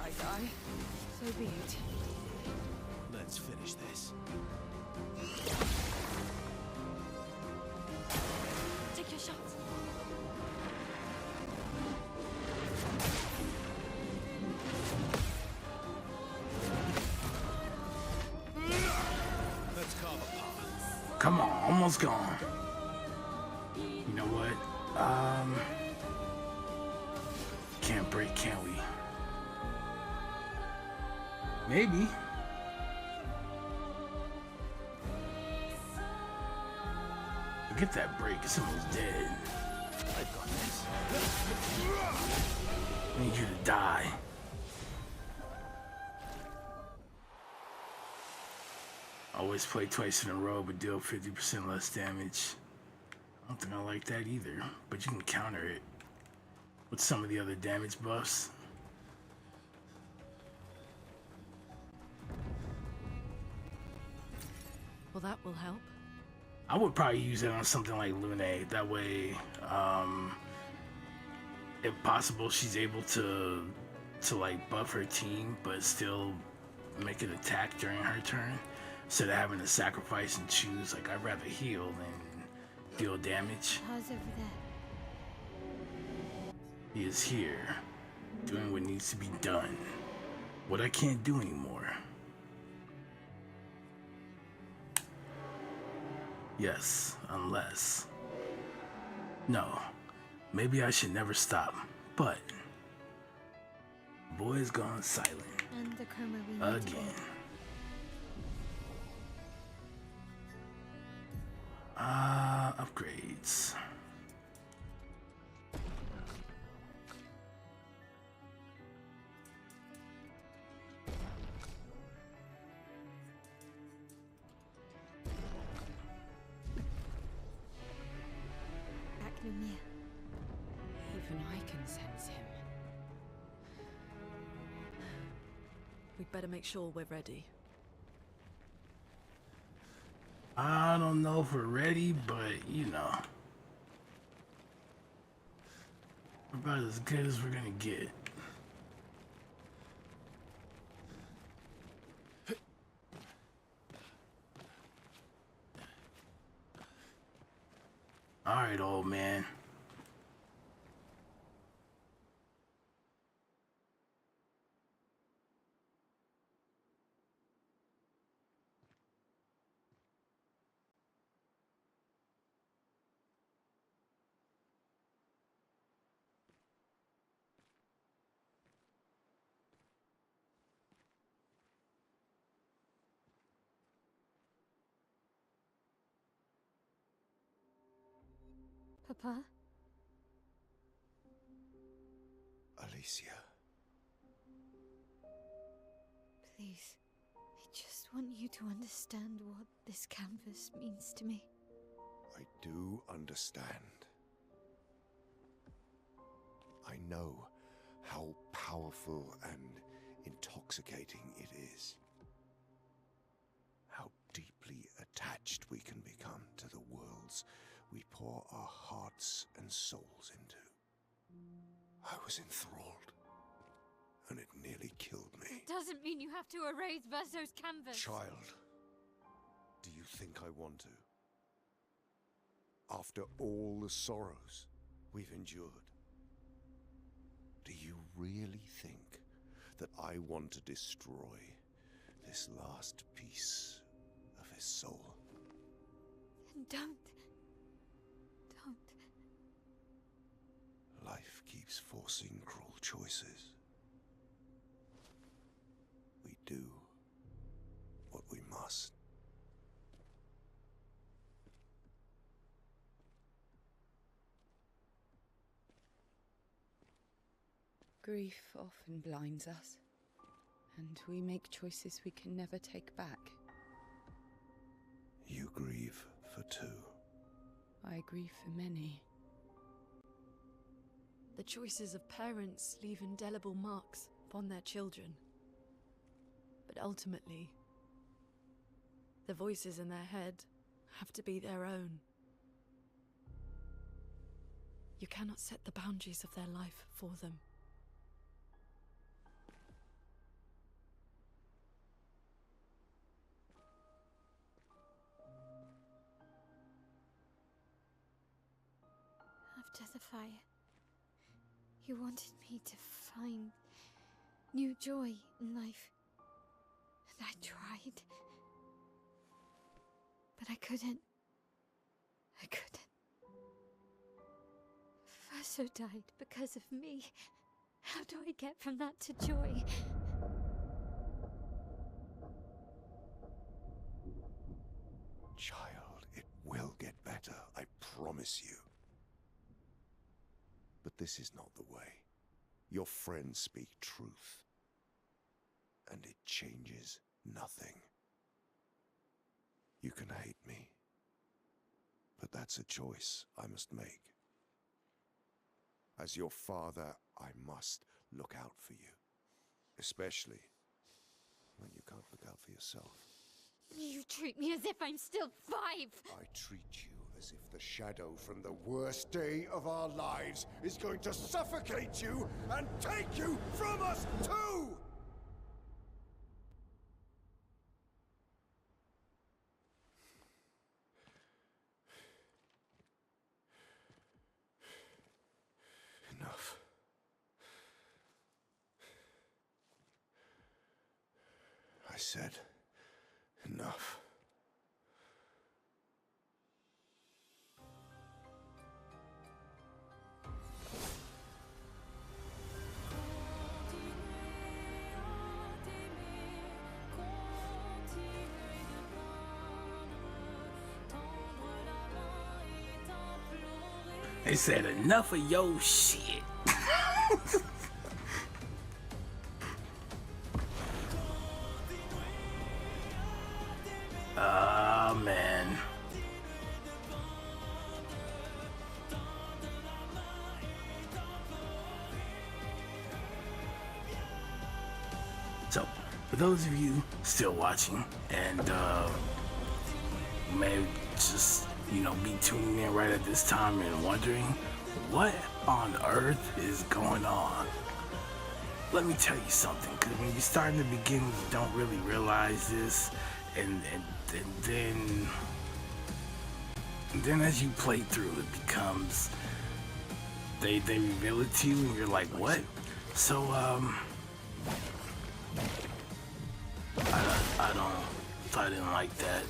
I die. So be it. Let's finish this. Take your shot. Let's carve a path. Come on, almost gone. You know what? Can't break, can we? Maybe. Get that break, it's almost dead. I've got this. I need you to die. Always play twice in a row but deal 50% less damage. I don't think I like that either, but you can counter it with some of the other damage buffs. Well, that will help. I would probably use it on something like Lune. That way, if possible, she's able to like buff her team, but still make an attack during her turn, instead of having to sacrifice and choose. Like, I'd rather heal than deal damage. How's over there? He is here, doing what needs to be done. What I can't do anymore. Yes, unless... No, maybe I should never stop, but... Boy's gone silent. And the chroma we need to Again. get. Upgrades. Lumia. Even I can sense him. We'd better make sure we're ready. I don't know if we're ready, but you know. We're about as good as we're gonna get. Alright, old man. Papa? Alicia. Please. I just want you to understand what this canvas means to me. I do understand. I know how powerful and intoxicating it is. How deeply attached we can become to the worlds we pour our hearts and souls into. I was enthralled, and it nearly killed me. It doesn't mean you have to erase Verso's canvas. Child, do you think I want to? After all the sorrows, we've endured. Do you really think that I want to destroy this last piece of his soul? Then don't. Life keeps forcing cruel choices. We do what we must. Grief often blinds us, and we make choices we can never take back. You grieve for two. I grieve for many. The choices of parents leave indelible marks upon their children. But ultimately, the voices in their head have to be their own. You cannot set the boundaries of their life for them. After the fire, you wanted me to find new joy in life. And I tried. But I couldn't. Verso died because of me. How do I get from that to joy? Child, it will get better, I promise you. But this is not the way. Your friends speak truth. And it changes nothing. You can hate me. But that's a choice I must make. As your father, I must look out for you. Especially when you can't look out for yourself. You treat me as if I'm still 5. I treat you as if the shadow from the worst day of our lives is going to suffocate you and take you from us too! Enough. I said enough. They said enough of your shit. Oh man. So, for those of you still watching and may just, be tuning in right at this time and wondering what on earth is going on, let me tell you something, because when you start in the beginning, you don't really realize this, and then as you play through, it becomes, they reveal it to you, and you're like, what? So, I didn't like that.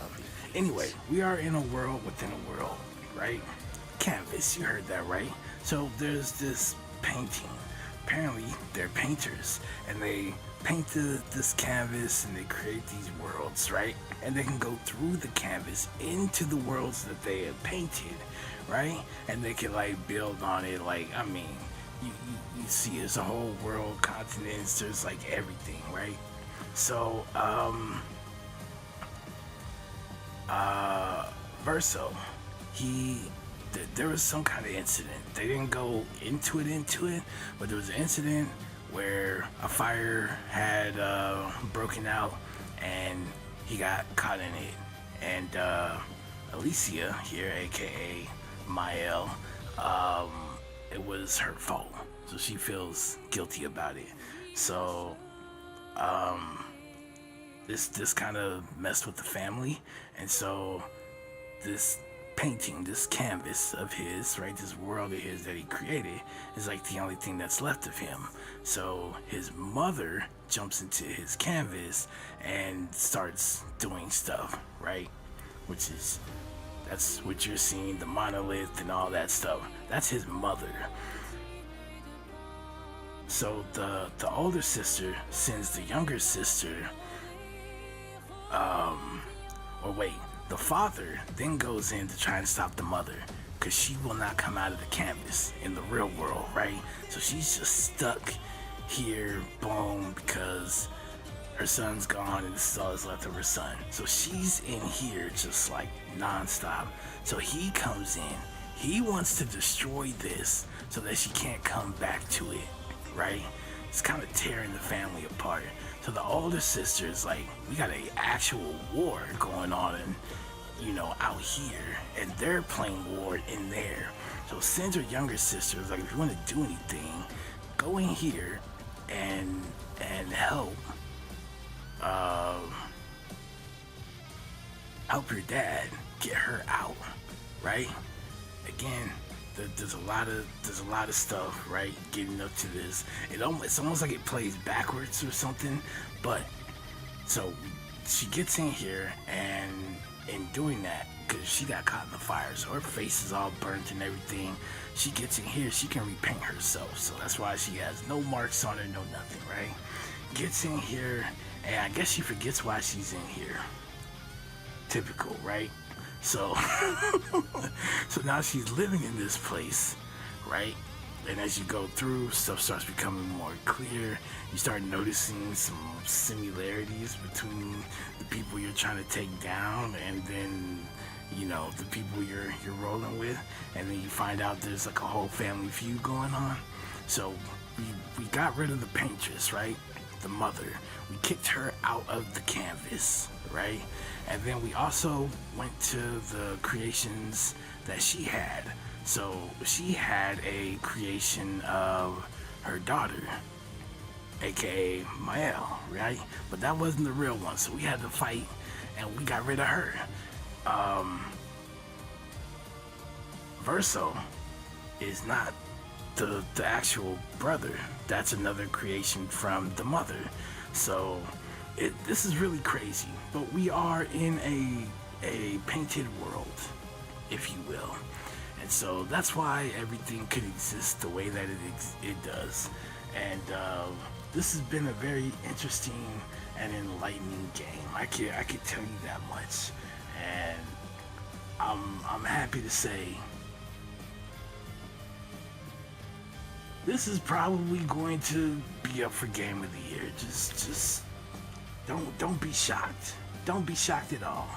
Anyway, we are in a world within a world, right? Canvas, you heard that right? So there's this painting. Apparently, they're painters, and they paint this canvas, and they create these worlds, right? And they can go through the canvas into the worlds that they have painted, right? And they can build on it. You see, there's a whole world, continents. There's everything, right? So, Verso, there was some kind of incident. They didn't go into it, but there was an incident where a fire had broken out, and he got caught in it. And Alicia here, aka Mael, it was her fault, so she feels guilty about it. So, this kind of messed with the family, and so this painting, this canvas of his, right, this world of his that he created is like the only thing that's left of him. So his mother jumps into his canvas and starts doing stuff, right? That's what you're seeing, the monolith and all that stuff. That's his mother. So the older sister sends the younger sister, the father then goes in to try and stop the mother because she will not come out of the canvas in the real world, right? So she's just stuck here, boom, because her son's gone and this is all that's left of her son. So she's in here just like nonstop. So he comes in, he wants to destroy this so that she can't come back to it, right? It's kind of tearing the family apart. So the older sister is like, we got an actual war going on and out here, and they're playing war in there. So sends her younger sister, like, if you want to do anything, go in here and help your dad get her out, right? Again, there's a lot of stuff, right, getting up to this. It's almost like it plays backwards or something. But so she gets in here, and in doing that, because she got caught in the fire, so her face is all burnt and everything, she gets in here, she can repaint herself. So that's why she has no marks on her, no nothing, right? Gets in here, and I guess she forgets why she's in here. Typical, right? So so now she's living in this place, right? And as you go through, stuff starts becoming more clear. You start noticing some similarities between the people you're trying to take down and then, the people you're rolling with. And then you find out there's like a whole family feud going on. So we got rid of the paintress, right? The mother. We kicked her out of the canvas, right? And then we also went to the creations that she had. So she had a creation of her daughter, aka Mael, right? But that wasn't the real one, so we had to fight, and we got rid of her. Verso is not the actual brother. That's another creation from the mother. So this is really crazy. But we are in a painted world, if you will. And so that's why everything could exist the way that it does. And this has been a very interesting and enlightening game. I could tell you that much. And I'm happy to say this is probably going to be up for Game of the Year. Just don't be shocked. Don't be shocked at all.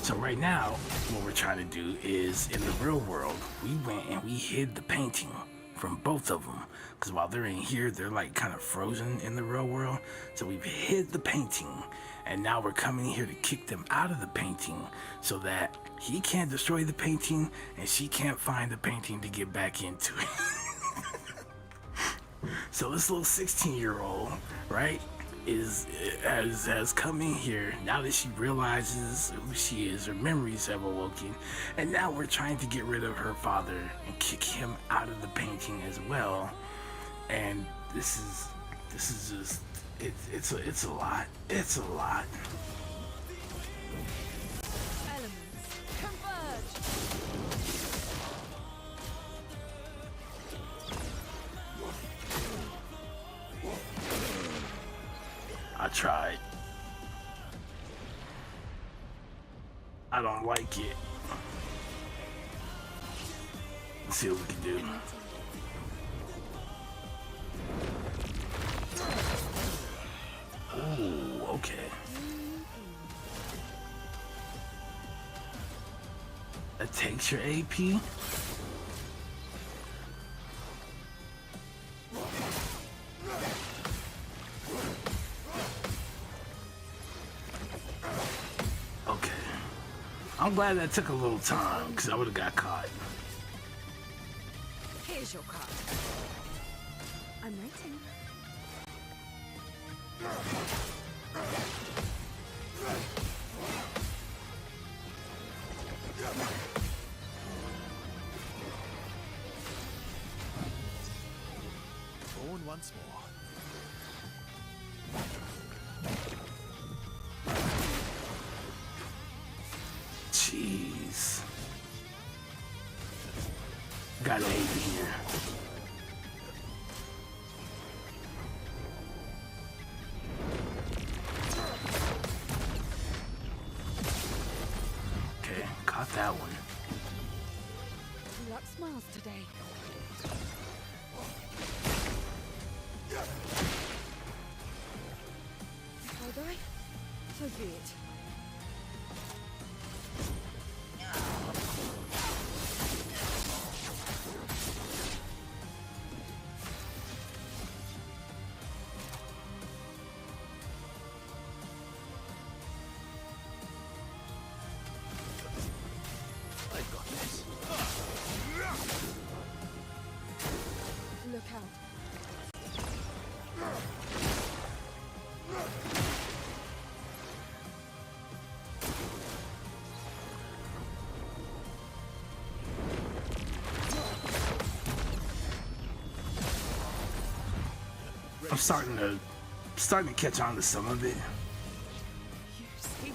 So right now, what we're trying to do is, in the real world, we went and we hid the painting from both of them. Because while they're in here, they're like kind of frozen in the real world. So we've hid the painting. And now we're coming here to kick them out of the painting so that he can't destroy the painting and she can't find the painting to get back into it. So this little 16-year-old, right, has come in here now that she realizes who she is. Her memories have awoken, and now we're trying to get rid of her father and kick him out of the painting as well. And this is just it's a lot. It's a lot. Elements converge. I tried. I don't like it. Let's see what we can do. Ooh, okay. That takes your AP? Okay. I'm glad that took a little time, because I would have got caught. Here's your card. I'm waiting. born once more. Jeez. Got an 8 here. Okay, caught that one. Luck smiles today. If I die, so be it. I got this. Look out. I'm starting to catch on to some of it. You see?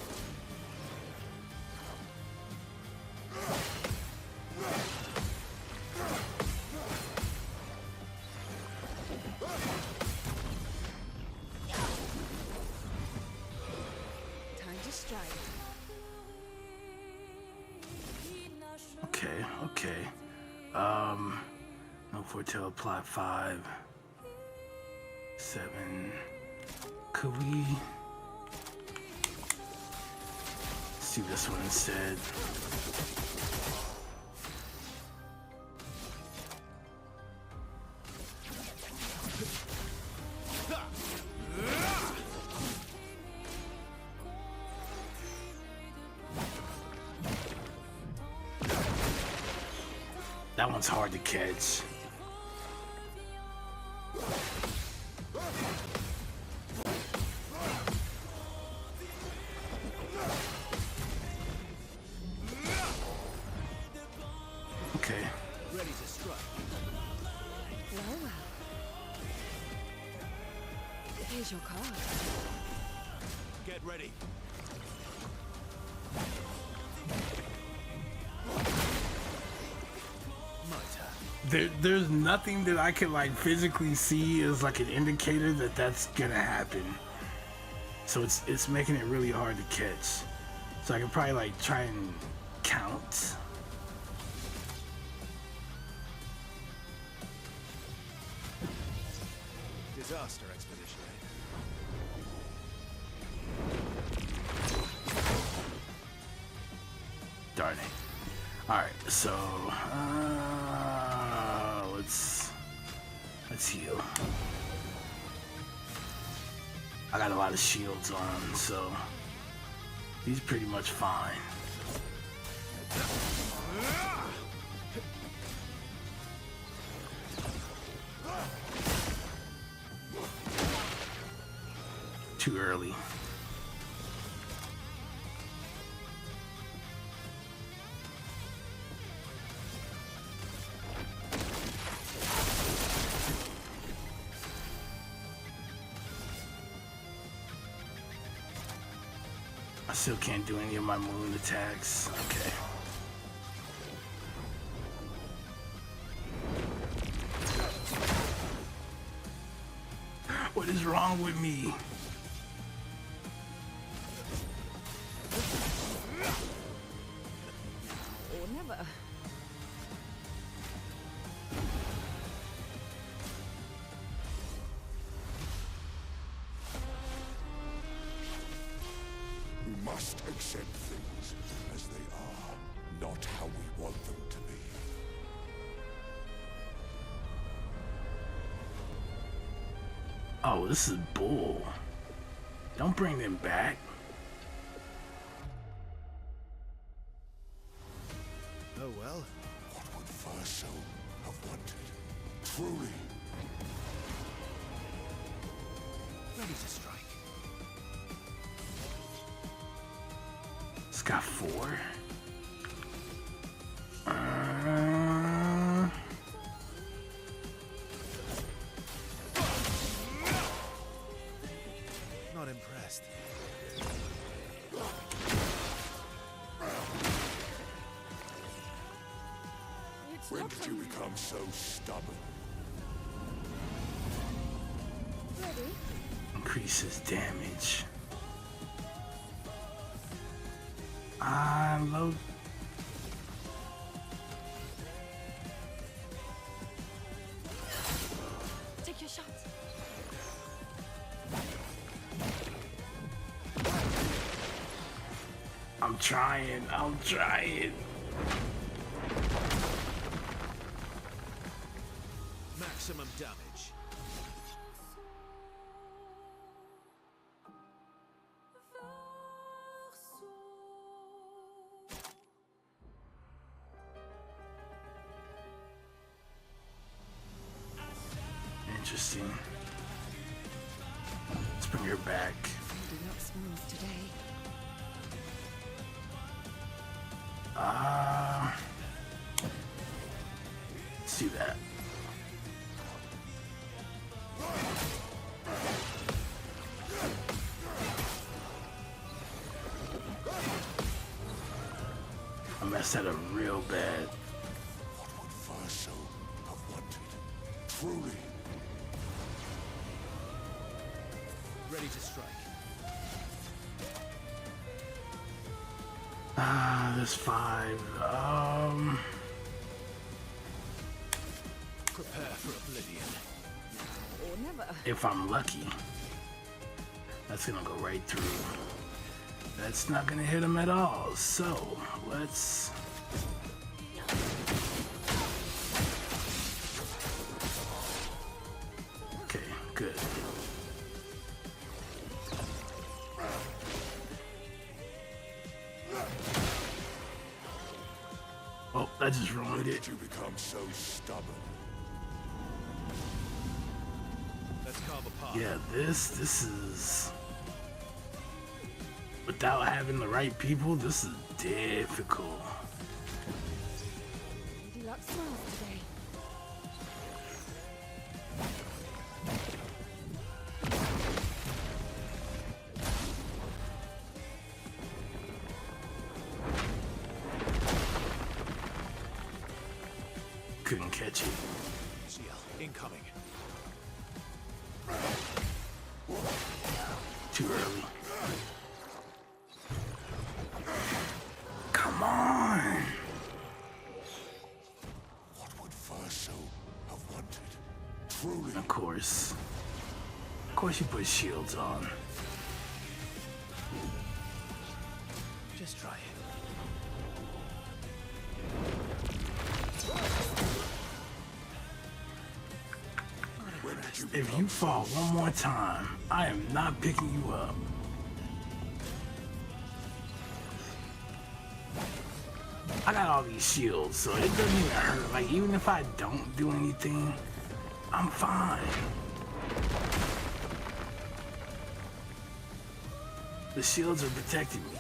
Time to strike. Okay, okay. No foretell apply 5, 7. Could we let's do this one instead? That one's hard to catch. Okay. Ready to strike. Well, well. Here's your card. Get ready. My turn. There's nothing that I can like physically see as like an indicator that that's gonna happen. So it's making it really hard to catch. So I can probably like try and count. Disaster expedition. Darn it. All right, so let's heal. I got a lot of shields on, so he's pretty much fine. Too early. I still can't do any of my moon attacks. Okay. What is wrong with me? Or never. We must accept things as they are, not how we want them to be. Oh, this is bull. Don't bring them back. Oh well. What would Verso have wanted? Truly. Ready to strike. It's got 4. fast. When did you become so stubborn? Ready? Increases damage. Low. Take your shot. I'm trying. Maximum damage. Interesting. Let's bring her back. Do not smooth today. Let's do that. I messed that up real bad. What would Verso have wanted? Truly. Ready to strike. There's 5. Prepare for oblivion. Or never. If I'm lucky, that's gonna go right through. That's not gonna hit him at all. So let's. Okay, good. Oh, that just ruined When it. did you become so stubborn? Let's carve a path. Yeah, this is. Without having the right people, this is difficult. Lady Luck smiles today. Couldn't catch it. Seal incoming. Too early. Come on! What would Verso have wanted? Truly. Of course. Of course you put shields on. Just try it. If you fall one more time, I am not picking you up. I got all these shields, so it doesn't even hurt. Like, even if I don't do anything, I'm fine. The shields are protecting me.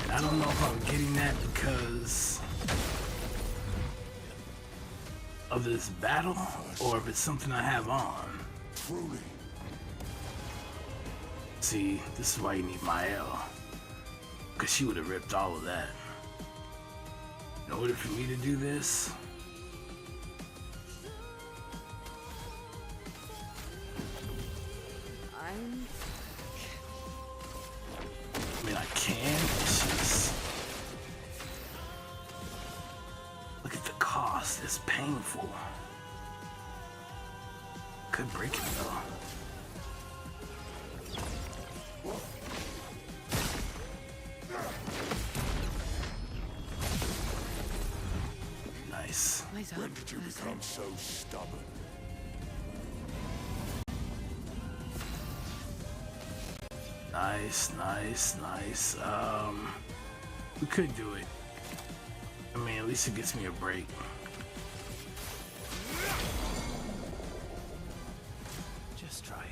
And I don't know if I'm getting that because of this battle, or if it's something I have on. Truly. See, this is why you need Mael. Because she would have ripped all of that. In order for me to do this, I mean, I can, it's just... Look at the cost, it's painful. Could break it though. Nice. Eyes When up. did you become so stubborn? Nice, nice, nice. We could do it. I mean, at least it gets me a break. Just try it.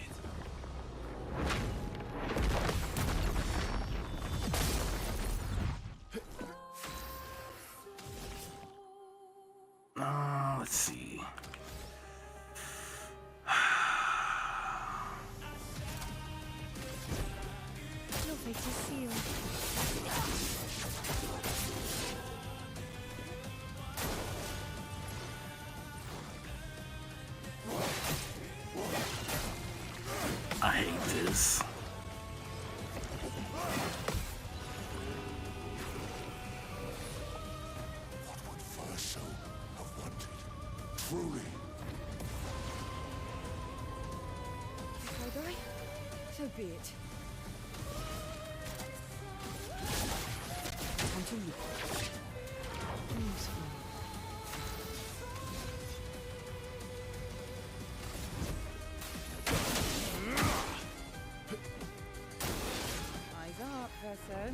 Let's see. is. What would Verso have wanted? Truly. If I die, so be it. Time to look. Useful. Eyes up, person.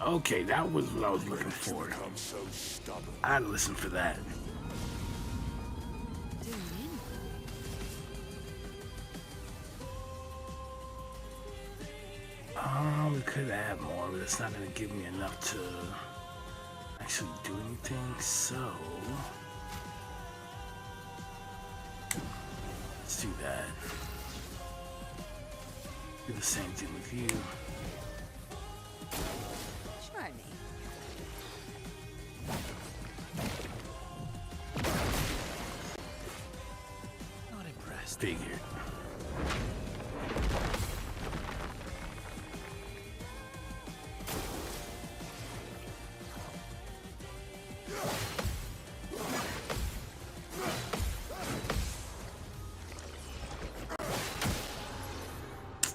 Okay, that was what I was looking for. Become so stubborn. I'd listen for that. We could add more, but it's not gonna give me enough to actually do anything, so let's do that. Do the same thing with you. Try me. Not impressed. Figured.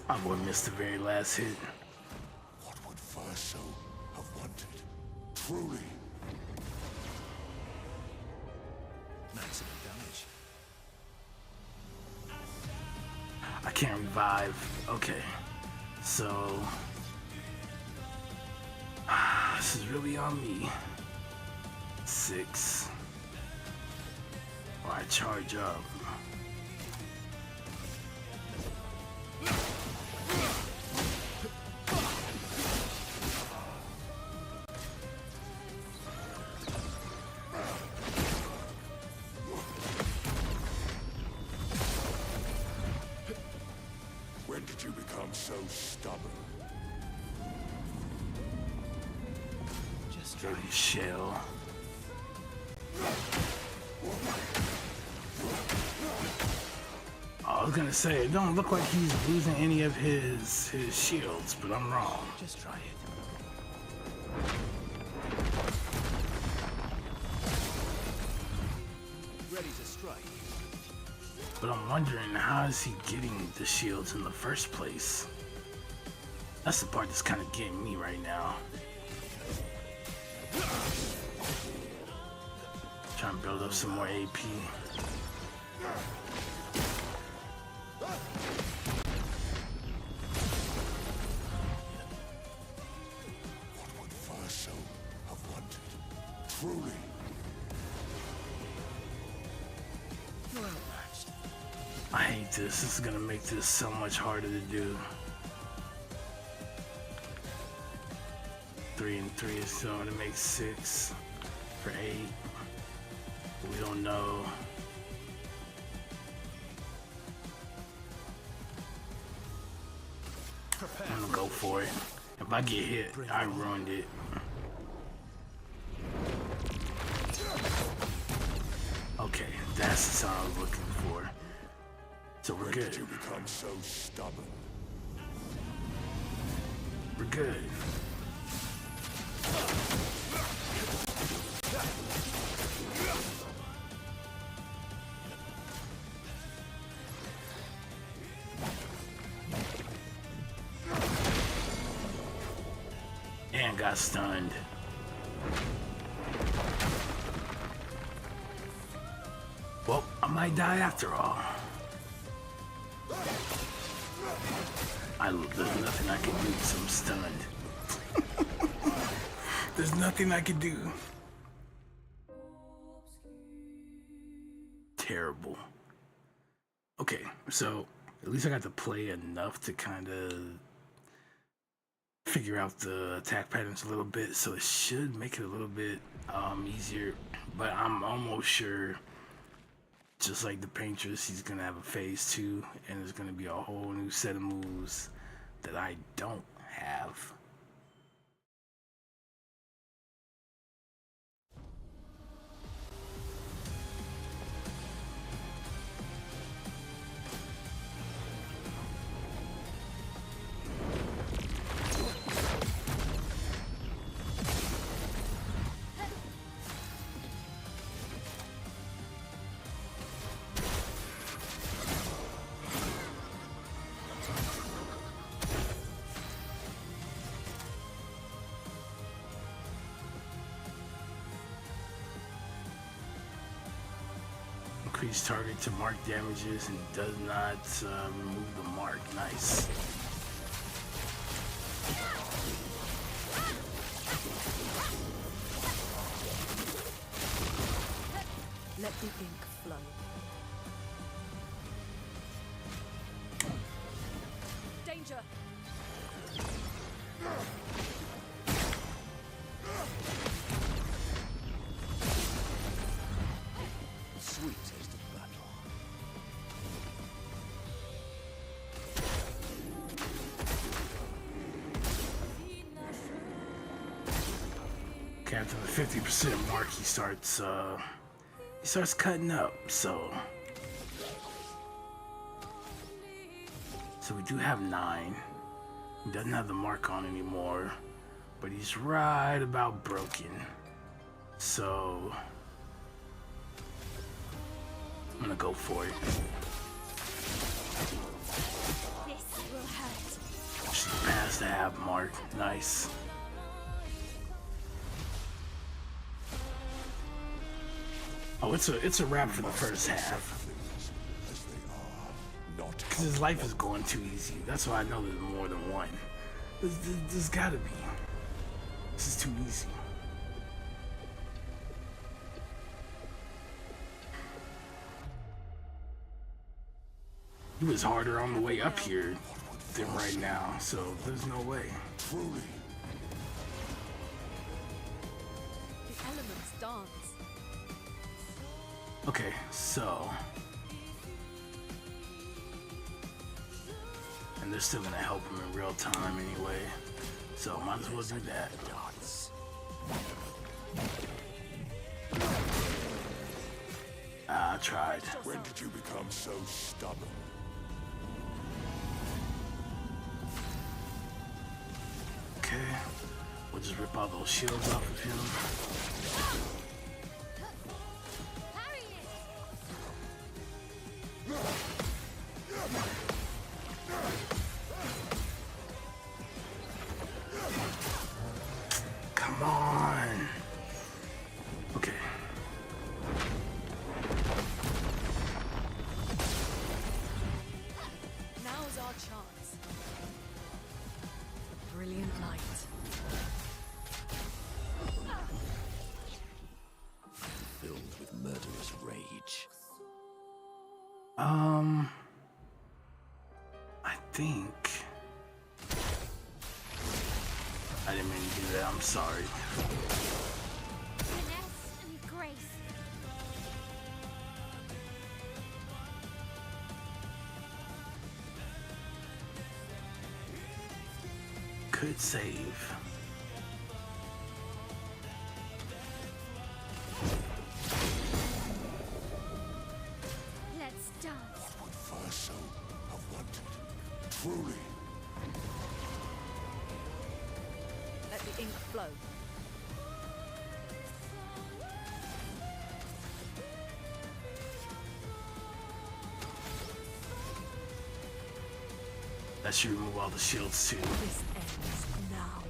My boy missed the very last hit. What would Verso have wanted? Truly. Maximum damage. I can't revive. Okay. So this is really on me. 6. Or I charge up. When did you become so stubborn? Just try. Dirty shell. I was gonna say, it don't look like he's losing any of his shields, but I'm wrong. Just try it. Ready to strike. But I'm wondering, how is he getting the shields in the first place? That's the part that's kind of getting me right now. Trying to build up some more AP. What would Verso have wanted? Truly. You're outmatched. I hate this. This is gonna make this so much harder to do. 3 and 3 is still gonna make 6 for 8. We don't know. I'm gonna go for it. If I get hit, I ruined it. Okay, that's the sound I was looking for. So we're When good. did you become so stubborn? We're good. And got stunned. Well, I might die after all. There's nothing I can do because I'm stunned. There's nothing I can do. Terrible. Okay, so at least I got to play enough to kind of figure out the attack patterns a little bit, so it should make it a little bit easier. But I'm almost sure, just like the Paintress, he's gonna have a phase 2, and there's gonna be a whole new set of moves that I don't have. increase target to mark damages and does not remove the mark. Nice. Let the ink flow. Danger! Sweet taste of battle. Okay, after the 50% mark, he starts cutting up. So we do have 9. He doesn't have the mark on anymore, but he's right about broken. So I'm gonna go for it. This will hurt. Just past the half mark. Nice. Oh, it's a wrap for the first half. As they are, not Because his life is going too easy. That's why I know there's more than one. There's gotta be. This is too easy. He was harder on the way up here than right now, so there's no way. truly. The elements dance. Okay, so. And they're still gonna help him in real time anyway. So might as well do that. I tried. When did you become so stubborn? Okay. We'll just rip all those shields off of him. Parry it! Come on. Okay. Now's our chance. Brilliant light. Filled with murderous rage. I think I didn't mean to do that. I'm sorry. Finesse and grace. Could save. Let's dance. Would Verso have wanted? Truly. Let the ink flow. That should remove all the shields too. This ends now.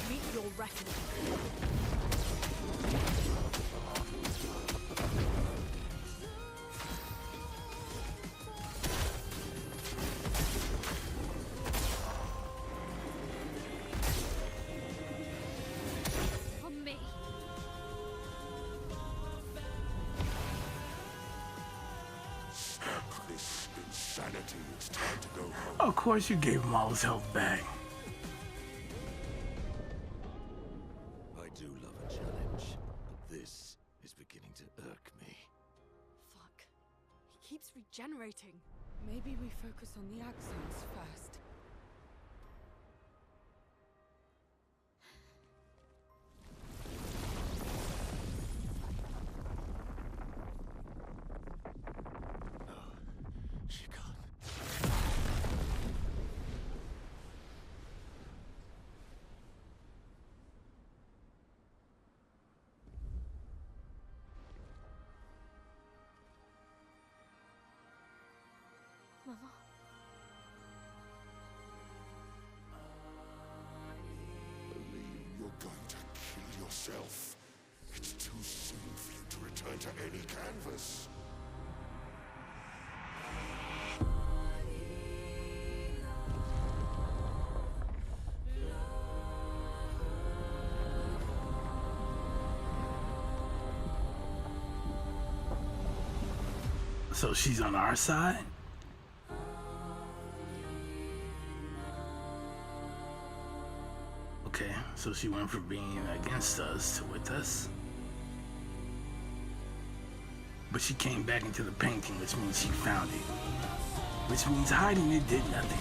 Meet your reckoning. For me. Stop this insanity. It's time to go home. Of course you gave him all his health back. I do love a challenge, but this is beginning to irk me. Fuck. He keeps regenerating. Maybe we focus on the axons first. She can't. Mama. So she's on our side? Okay, so she went from being against us to with us. But she came back into the painting, which means she found it. Which means hiding it did nothing.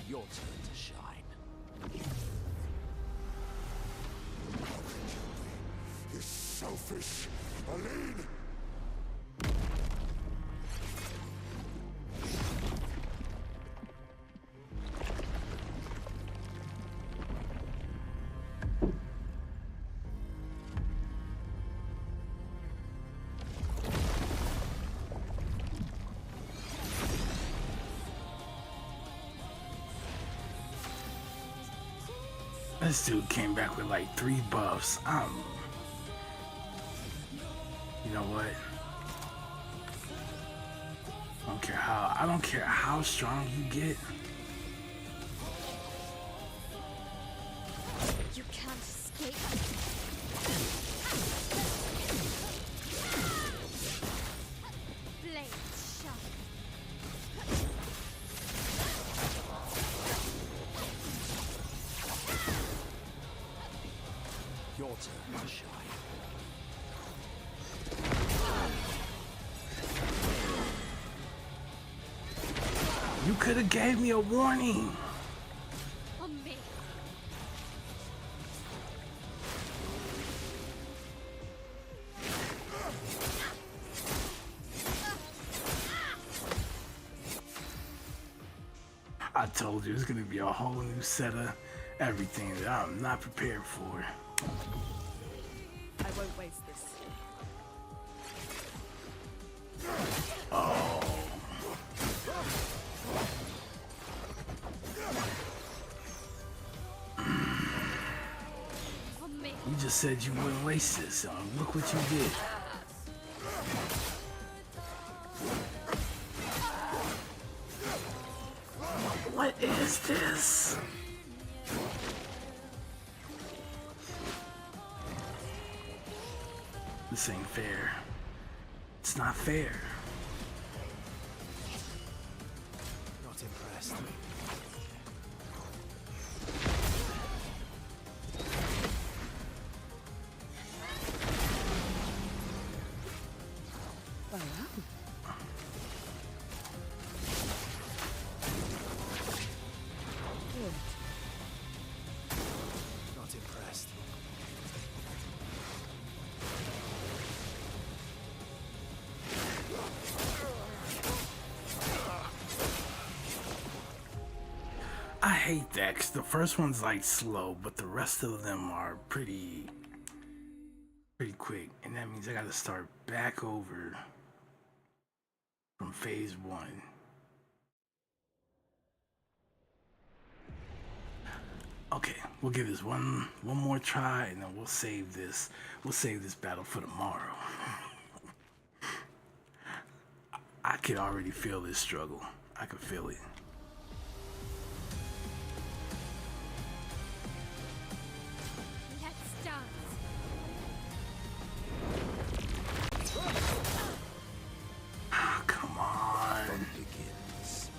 Your turn to shine. You selfish Aline! This dude came back with like 3 buffs. You know what? I don't care how strong you get. You can't escape. Blade sharp. Your turn to shine. You could have gave me a warning. On me. I told you it's gonna be a whole new set of everything that I'm not prepared for. I won't waste this. On me. You just said you wouldn't waste this, so look what you did. What is this? This ain't fair. It's not fair. Not impressed. Well, good. Not impressed. I hate that 'cause the first one's like slow, but the rest of them are pretty quick. And that means I gotta start back over from phase 1. Okay, we'll give this one more try and then we'll save this battle for tomorrow. I could already feel this struggle. I could feel it. Let's dance. Ah, come on. Begins.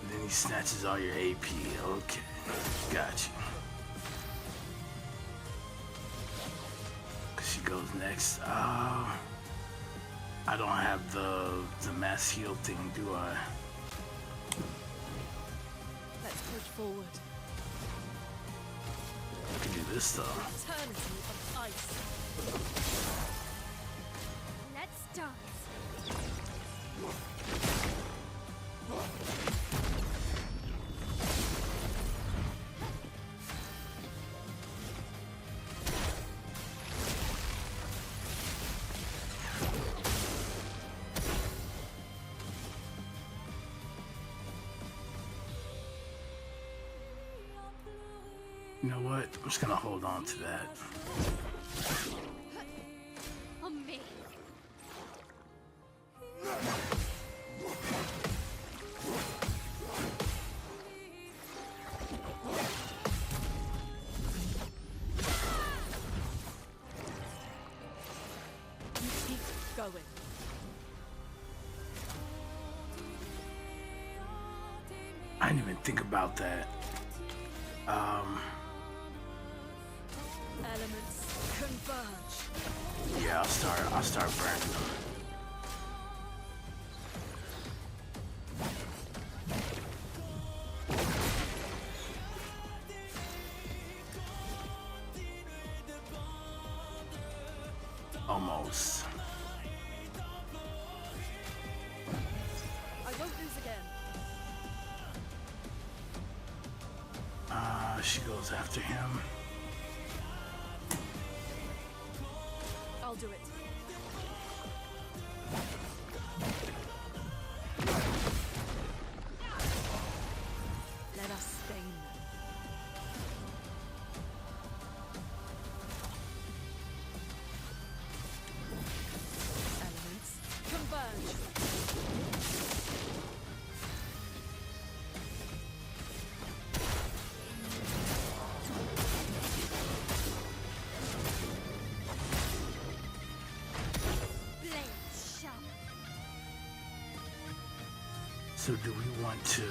And then he snatches all your AP. Okay, got you. She goes next. I don't have the mass heal thing, do I? Let's push forward. I can do this though. Eternity of ice. Let's dance. You know what? I'm just gonna hold on to that. On me. You keep going. I didn't even think about that. Elements converge. Yeah, I'll start burning them. Almost. I won't lose again. She goes after him. I'll do it. Let us stain them. Elements converge. Blades sharp. So do we want to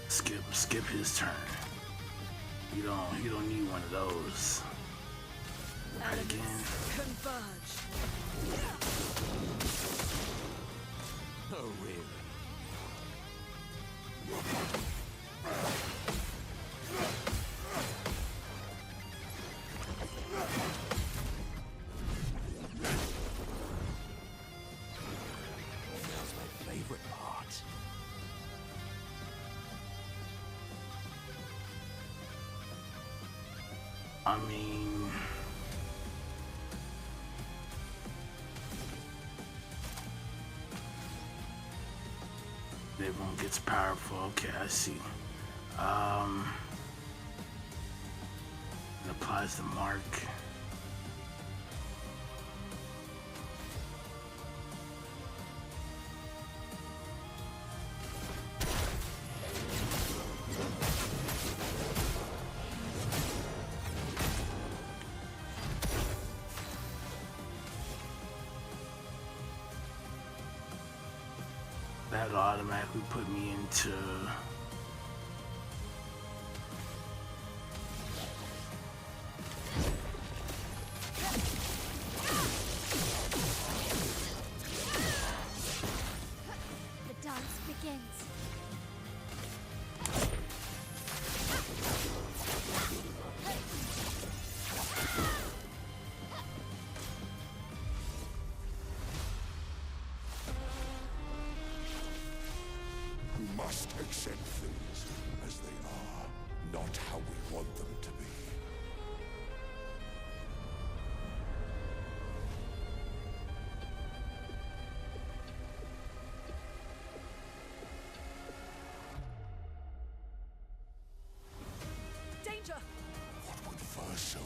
skip his turn? You don't need one of those. Right again. Converge. Oh, really? Now's my favorite part. I mean, everyone gets powerful. Okay, I see. It applies the mark. That'll automatically put me into The dance begins. We must accept things as they are, not how we want them to be. Danger! What would Verso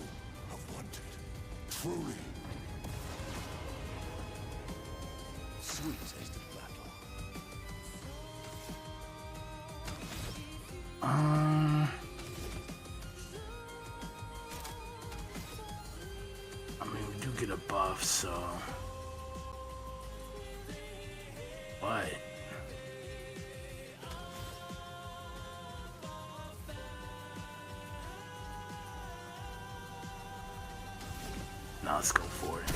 have wanted? Truly, Sweet taste of battle. I mean, we do get a buff, so what? Now let's go for it.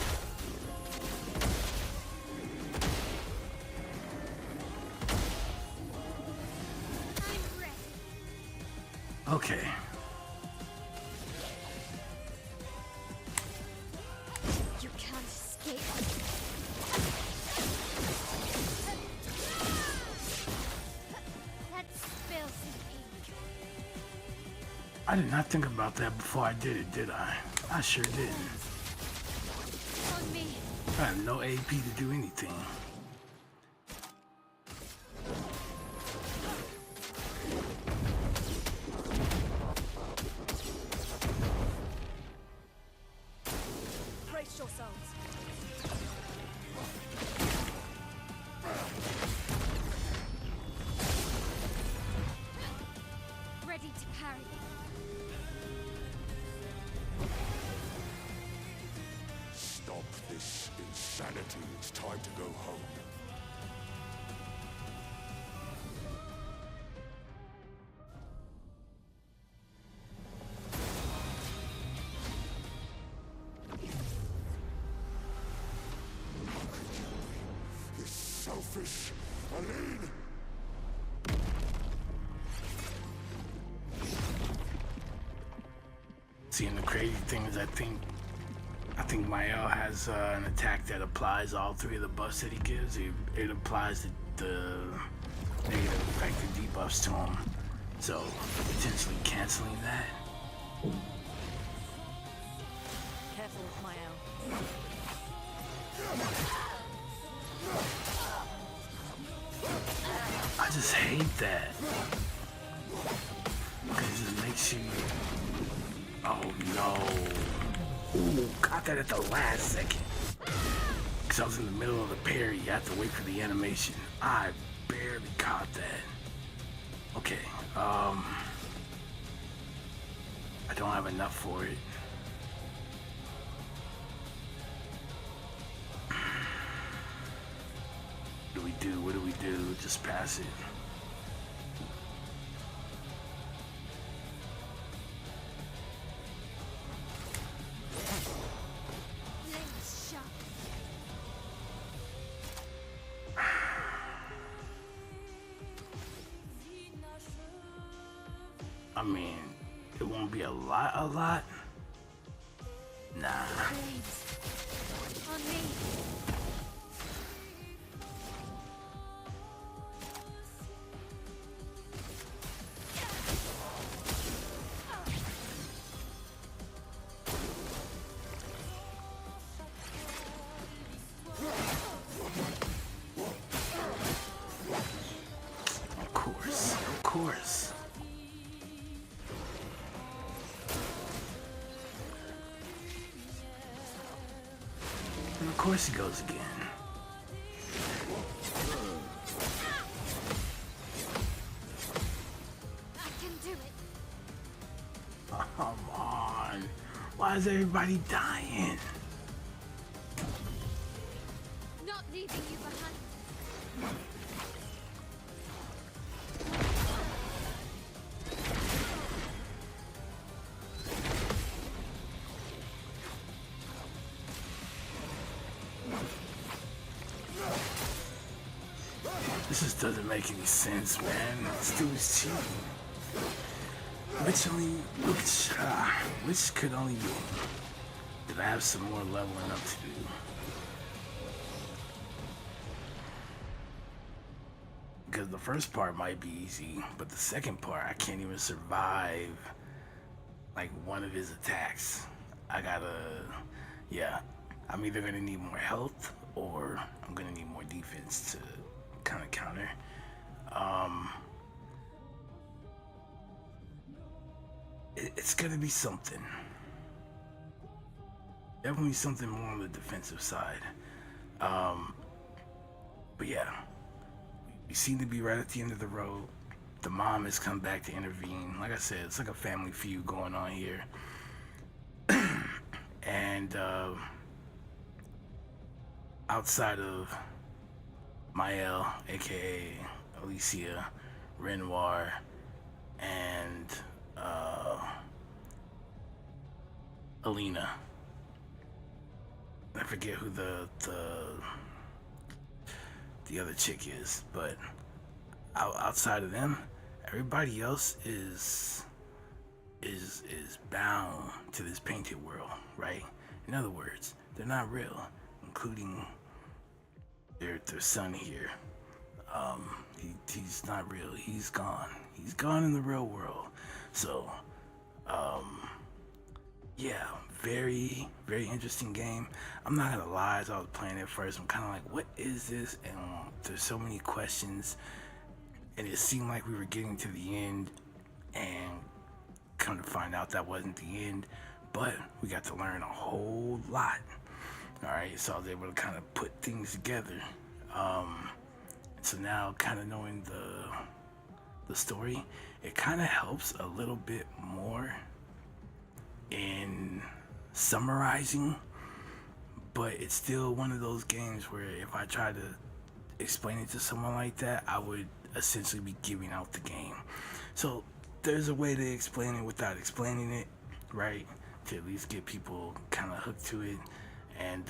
I'm ready. Okay. You can't escape. I did not think about that before I did it, did I? I sure didn't. On me. I have no AP to do anything. Brace yourselves. Ready to parry. Stop this insanity. It's time to go home. You selfish, Aline! See, and the crazy thing is, I think Mael has an attack that applies all three of the buffs that he gives. It applies the negative effect and debuffs to him, so potentially canceling that. Careful, Mael. I just hate that because it makes you. Oh no! Ooh, caught that at the last second. Cause I was in the middle of the parry. You have to wait for the animation. I barely caught that. Okay. I don't have enough for it. What do we do? What do we do? Just pass it. Blades sharp. I mean, it won't be a lot. Nah. Blades. On me. Of course. And of course he goes again. I can do it. Come on. Why is everybody dying? Not leaving you behind. This just doesn't make any sense, man. This dude's cheating. Which could only be that I have some more leveling up to do. Because the first part might be easy, but the second part I can't even survive like one of his attacks. I'm either gonna need more health or I'm gonna need more defense to kind of counter. It's gonna be something. Definitely something more on the defensive side. But yeah, we seem to be right at the end of the road. The mom has come back to intervene. Like I said, it's like a family feud going on here. And outside of Mael, aka Alicia, Renoir, and Alina. I forget who the other chick is, but outside of them, everybody else is bound to this painted world, right? In other words, they're not real, including their son here. He's not real. He's gone. He's gone in the real world. So Yeah, very, very interesting game. I'm not gonna lie, as I was playing it first, I'm kind of like, what is this? And there's so many questions, and it seemed like we were getting to the end, and come to find out that wasn't the end, but we got to learn a whole lot. All right, so I was able to kind of put things together. So now, kind of knowing the story, it kind of helps a little bit more in summarizing, but it's still one of those games where if I try to explain it to someone like that, I would essentially be giving out the game. So there's a way to explain it without explaining it, right? To at least get people kind of hooked to it. And,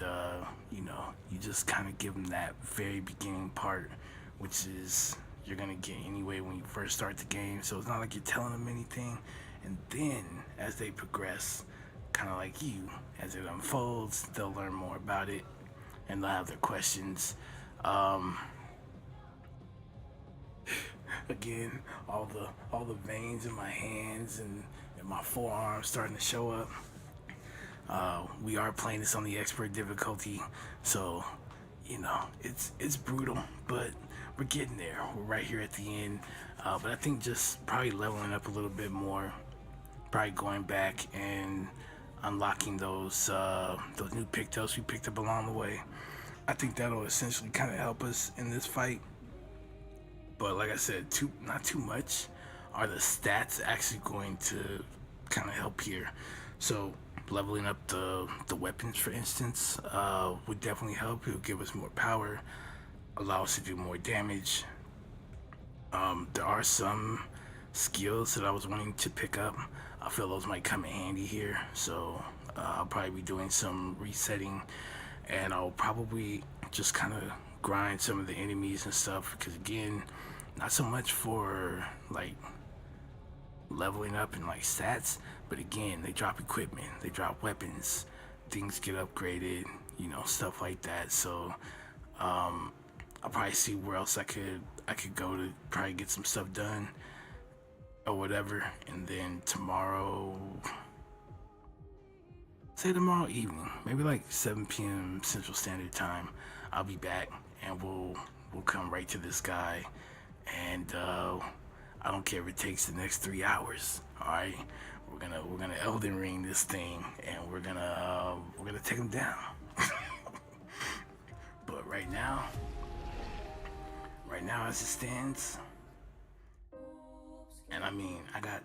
you just kind of give them that very beginning part, which is you're going to get anyway when you first start the game. So it's not like you're telling them anything. And then as they progress, kind of like you, as it unfolds, they'll learn more about it and they'll have their questions. Again, all the veins in my hands and my forearms starting to show up. We are playing this on the expert difficulty, so it's brutal, but we're getting there. We're right here at the end. But I think just probably leveling up a little bit more, probably going back and unlocking those new pickups we picked up along the way. I think that'll essentially kind of help us in this fight. But like I said, not too much. Are the stats actually going to kind of help here? So leveling up the weapons, for instance, would definitely help. It'll give us more power, allow us to do more damage. There are some skills that I was wanting to pick up. I feel those might come in handy here. So I'll probably be doing some resetting, and I'll probably just kind of grind some of the enemies and stuff, because again, not so much for like leveling up and like stats, but again, they drop equipment, they drop weapons, things get upgraded, stuff like that. So I'll probably see where else I could go to probably get some stuff done or whatever. And then tomorrow evening, maybe like 7 p.m. Central Standard Time, I'll be back and we'll come right to this guy. And I don't care if it takes the next 3 hours. All right, we're gonna Elden Ring this thing, and we're gonna take him down. But right now as it stands, and I mean, I got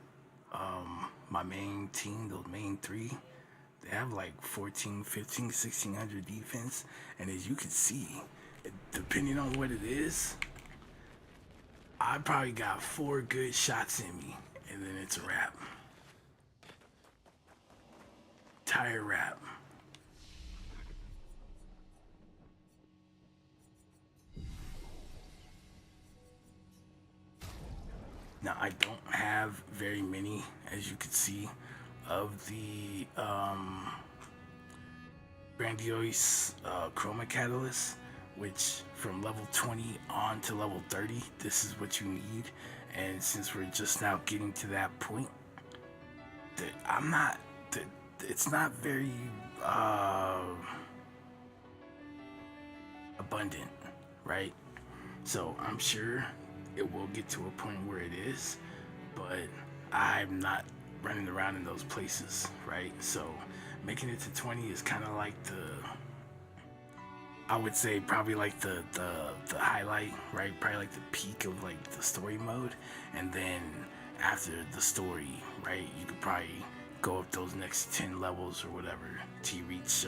my main team, those main three. They have like 14, 15, 1600 defense, and as you can see, depending on what it is, I probably got 4 good shots in me, and then it's a wrap. Entire wrap. Now, I don't have very many, as you can see, of the Grandiose Chroma Catalyst, which from level 20 on to level 30, this is what you need. And since we're just now getting to that point, it's not very abundant, right? So I'm sure it will get to a point where it is, but I'm not running around in those places, right? So making it to 20 is kind of like I would say probably like the highlight, right? Probably like the peak of like the story mode. And then after the story, right, you could probably go up those next 10 levels or whatever till you reach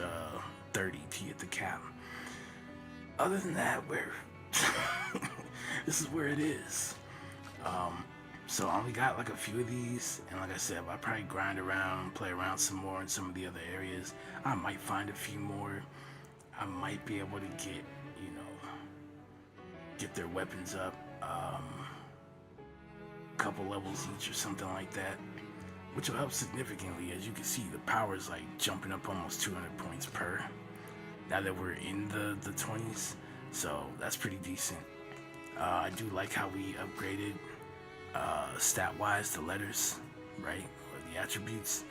30 to hit the cap. Other than that, this is where it is. So I only got like a few of these, and like I said, I probably grind around, play around some more in some of the other areas. I might find a few more. I might be able to get their weapons up a couple levels each or something like that, which will help significantly. As you can see, the power is like jumping up almost 200 points per, now that we're in the 20s, so that's pretty decent. I do like how we upgraded stat-wise the letters, right, or the attributes.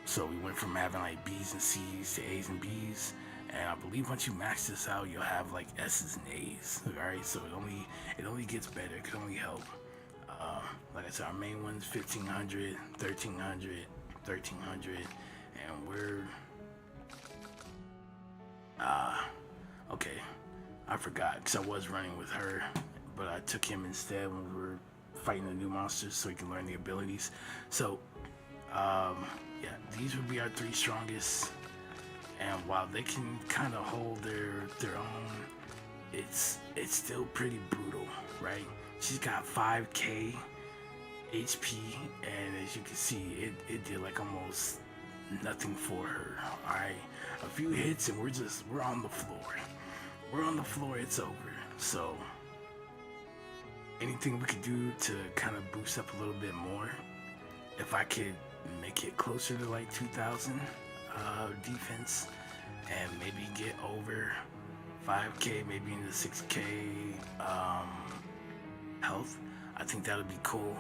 So we went from having like B's and C's to A's and B's. And I believe once you max this out, you'll have like S's and A's. Alright, so it only gets better. It can only help. Like I said, our main one's 1500, 1300, 1300, and we're okay. I forgot because I was running with her, but I took him instead when we were fighting the new monsters so he can learn the abilities. So yeah, these would be our 3 strongest. And while they can kind of hold their own, it's still pretty brutal, right? She's got 5k HP, and as you can see, it did like almost nothing for her. All right, a few hits and we're on the floor. We're on the floor. It's over. So anything we could do to kind of boost up a little bit more, if I could make it closer to like 2000 defense and maybe get over 5k, maybe into 6k health, I think that would be cool.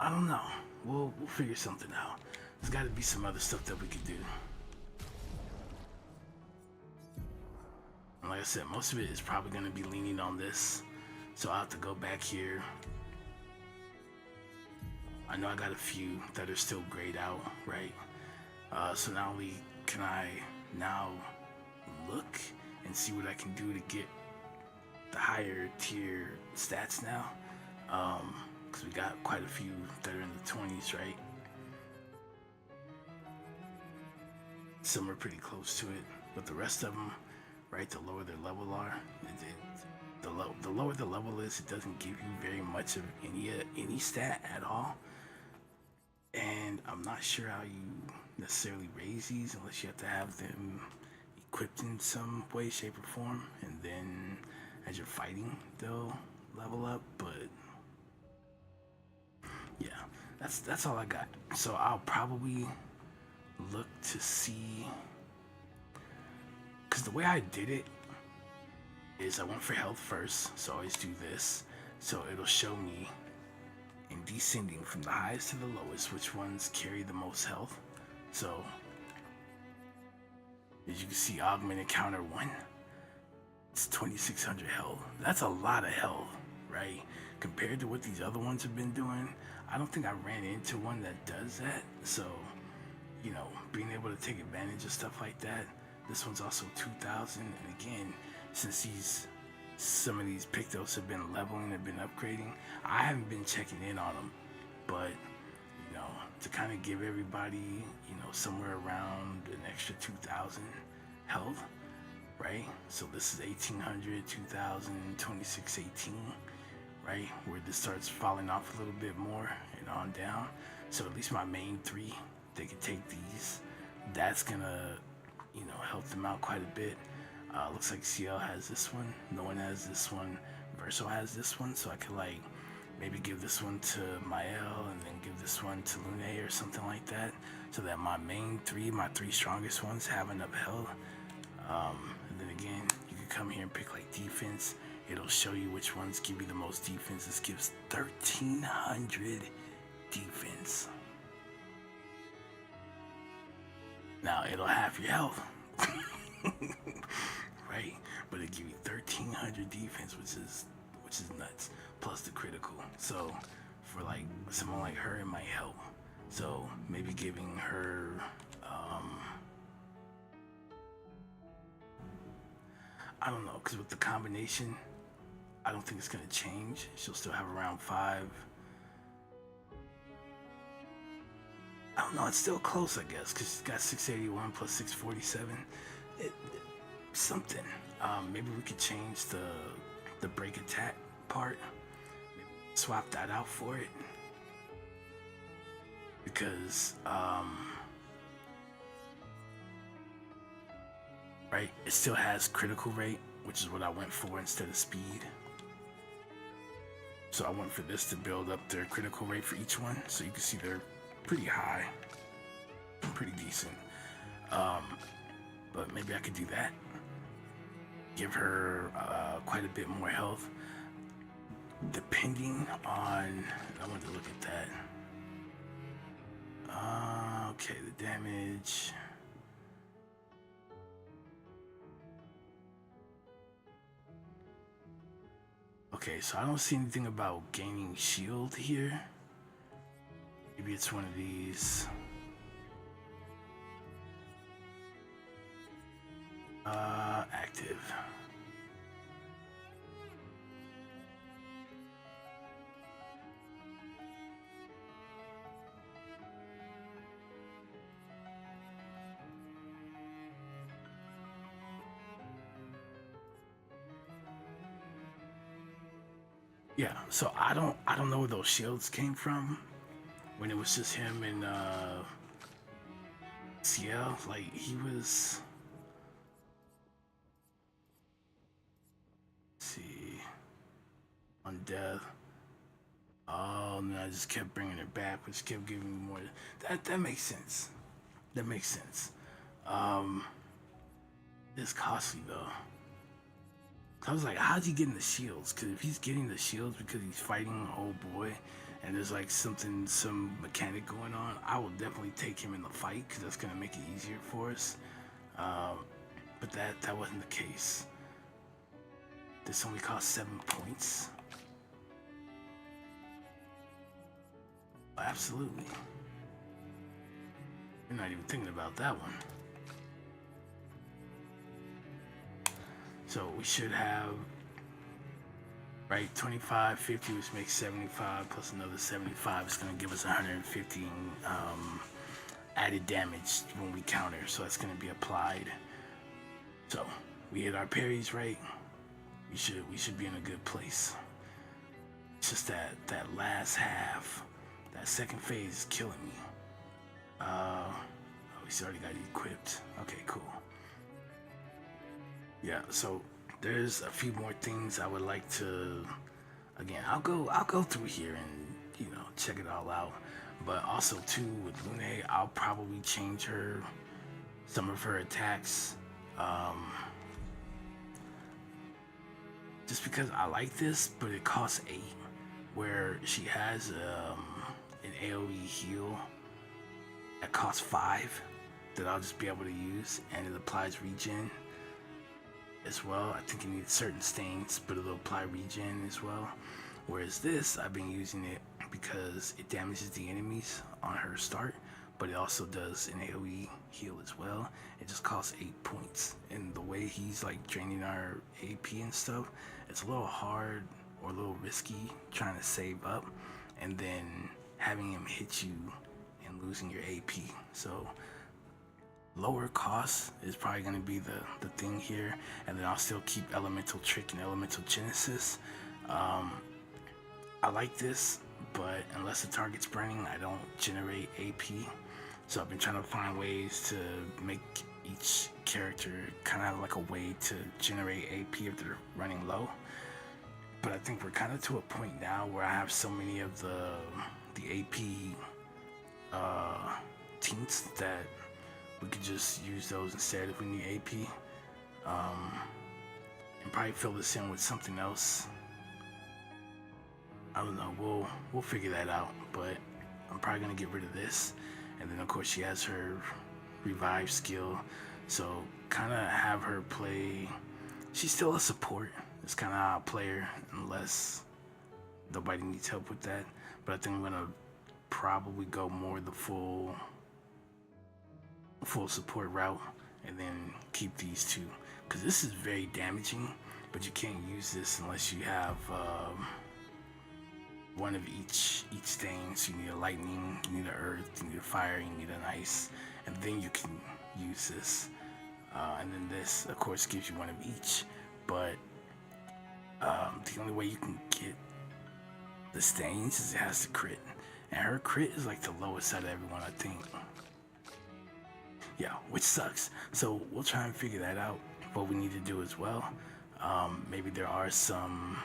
I don't know. We'll figure something out. There's got to be some other stuff that we could do. And like I said, most of it is probably going to be leaning on this. So I'll have to go back here. I know I got a few that are still grayed out, right? So not only can I now look and see what I can do to get the higher tier stats now, because we got quite a few that are in the 20s, right? Some are pretty close to it, but the rest of them, right, the lower their level are, the lower the level is, it doesn't give you very much of any stat at all. And I'm not sure how you necessarily raise these unless you have to have them equipped in some way, shape, or form, and then as you're fighting, they'll level up. But yeah, that's all I got. So I'll probably look to see, because the way I did it is I went for health first, so I always do this. So it'll show me in descending from the highest to the lowest which ones carry the most health. So as you can see, augment encounter 1, it's 2600 health. That's a lot of health, right? Compared to what these other ones have been doing, I don't think I ran into one that does that. So, you know, being able to take advantage of stuff like that. This one's also 2000, and again, since some of these Pictos have been leveling, have been upgrading, I haven't been checking in on them, but you know, to kind of give everybody, you know, somewhere around an extra 2000 health, right? So this is 1800, 2000, 2618, right? Where this starts falling off a little bit more and on down. So at least my main 3, they can take these. That's gonna, you know, help them out quite a bit. Looks like CL has this one, no one has this one, Verso has this one, so I could like maybe give this one to Mael and then give this one to Lune or something like that, so that my main 3, my 3 strongest ones have enough health. And then again, you can come here and pick like defense. It'll show you which ones give you the most defense. This gives 1300 defense. Now it'll have your health. Right, but it give you 1300 defense, which is nuts, plus the critical. So for like someone like her, it might help. So maybe giving her I don't know, because with the combination, I don't think it's gonna change. She'll still have around 5. I don't know, it's still close, I guess, because she's got 681 plus 647. Something. Maybe we could change the break attack part. Maybe swap that out for it. Because, right, it still has critical rate, which is what I went for instead of speed. So I went for this to build up their critical rate for each one. So you can see they're pretty high, pretty decent. But maybe I could do that. give her quite a bit more health. Depending on, I want to look at that. Okay, the damage. Okay, so I don't see anything about gaining shield here. Maybe it's one of these. Active. Yeah, so I don't know where those shields came from when it was just him and Ciel. Like he was, let's see, on death. Oh, and then I just kept bringing it back, which kept giving me more. That makes sense. That makes sense. It's costly though. I was like, how's he getting the shields? Because if he's getting the shields because he's fighting an old boy and there's like some mechanic going on, I will definitely take him in the fight because that's going to make it easier for us. But that wasn't the case. This only cost 7 points. Absolutely. You're not even thinking about that one. So we should have, right, 25, 50, which makes 75, plus another 75. It's going to give us 150 added damage when we counter. So that's going to be applied. So we hit our parries right. We should be in a good place. It's just that last half, that second phase is killing me. We already got it equipped. Okay, cool. Yeah, so there's a few more things I would like to. Again, I'll go through here and check it all out. But also too with Lune, I'll probably change some of her attacks. Just because I like this, but it costs 8, where she has an AoE heal that costs 5 that I'll just be able to use, and it applies regen as well. I think it needs certain stains, but it'll apply regen as well. Whereas this, I've been using it because it damages the enemies on her start, but it also does an AoE heal as well. It just costs 8 points. And the way he's like draining our AP and stuff, it's a little hard or a little risky trying to save up and then having him hit you and losing your AP. So lower cost is probably going to be the thing here, and then I'll still keep Elemental Trick and Elemental Genesis. I like this, but unless the target's burning, I don't generate AP. So I've been trying to find ways to make each character kind of have like a way to generate AP if they're running low. But I think we're kind of to a point now where I have so many of the AP tints that we could just use those instead if we need AP. And probably fill this in with something else. I don't know, we'll figure that out, but I'm probably gonna get rid of this. And then of course she has her revive skill, so kind of have her play. She's still a support. It's kind of how I play her unless nobody needs help with that. But I think I'm gonna probably go more the full support route and then keep these two, because this is very damaging, but you can't use this unless you have one of each stain. So you need a lightning, you need an earth, you need a fire, you need an ice, and then you can use this. And then this of course gives you one of each, but the only way you can get the stains is it has to crit, and her crit is like the lowest out of everyone, I think. Yeah, which sucks. So we'll try and figure that out, what we need to do as well. Maybe there are some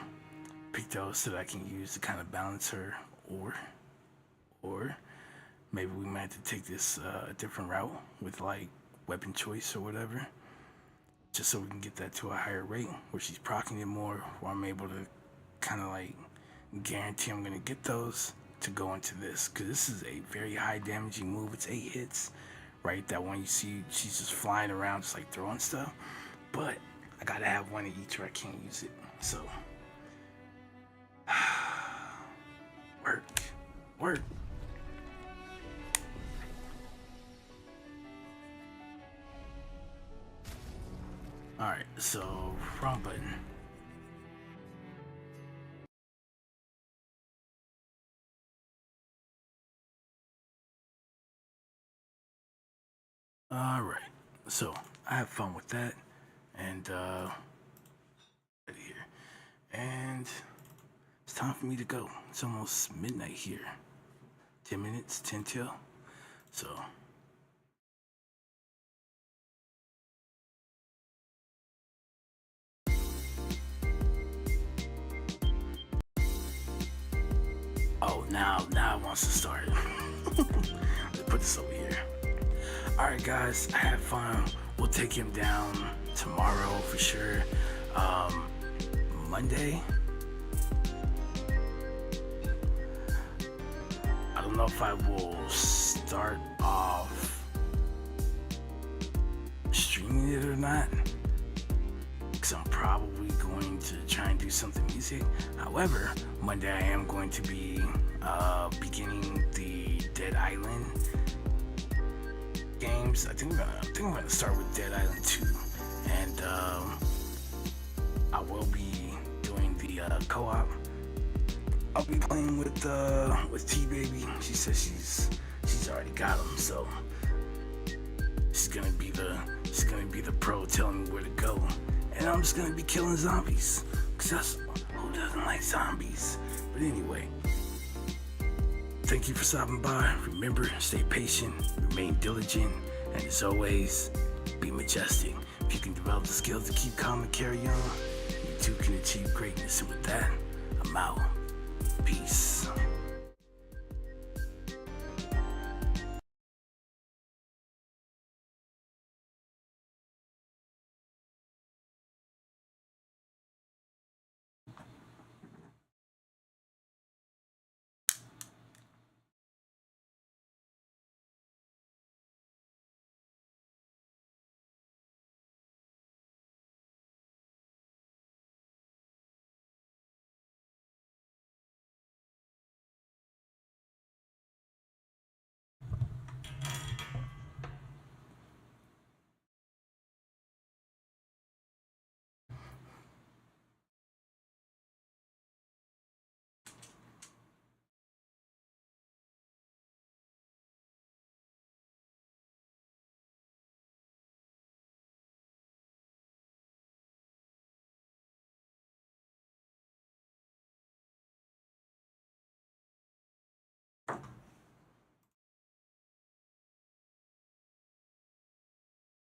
Pictos that I can use to kind of balance her, or maybe we might have to take this a different route with like weapon choice or whatever. just so we can get that to a higher rate where she's proccing it more, where I'm able to kind of like guarantee I'm gonna get those to go into this, because this is a very high damaging move. It's 8 hits, right? That one you see, she's just flying around just like throwing stuff, but I gotta have one of each or I can't use it. So work. Alright, so wrong button. Alright, so I have fun with that, and out of here. And it's time for me to go. It's almost midnight here. 10 minutes, 10 till. So oh, now it wants to start. Let's put this over here. Alright guys, I had fun. We'll take him down tomorrow for sure. Monday. I don't know if I will start off streaming it or not, because I'm probably going to try and do something music. However, Monday I am going to be beginning the Dead Island games. I think I'm gonna start with Dead Island 2, and I will be doing the co-op. I'll be playing with T Baby. She says she's already got him, so she's gonna be the pro telling me where to go, and I'm just gonna be killing zombies, cause that's who doesn't like zombies. But anyway, thank you for stopping by. Remember, stay patient, remain diligent, and as always, be majestic. If you can develop the skills to keep calm and carry on, you too can achieve greatness. And with that, I'm out. Peace.